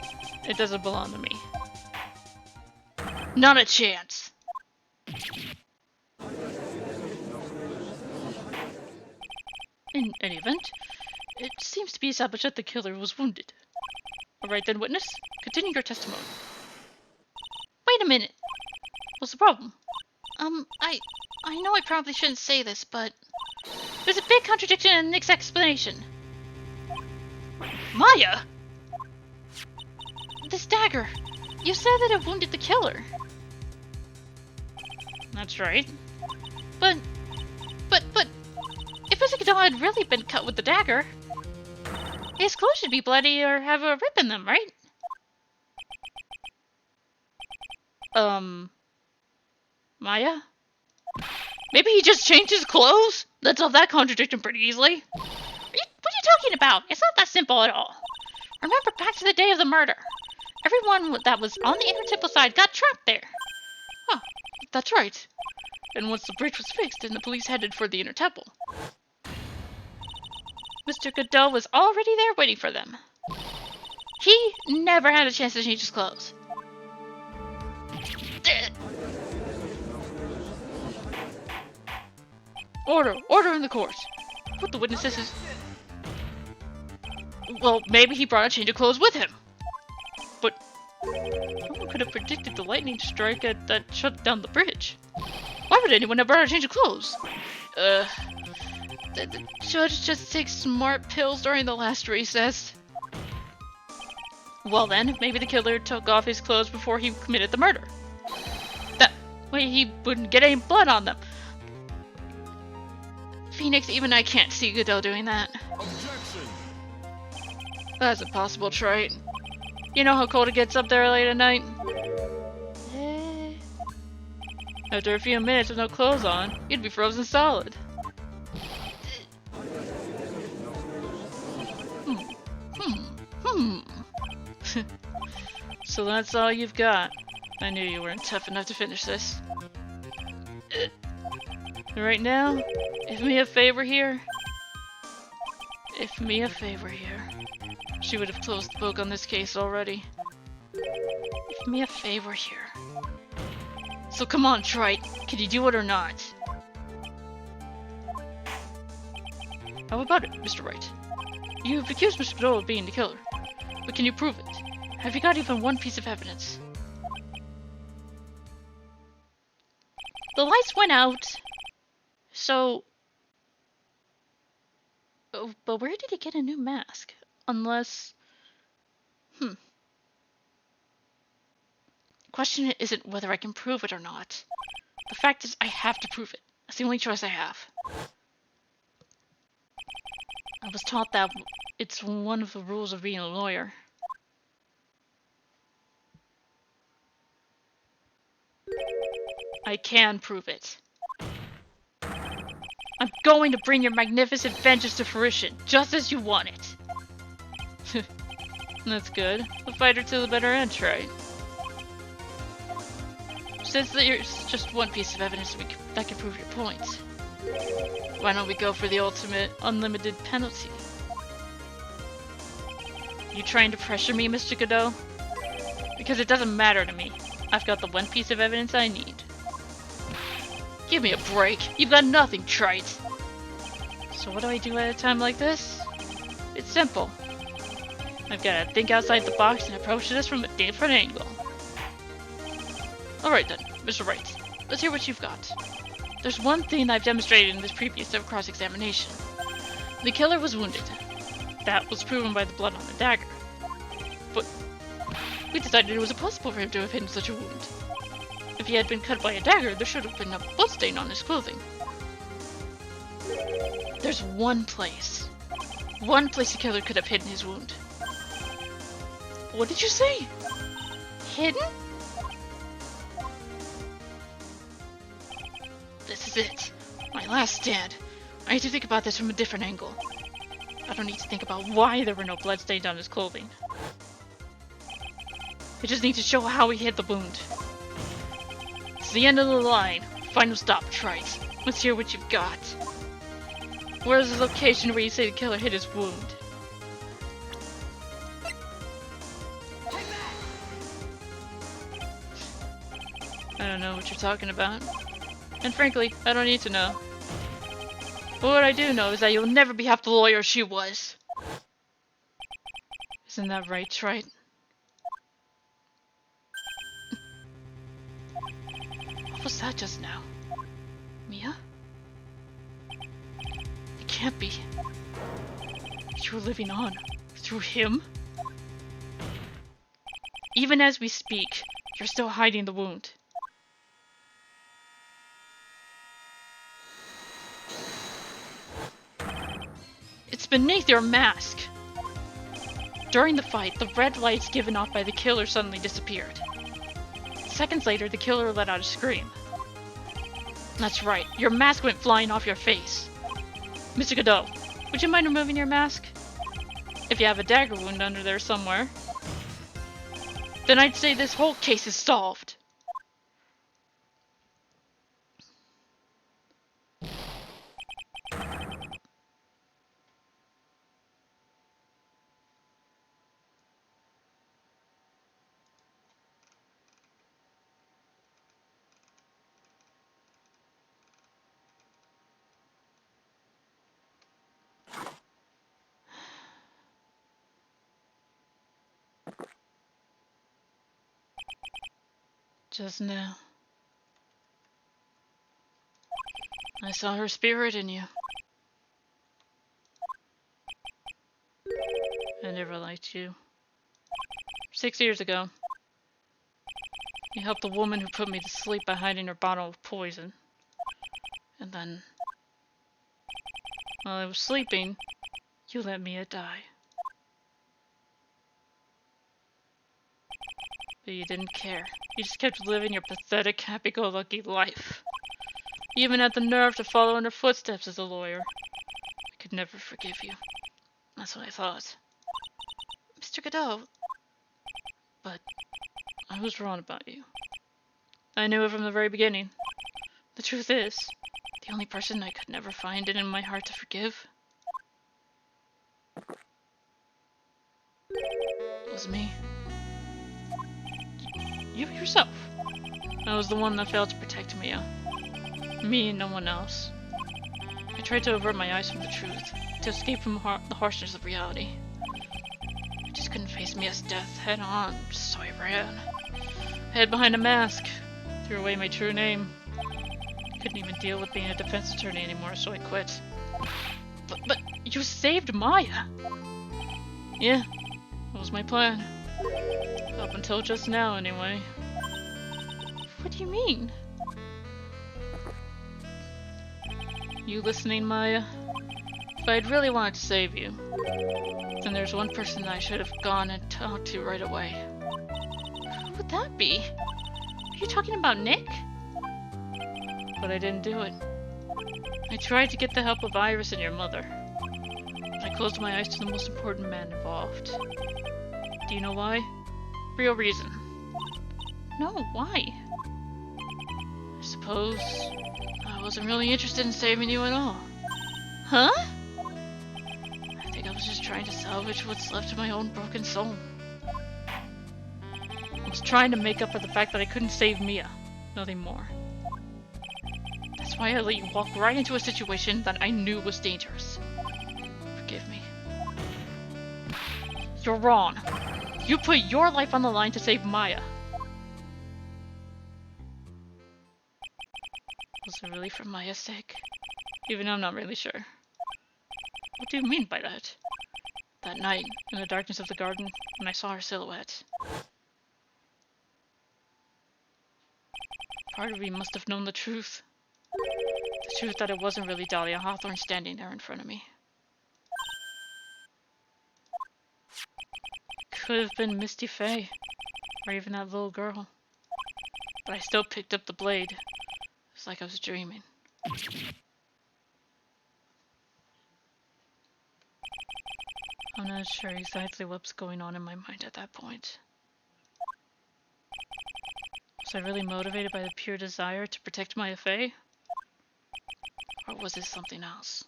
it doesn't belong to me. Not a chance. In any event, it seems to be established that the killer was wounded. Alright then, witness, continue your testimony. Wait a minute. What's the problem? I know I probably shouldn't say this, but there's a big contradiction in Nick's explanation. Maya! This dagger, you said that it wounded the killer. That's right. But, if his Godot had really been cut with the dagger, his clothes should be bloody or have a rip in them, right? Maya? Maybe he just changed his clothes? Let's solve that contradiction pretty easily. What are you talking about? It's not that simple at all. Remember back to the day of the murder. Everyone that was on the inner temple side got trapped there. Oh, that's right. And once the bridge was fixed and the police headed for the inner temple, Mr. Godot was already there waiting for them. He never had a chance to change his clothes. Order in the court. What the witnesses is... Well, maybe he brought a change of clothes with him. But no one could have predicted the lightning strike that shut down the bridge. Why would anyone have brought a change of clothes? The judge just takes smart pills during the last recess. Well then, maybe the killer took off his clothes before he committed the murder. That way he wouldn't get any blood on them. Phoenix, even I can't see Godot doing that. Objection! That's impossible, Trite. You know how cold it gets up there late at night? After a few minutes with no clothes on, you'd be frozen solid. So that's all you've got. I knew you weren't tough enough to finish this. Right now, if me a favor here. If me a favor here. She would have closed the book on this case already. If me a favor here. So come on, Trite. Can you do it or not? How about it, Mr. Wright? You've accused Mr. Godot of being the killer. But can you prove it? Have you got even one piece of evidence? The lights went out. So... Oh, but where did he get a new mask? Unless... The question isn't whether I can prove it or not. The fact is, I have to prove it. That's the only choice I have. I was taught that it's one of the rules of being a lawyer. I can prove it. I'm going to bring your magnificent vengeance to fruition, just as you want it. That's good. The fighter to the better end, right? Since there's just one piece of evidence that can prove your point, why don't we go for the ultimate unlimited penalty? You trying to pressure me, Mr. Godot? Because it doesn't matter to me. I've got the one piece of evidence I need. Give me a break. You've got nothing, Trite. So what do I do at a time like this? It's simple. I've got to think outside the box and approach this from a different angle. Alright then, Mr. Wright. Let's hear what you've got. There's one thing I've demonstrated in this previous cross-examination. The killer was wounded. That was proven by the blood on the dagger. But we decided it was impossible for him to have hidden such a wound. If he had been cut by a dagger, there should have been a bloodstain on his clothing. There's one place the killer could have hidden his wound. What did you say? Hidden? This is it. My last stand. I need to think about this from a different angle. I don't need to think about why there were no bloodstains on his clothing. I just need to show how he hid the wound. It's the end of the line. Final stop, Trite. Let's hear what you've got. Where's the location where you say the killer hid his wound? I don't know what you're talking about. And frankly, I don't need to know. But what I do know is that you'll never be half the lawyer she was. Isn't that right, Trite? What was that just now? Mia? It can't be. You're living on through him? Even as we speak, you're still hiding the wound. It's beneath your mask. During the fight, the red lights given off by the killer suddenly disappeared. Seconds later, the killer let out a scream. That's right, your mask went flying off your face. Mr. Godot, would you mind removing your mask? If you have a dagger wound under there somewhere, then I'd say this whole case is solved. Just now. I saw her spirit in you. I never liked you. 6 years ago, you helped the woman who put me to sleep by hiding her bottle of poison. And then, while I was sleeping, you let Mia die. But you didn't care. You just kept living your pathetic, happy-go-lucky life. You even had the nerve to follow in her footsteps as a lawyer. I could never forgive you. That's what I thought. Mr. Godot. But I was wrong about you. I knew it from the very beginning. The truth is, the only person I could never find it in my heart to forgive was me. You yourself. I was the one that failed to protect Mia. Me and no one else. I tried to avert my eyes from the truth, to escape from the harshness of reality. I just couldn't face Mia's death head on, so I ran. I hid behind a mask, threw away my true name. I couldn't even deal with being a defense attorney anymore, so I quit. But you saved Maya! Yeah, that was my plan. Up until just now, anyway. What do you mean? You listening, Maya? If I'd really wanted to save you, then there's one person that I should have gone and talked to right away. Who would that be? Are you talking about Nick? But I didn't do it. I tried to get the help of Iris and your mother. But I closed my eyes to the most important man involved. Do you know why? Real reason. No, why? I suppose I wasn't really interested in saving you at all. Huh? I think I was just trying to salvage what's left of my own broken soul. I was trying to make up for the fact that I couldn't save Mia. Nothing more. That's why I let you walk right into a situation that I knew was dangerous. Forgive me. You're wrong. You put your life on the line to save Maya. Was it really for Maya's sake? Even though I'm not really sure. What do you mean by that? That night, in the darkness of the garden, when I saw her silhouette. Part of me must have known the truth. The truth that it wasn't really Dahlia Hawthorne standing there in front of me. Could have been Misty Faye, or even that little girl. But I still picked up the blade. It's like I was dreaming. I'm not sure exactly what's going on in my mind at that point. Was I really motivated by the pure desire to protect Maya Faye? Or was it something else?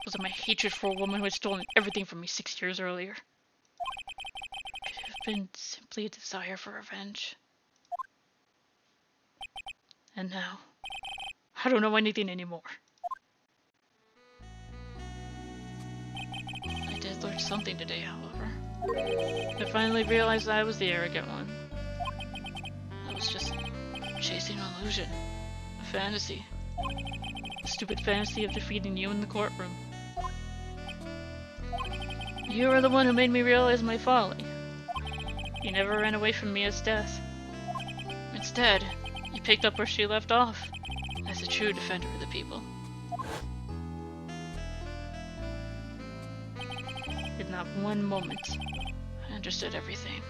Was it my hatred for a woman who had stolen everything from me 6 years earlier? Could it have been simply a desire for revenge? And now, I don't know anything anymore. I did learn something today, however. I finally realized I was the arrogant one. I was just chasing an illusion, a fantasy. A stupid fantasy of defeating you in the courtroom. You were the one who made me realize my folly. You never ran away from Mia's death. Instead, you picked up where she left off, as a true defender of the people. In that one moment, I understood everything.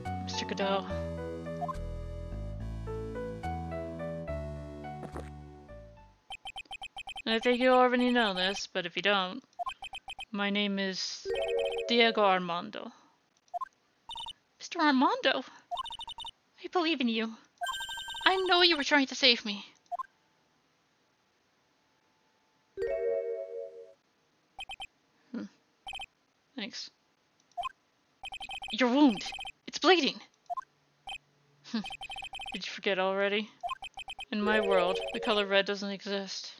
Mr. Godot. I think you already know this, but if you don't, my name is Diego Armando. Mr. Armando! I believe in you. I know you were trying to save me. Thanks. Your wound! It's bleeding! Did you forget already? In my world, the color red doesn't exist.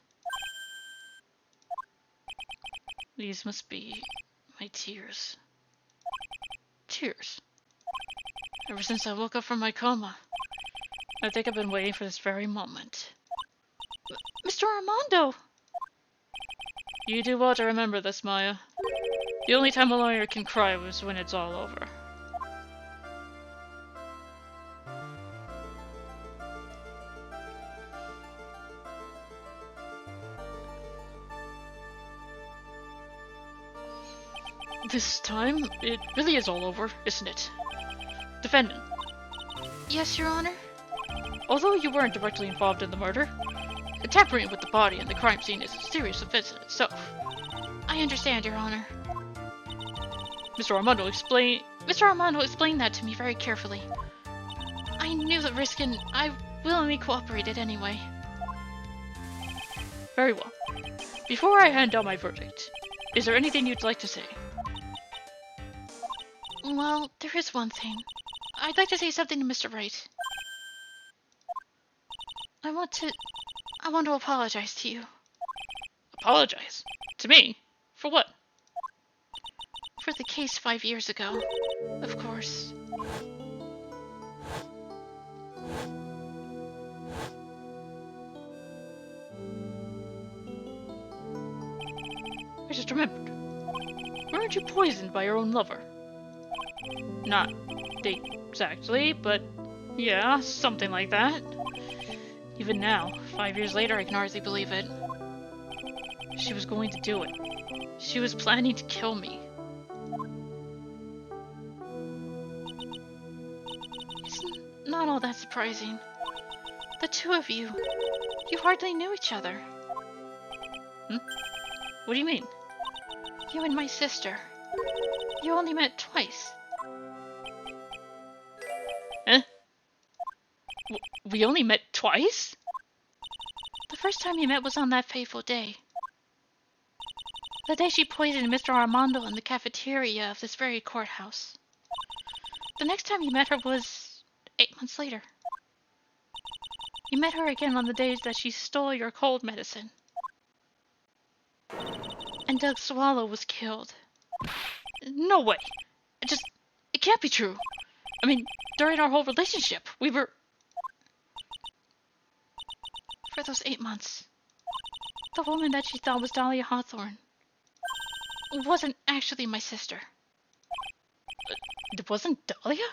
These must be my tears. Tears. Ever since I woke up from my coma, I think I've been waiting for this very moment. Mr. Armando! You do well to remember this, Maya. The only time a lawyer can cry was when it's all over. This time, it really is all over, isn't it? Defendant. Yes, Your Honor? Although you weren't directly involved in the murder, The tampering with the body and the crime scene is a serious offense in itself. I understand, Your Honor. Mr. Armando explained that to me very carefully. I knew the risk and I willingly cooperated anyway. Very well. Before I hand down my verdict, is there anything you'd like to say? Well, there is one thing. I'd like to say something to Mr. Wright. I want to apologize to you. Apologize? To me? For what? For the case 5 years ago, of course. I just remembered. Weren't you poisoned by your own lover? Not exactly, but yeah, something like that. Even now, 5 years later, I can hardly believe it. She was going to do it. She was planning to kill me. It's not all that surprising. The two of you hardly knew each other. What do you mean? You and my sister. You only met twice. Eh? We only met twice? The first time you met was on that fateful day. The day she poisoned Mr. Armando in the cafeteria of this very courthouse. The next time you met her was 8 months later. You met her again on the days that she stole your cold medicine. And Doug Swallow was killed. No way! It can't be true. I mean, during our whole relationship, we were... For those 8 months, the woman that she thought was Dahlia Hawthorne wasn't actually my sister. It wasn't Dahlia?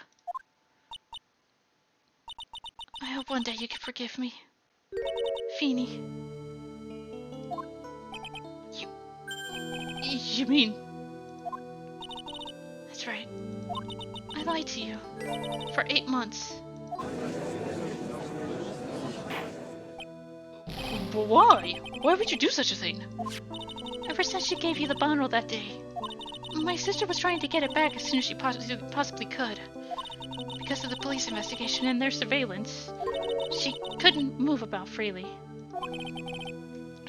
I hope one day you can forgive me. Feeny. You mean... That's right. I lied to you. For 8 months. Why? Why would you do such a thing? Ever since she gave you the bottle that day, my sister was trying to get it back as soon as she possibly could. Because of the police investigation and their surveillance, she couldn't move about freely.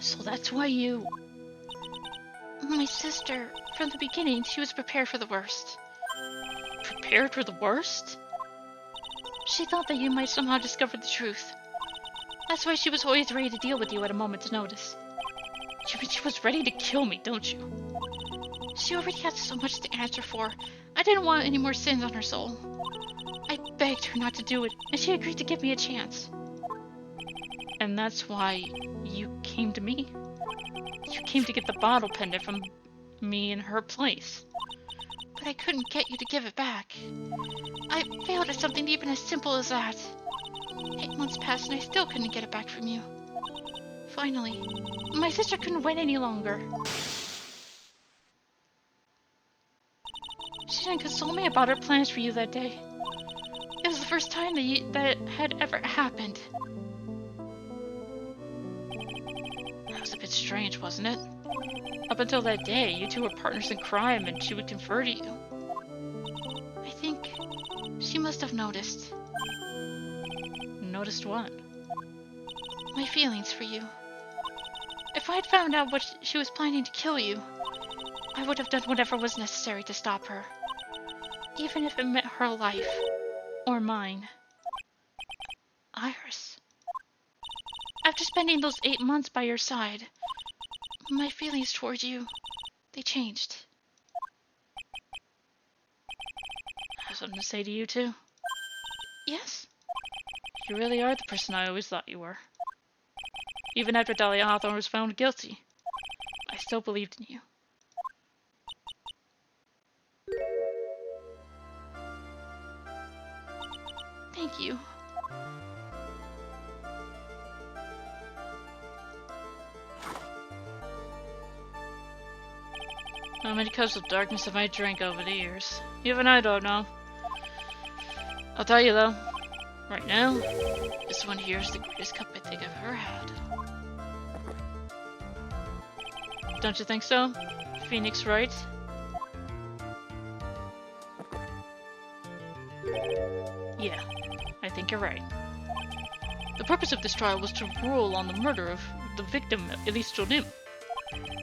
So that's why you... My sister, from the beginning, she was prepared for the worst. Prepared for the worst? She thought that you might somehow discover the truth. That's why she was always ready to deal with you at a moment's notice. You mean she was ready to kill me, don't you? She already had so much to answer for. I didn't want any more sins on her soul. I begged her not to do it, and she agreed to give me a chance. And that's why you came to me? You came to get the bottle pendant from me in her place. But I couldn't get you to give it back. I failed at something even as simple as that. 8 months passed and I still couldn't get it back from you. Finally, my sister couldn't wait any longer. She didn't console me about her plans for you that day. It was the first time that had ever happened. That was a bit strange, wasn't it? Up until that day, you two were partners in crime and she would confer to you. I think she must have noticed. Noticed what? My feelings for you. If I had found out what she was planning to kill you, I would have done whatever was necessary to stop her. Even if it meant her life. Or mine. Iris. After spending those 8 months by your side, my feelings towards you, they changed. I have something to say to you too. Yes? You really are the person I always thought you were. Even after Dahlia Hawthorne was found guilty, I still believed in you. Thank you. How many cups of darkness have I drank over the years? Even I don't know. I'll tell you though, right now, this one here is the greatest cup I think I've ever had. Don't you think so? Phoenix Wright? Yeah, I think you're right. The purpose of this trial was to rule on the murder of the victim, Elise Jonim.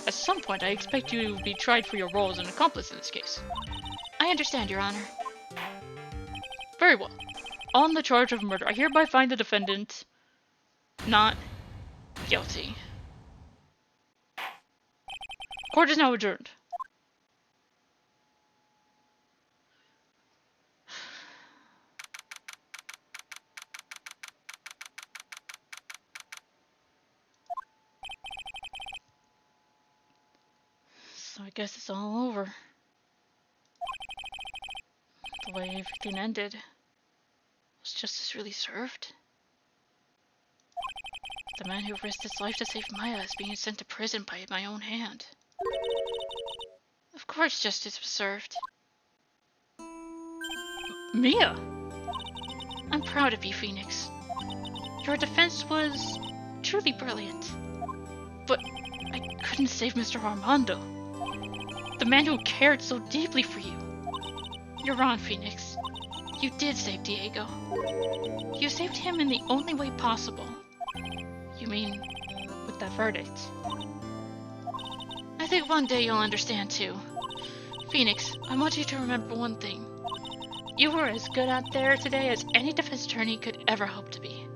At some point, I expect you to be tried for your role as an accomplice in this case. I understand, Your Honor. Very well. On the charge of murder, I hereby find the defendant not guilty. Court is now adjourned. So I guess it's all over. The way everything ended. Was justice really served? The man who risked his life to save Maya is being sent to prison by my own hand. Of course justice was served. Mia! I'm proud of you, Phoenix. Your defense was truly brilliant. But I couldn't save Mr. Armando. The man who cared so deeply for you. You're wrong, Phoenix. You did save Diego. You saved him in the only way possible. You mean with that verdict? I think one day you'll understand too. Phoenix, I want you to remember one thing. You were as good out there today as any defense attorney could ever hope to be.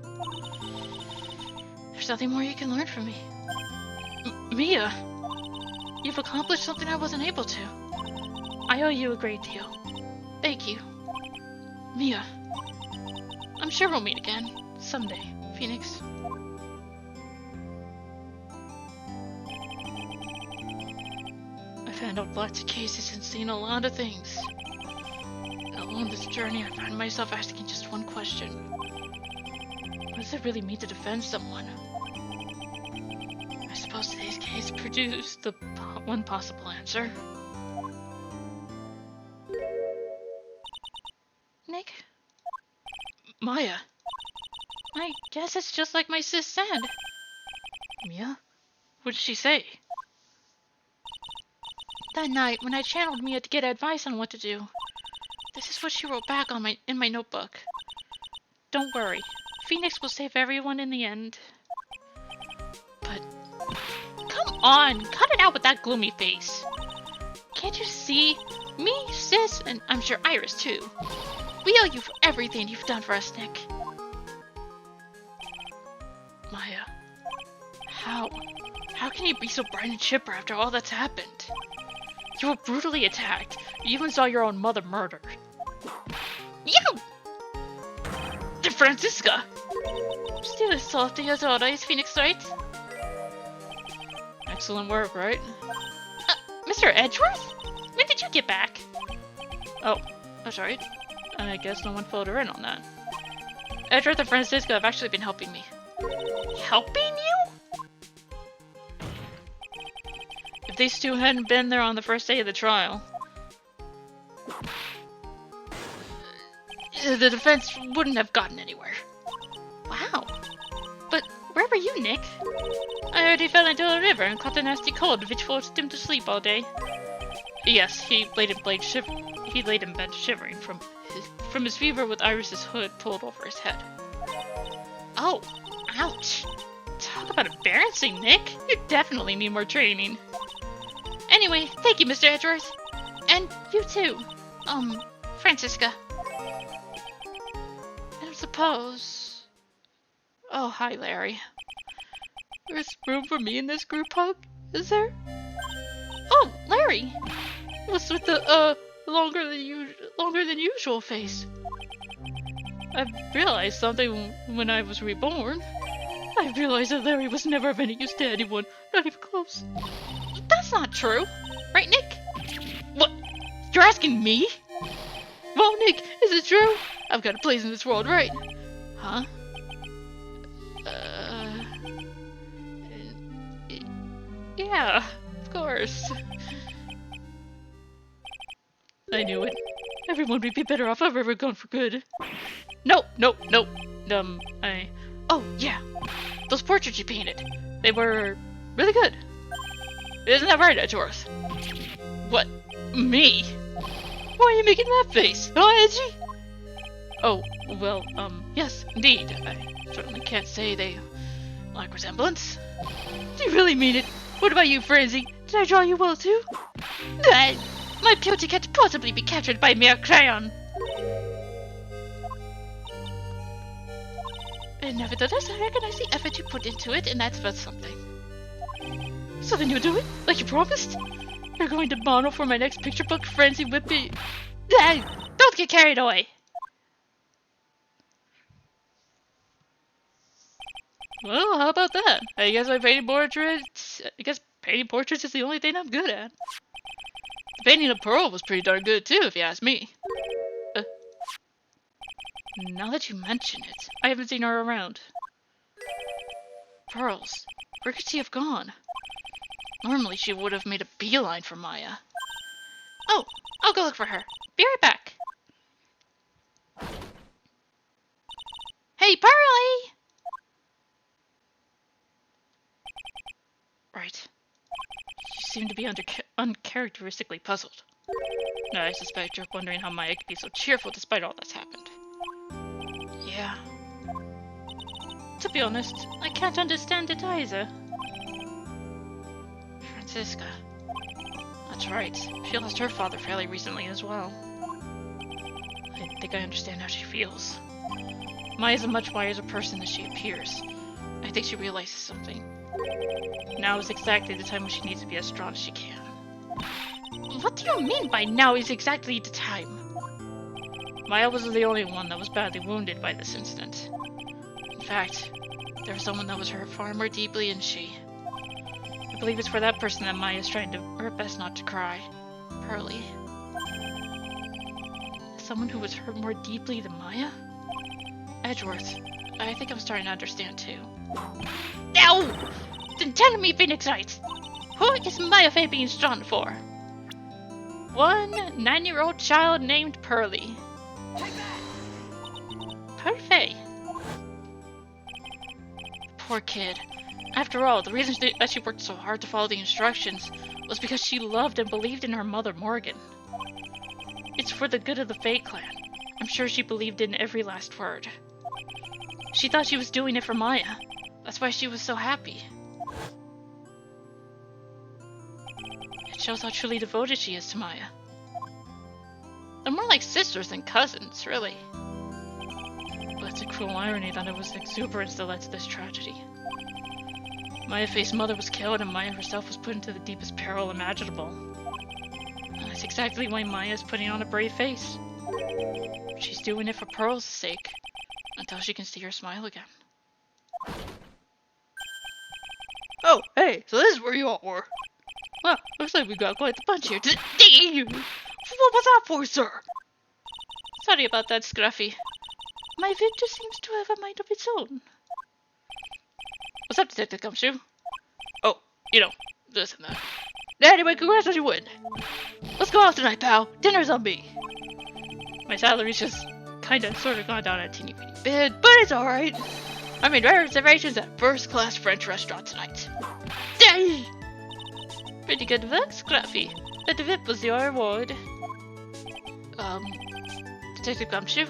There's nothing more you can learn from me. Mia! You've accomplished something I wasn't able to. I owe you a great deal. Thank you. Mia. I'm sure we'll meet again. Someday. Phoenix. I've handled lots of cases and seen a lot of things. Along this journey, I find myself asking just one question. What does it really mean to defend someone? I suppose today's case produced the one possible answer. Nick? Maya. I guess it's just like my sis said. Mia? What did she say? That night, when I channeled Mia to get advice on what to do, this is what she wrote back on in my notebook. Don't worry, Phoenix will save everyone in the end. But... Come on, cut it out with that gloomy face. Can't you see? Me, sis, and I'm sure Iris too. We owe you for everything you've done for us, Nick. Maya, how can you be so bright and chipper after all that's happened? You were brutally attacked. You even saw your own mother murdered. You! Francisca! Still as salty as always, Phoenix Wright. Excellent work, right? Mr. Edgeworth? When did you get back? Oh, that's right. I guess no one filled her in on that. Edgeworth and Francisca have actually been helping me. Helping you? If these two hadn't been there on the first day of the trial, the defense wouldn't have gotten anywhere. Wow. But where were you, Nick? I heard he fell into a river and caught a nasty cold which forced him to sleep all day. Yes, he laid in bed shivering from his fever with Iris's hood pulled over his head. Oh, ouch. Talk about embarrassing, Nick. You definitely need more training. Anyway, thank you, Mr. Edgeworth. And you too. Francisca. And suppose... Oh, hi, Larry. There's room for me in this group hug, is there? Oh, Larry! What's with the, longer than usual face? I realized something when I was reborn. I realized that Larry was never of any use to anyone, not even close. That's not true. Right, Nick? What? You're asking me? Well, Nick, is it true? I've got a place in this world, right? Huh? Yeah, of course. I knew it. Everyone would be better off if I've ever gone for good. No. Oh, yeah. Those portraits you painted. They were really good. Isn't that right, Edgeworth? What? Me? Why are you making that face? Huh, Edgy? Oh, well, yes, indeed. I certainly can't say they lack resemblance. Do you really mean it? What about you, Frenzy? Did I draw you well, too? My beauty can't possibly be captured by mere crayon. And nevertheless, I recognize the effort you put into it, and that's worth something. So then you'll do it, like you promised? You're going to model for my next picture book, Frenzy Whippy. Don't get carried away! Well, how about that? I guess my painting portraits... I guess painting portraits is the only thing I'm good at. The painting of Pearl was pretty darn good too, if you ask me. Now that you mention it, I haven't seen her around. Pearls. Where could she have gone? Normally she would have made a beeline for Maya. Oh, I'll go look for her. Be right back. Hey, Pearly! Right. You seem to be uncharacteristically puzzled. I suspect you're wondering how Maya could be so cheerful despite all that's happened. Yeah. To be honest, I can't understand it either. Francisca. That's right. She lost her father fairly recently as well. I think I understand how she feels. Maya's a much wiser person than she appears. I think she realizes something. Now is exactly the time when she needs to be as strong as she can. What do you mean by now is exactly the time? Maya wasn't the only one that was badly wounded by this incident. In fact, there was someone that was hurt far more deeply than she. I believe it's for that person that Maya's trying her best not to cry. Pearly. Someone who was hurt more deeply than Maya? Edgeworth, I think I'm starting to understand too. Now! Then tell me, Phoenix Wright! Who is Maya Fey being strong for? One 9-year-old child named Pearly. Pearly. Poor kid. After all, the reason that she worked so hard to follow the instructions was because she loved and believed in her mother, Morgan. It's for the good of the Fae clan. I'm sure she believed in every last word. She thought she was doing it for Maya. That's why she was so happy. It shows how truly devoted she is to Maya. They're more like sisters than cousins, really. But it's a cruel irony that it was exuberance that led to this tragedy. Maya Faye's mother was killed and Maya herself was put into the deepest peril imaginable. And that's exactly why Maya is putting on a brave face. She's doing it for Pearl's sake, until she can see her smile again. Oh, hey, so this is where you all were. Well, looks like we got quite the bunch here. What was that for, sir? Sorry about that, Scruffy. My victor seems to have a mind of its own. What's up, Detective Gumshoe? Oh, you know, this and that. Anyway, congrats on your win. Let's go out tonight, pal. Dinner's on me. My salary's just kinda sorta gone down a teeny weeny bit, but it's alright. I made reservations at first-class French restaurant tonight. Yay! Pretty good work, Scruffy. But the VIP was your reward. Detective Gumshoe?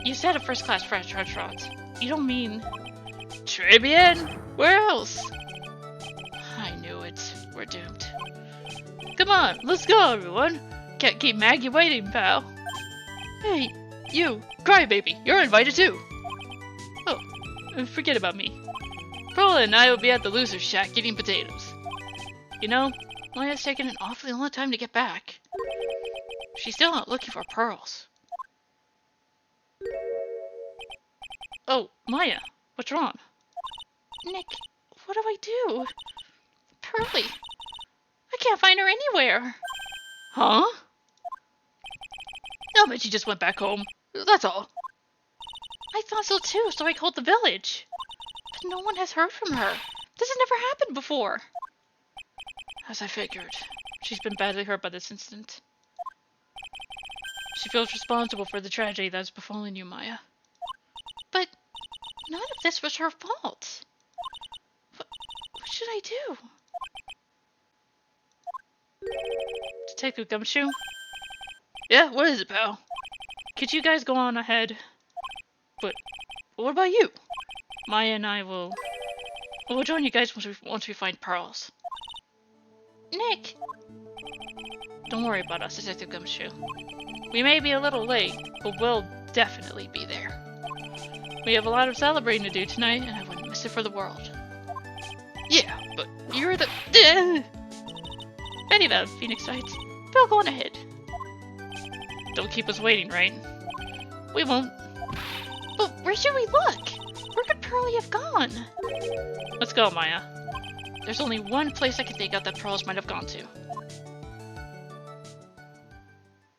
You said a first-class French restaurant. You don't mean... Très bien! Where else? I knew it. We're doomed. Come on, let's go, everyone. Can't keep Maggie waiting, pal. Hey, you, Crybaby, you're invited too. Oh, forget about me. Pearl and I will be at the loser's shack eating potatoes. You know, Maya's taken an awfully long time to get back. She's still not looking for pearls. Oh, Maya, what's wrong? Nick, what do I do? Pearly, I can't find her anywhere. Huh? No, but she just went back home. That's all. I thought so too, so I called the village. But no one has heard from her. This has never happened before. As I figured, she's been badly hurt by this incident. She feels responsible for the tragedy that has befallen you, Maya. But none of this was her fault. What should I do? Detective Gumshoe? Yeah, what is it, pal? Could you guys go on ahead? But what about you? Maya and I will... We'll join you guys once we find pearls. Nick! Don't worry about us, Detective Gumshoe. We may be a little late, but we'll definitely be there. We have a lot of celebrating to do tonight, and I wouldn't miss it for the world. Yeah, but you're the... Anyway, Phoenix Wright, go on ahead. Don't keep us waiting, right? We won't. But where should we look? Where could Pearly have gone? Let's go, Maya. There's only one place I can think of that pearls might have gone to.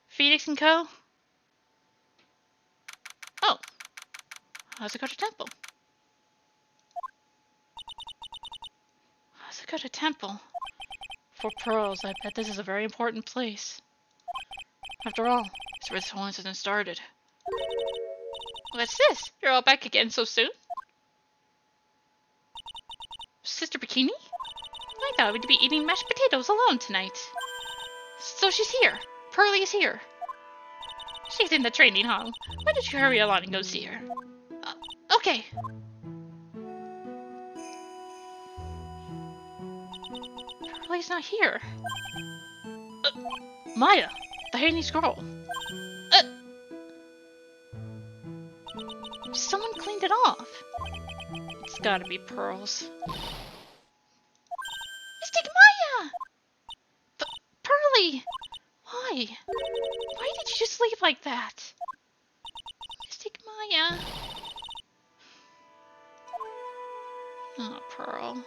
Phoenix and Co.? Oh. How's it go to temple? How's it go to temple? For pearls, I bet this is a very important place. After all, it's where this whole incident started. What's this? You're all back again so soon? Sister Bikini? I thought we'd be eating mashed potatoes alone tonight. So she's here. Pearly is here. She's in the training hall. Why don't you hurry along and go see her? Okay. Pearly's not here. Maya, the hanging scroll. Someone cleaned it off. It's gotta be pearls. Mystic Maya! Pearly! Why? Why did you just leave like that? Mystic Maya. Oh, Pearl.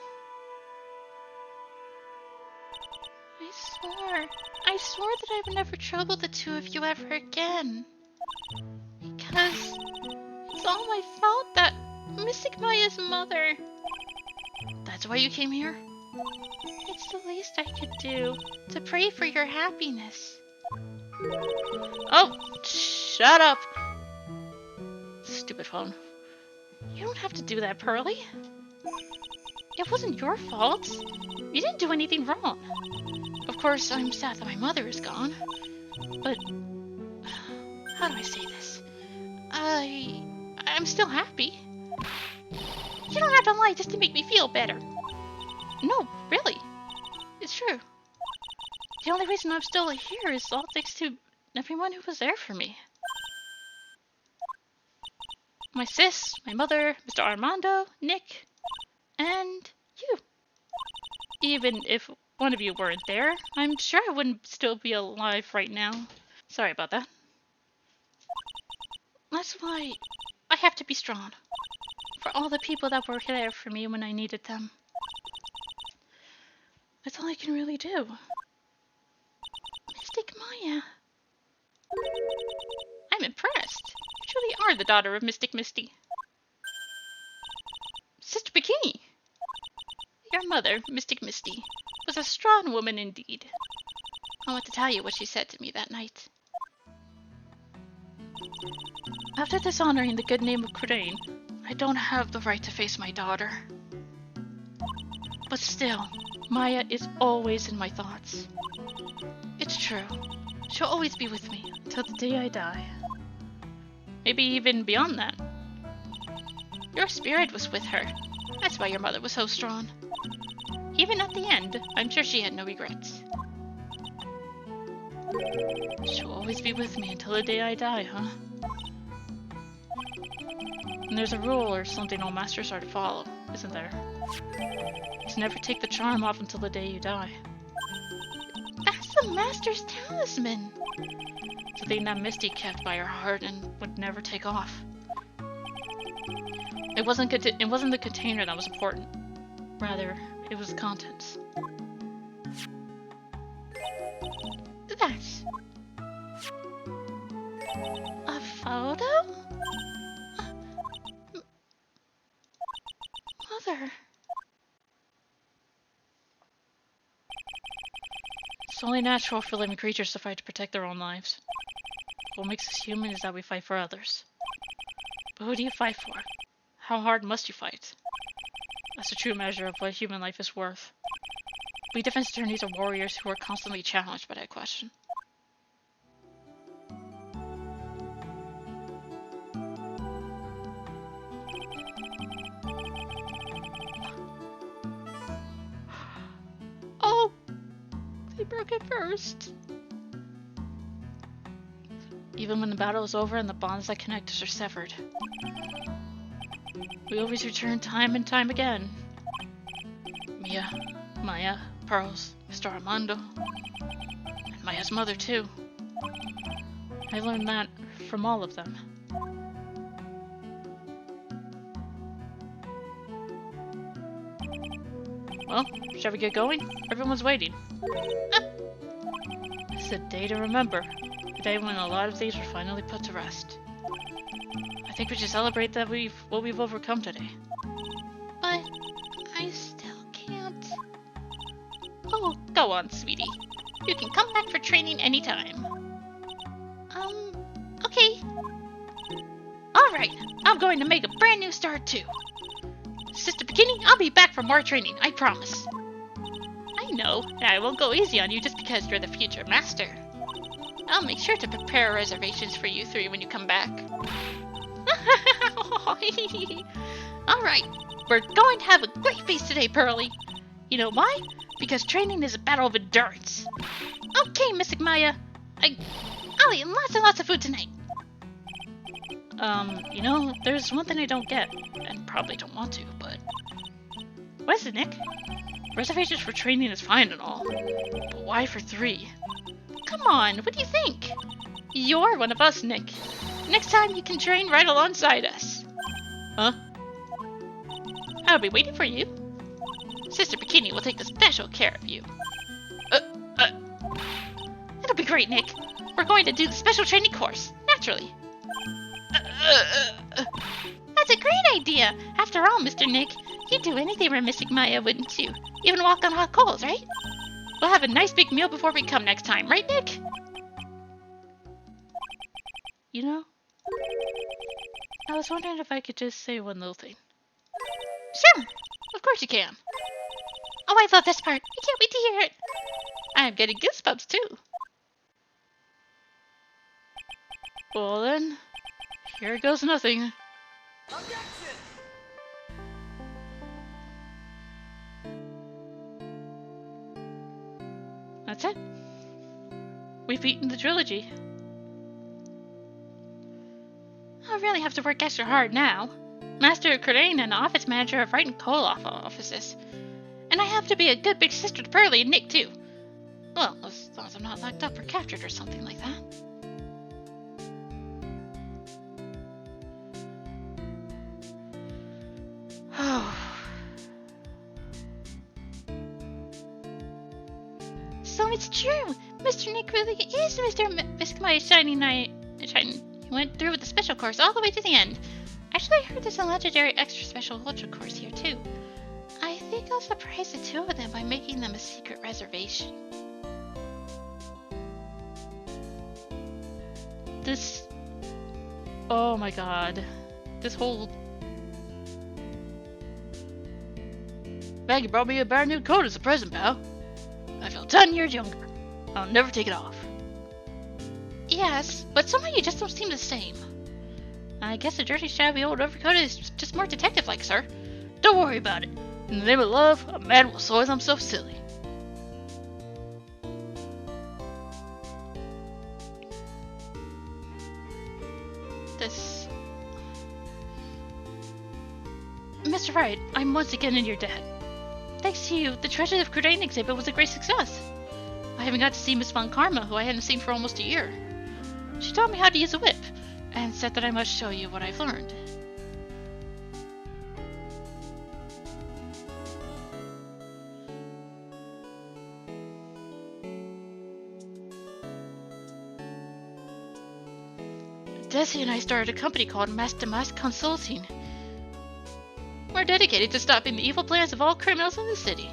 I swore that I would never trouble the two of you ever again. Because it's all my fault that Mystic Maya's mother. That's why you came here? It's the least I could do to pray for your happiness. Oh, shut up! Stupid phone. You don't have to do that, Pearly. It wasn't your fault. You didn't do anything wrong. Of course, I'm sad that my mother is gone. But how do I say this? I'm still happy. You don't have to lie just to make me feel better. No, really. It's true. The only reason I'm still here is all thanks to everyone who was there for me. My sis, my mother, Mr. Armando, Nick, and you. Even if one of you weren't there, I'm sure I wouldn't still be alive right now. Sorry about that. That's why I have to be strong. For all the people that were there for me when I needed them. That's all I can really do. Mystic Maya. I'm impressed. You truly are the daughter of Mystic Misty. Sister Bikini. Your mother, Mystic Misty, was a strong woman indeed. I want to tell you what she said to me that night. After dishonoring the good name of Crane, I don't have the right to face my daughter. But still, Maya is always in my thoughts. It's true. She'll always be with me until the day I die. Maybe even beyond that. Your spirit was with her. That's why your mother was so strong. Even at the end, I'm sure she had no regrets. She'll always be with me until the day I die, huh? And there's a rule or something all masters are to follow, isn't there? To never take the charm off until the day you die. That's the master's talisman! The thing that Misty kept by her heart and would never take off. It wasn't the container that was important. Rather, it was the contents. That's... a photo? Mother... It's only natural for living creatures to fight to protect their own lives. What makes us human is that we fight for others. But who do you fight for? How hard must you fight? That's a true measure of what human life is worth. We defense attorneys are warriors who are constantly challenged by that question. Oh! They broke it first. Even when the battle is over and the bonds that connect us are severed, we always return time and time again. Mia, Maya, Pearls, Mr. Armando, and Maya's mother too. I learned that from all of them. Well, shall we get going? Everyone's waiting. It's a day to remember. A day when a lot of things were finally put to rest. I think we should celebrate that what we've overcome today. But I still can't. Oh, go on, sweetie. You can come back for training anytime. Okay. Alright, I'm going to make a brand new start too. Sister Bikini, I'll be back for more training, I promise. I know, and I won't go easy on you just because you're the future master. I'll make sure to prepare reservations for you three when you come back. Alright, we're going to have a great feast today, Pearly. You know why? Because training is a battle of endurance. Okay, Mystic Maya. I'll eat lots and lots of food tonight. You know, there's one thing I don't get, and probably don't want to, but... What is it, Nick? Reservations for training is fine and all, but why for three? Come on, what do you think? You're one of us, Nick. Next time you can train right alongside us. Huh? I'll be waiting for you. Sister Bikini will take the special care of you. It'll be great, Nick. We're going to do the special training course, naturally. That's a great idea. After all, Mr. Nick, you'd do anything for Mystic Maya, wouldn't you? Even walk on hot coals, right? We'll have a nice big meal before we come next time, right, Nick? You know, I was wondering if I could just say one little thing. Sure, of course you can. Oh, I love this part. I can't wait to hear it. I'm getting goosebumps too. Well then, here goes nothing. Objection! That's it. We've beaten the trilogy. I really have to work extra hard now. Master Crane and office manager of Wright and Cole offices. And I have to be a good big sister to Pearly and Nick too. Well, as long as I'm not locked up or captured or something like that. So it's true! Mr. Nick really is Mr. Maya's shining knight. He went through with the special course all the way to the end. Actually, I heard there's a legendary extra special ultra course here too. I think I'll surprise the two of them by making them a secret reservation. This... Oh my god. This whole... Maggie brought me a brand new coat as a present, pal. I feel 10 years younger. I'll never take it off. Yes, but somehow you just don't seem the same. I guess the dirty, shabby old overcoat is just more detective-like, sir. Don't worry about it. In the name of love, a man will soil himself silly. This... Mr. Wright, I'm once again in your debt. Thanks to you, the Treasure of Crane exhibit was a great success. I even got to see Miss Von Karma, who I hadn't seen for almost a year. She taught me how to use a whip, and said that I must show you what I've learned. Desi and I started a company called Master Consulting. We're dedicated to stopping the evil plans of all criminals in the city.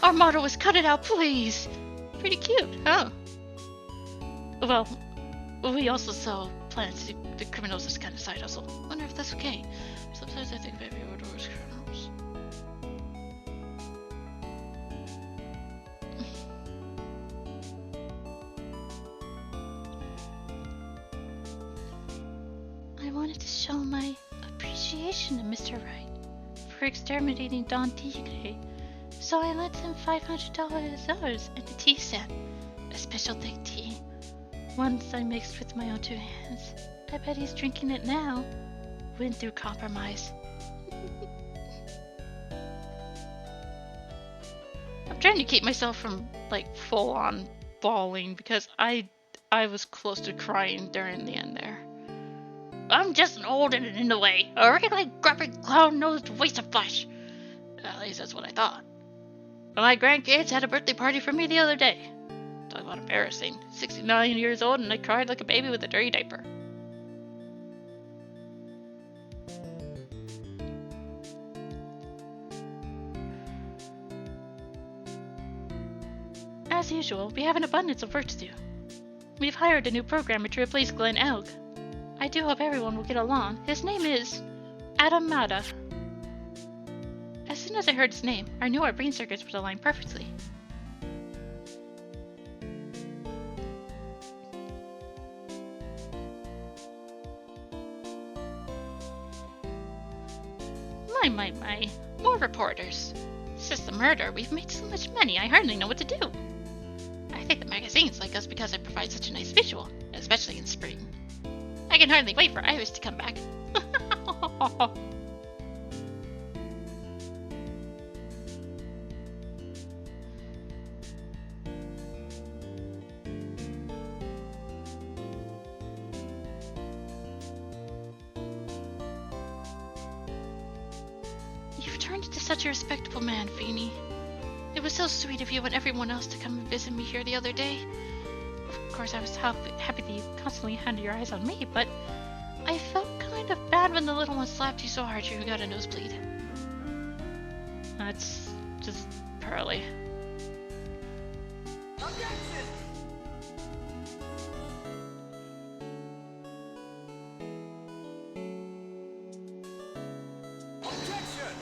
Our motto is "Cut it out, please." Pretty cute, huh? Well, we also sell plans to the criminals as kind of side hustle. Wonder if that's okay. Sometimes I think maybe we're doors criminals. show my appreciation to Mr. Wright for exterminating Don Tigre, so I lent him $500 and a tea set, a special thick tea. Once I mixed with my own two hands. I bet he's drinking it now. Win through compromise. I'm trying to keep myself from like full on bawling because I was close to crying during the end there. I'm just an old and in the way, a regular grumpy clown-nosed waste of flesh. At least that's what I thought. But my grandkids had a birthday party for me the other day. Talk about embarrassing. 69 years old and I cried like a baby with a dirty diaper. As usual, we have an abundance of work to do. We've hired a new programmer to replace Glenn Elg. I do hope everyone will get along. His name is Adam Mata. As soon as I heard his name, I knew our brain circuits would align perfectly. My. More reporters. Since the murder, we've made so much money, I hardly know what to do. I think the magazines like us because it provides such a nice visual, especially in spring. I can hardly wait for Iris to come back. You've turned into such a respectable man, Feeny. It was so sweet of you and everyone else to come and visit me here the other day. Of course, I was happy that you constantly had your eyes on me, but I felt kind of bad when the little one slapped you so hard you got a nosebleed. That's just Pearly. Objection! Objection! Objection!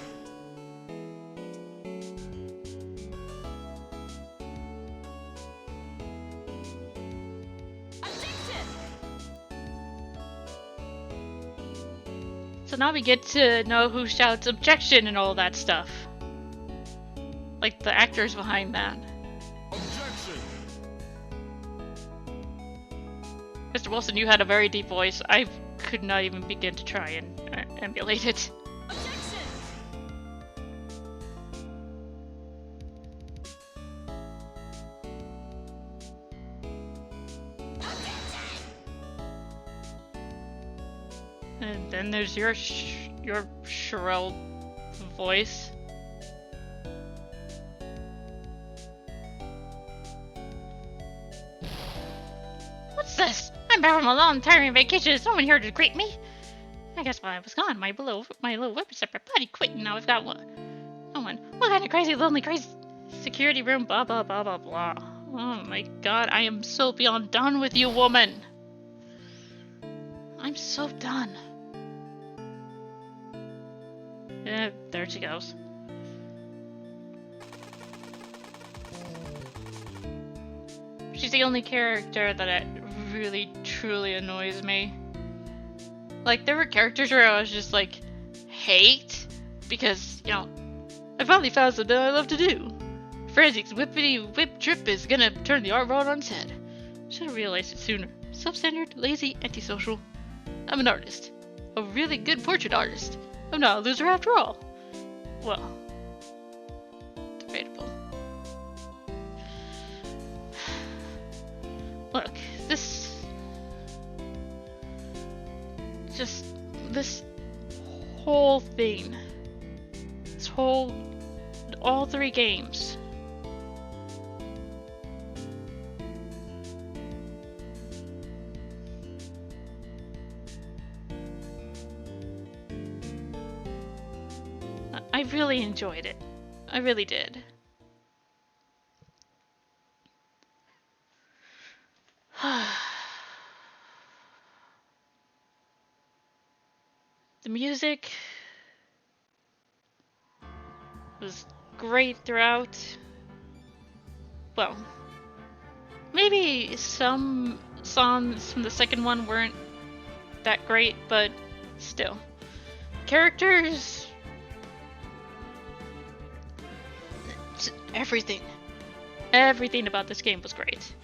So now we get to know who shouts objection and all that stuff. Like the actors behind that. Objection! Mr. Wilson, you had a very deep voice. I could not even begin to try and emulate it. Objection! And then there's your shrill voice. What's this? I'm back from a long, tiring vacation. Is someone here to greet me? I guess while I was gone, my little whippersnapper buddy quit, and now I've got one. No one. What kind of crazy, lonely, crazy security room? Blah blah blah blah blah. Oh my god, I am so beyond done with you, woman. I'm so done. Yeah, there she goes. She's the only character that really truly annoys me. Like, there were characters where I was just like, hate, because, you know, I finally found something I love to do. Franzic's whippity whip trip is gonna turn the art world on its head. Should have realized it sooner. Self-centered, lazy, antisocial. I'm an artist. A really good portrait artist. I'm not a loser after all. Well, debatable. Look, this whole thing, all three games. I really enjoyed it. I really did. The music was great throughout. Well, maybe some songs from the second one weren't that great, but Still. Characters... Everything. Everything about this game was great.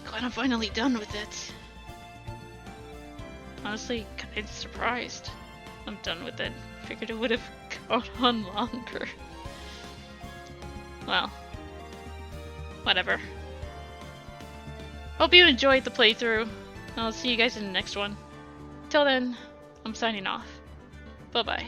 Glad I'm finally done with it. Honestly, kinda surprised I'm done with it. Figured it would have gone on longer. Well, whatever. Hope you enjoyed the playthrough. I'll see you guys in the next one. Till then, I'm signing off. Bye-bye.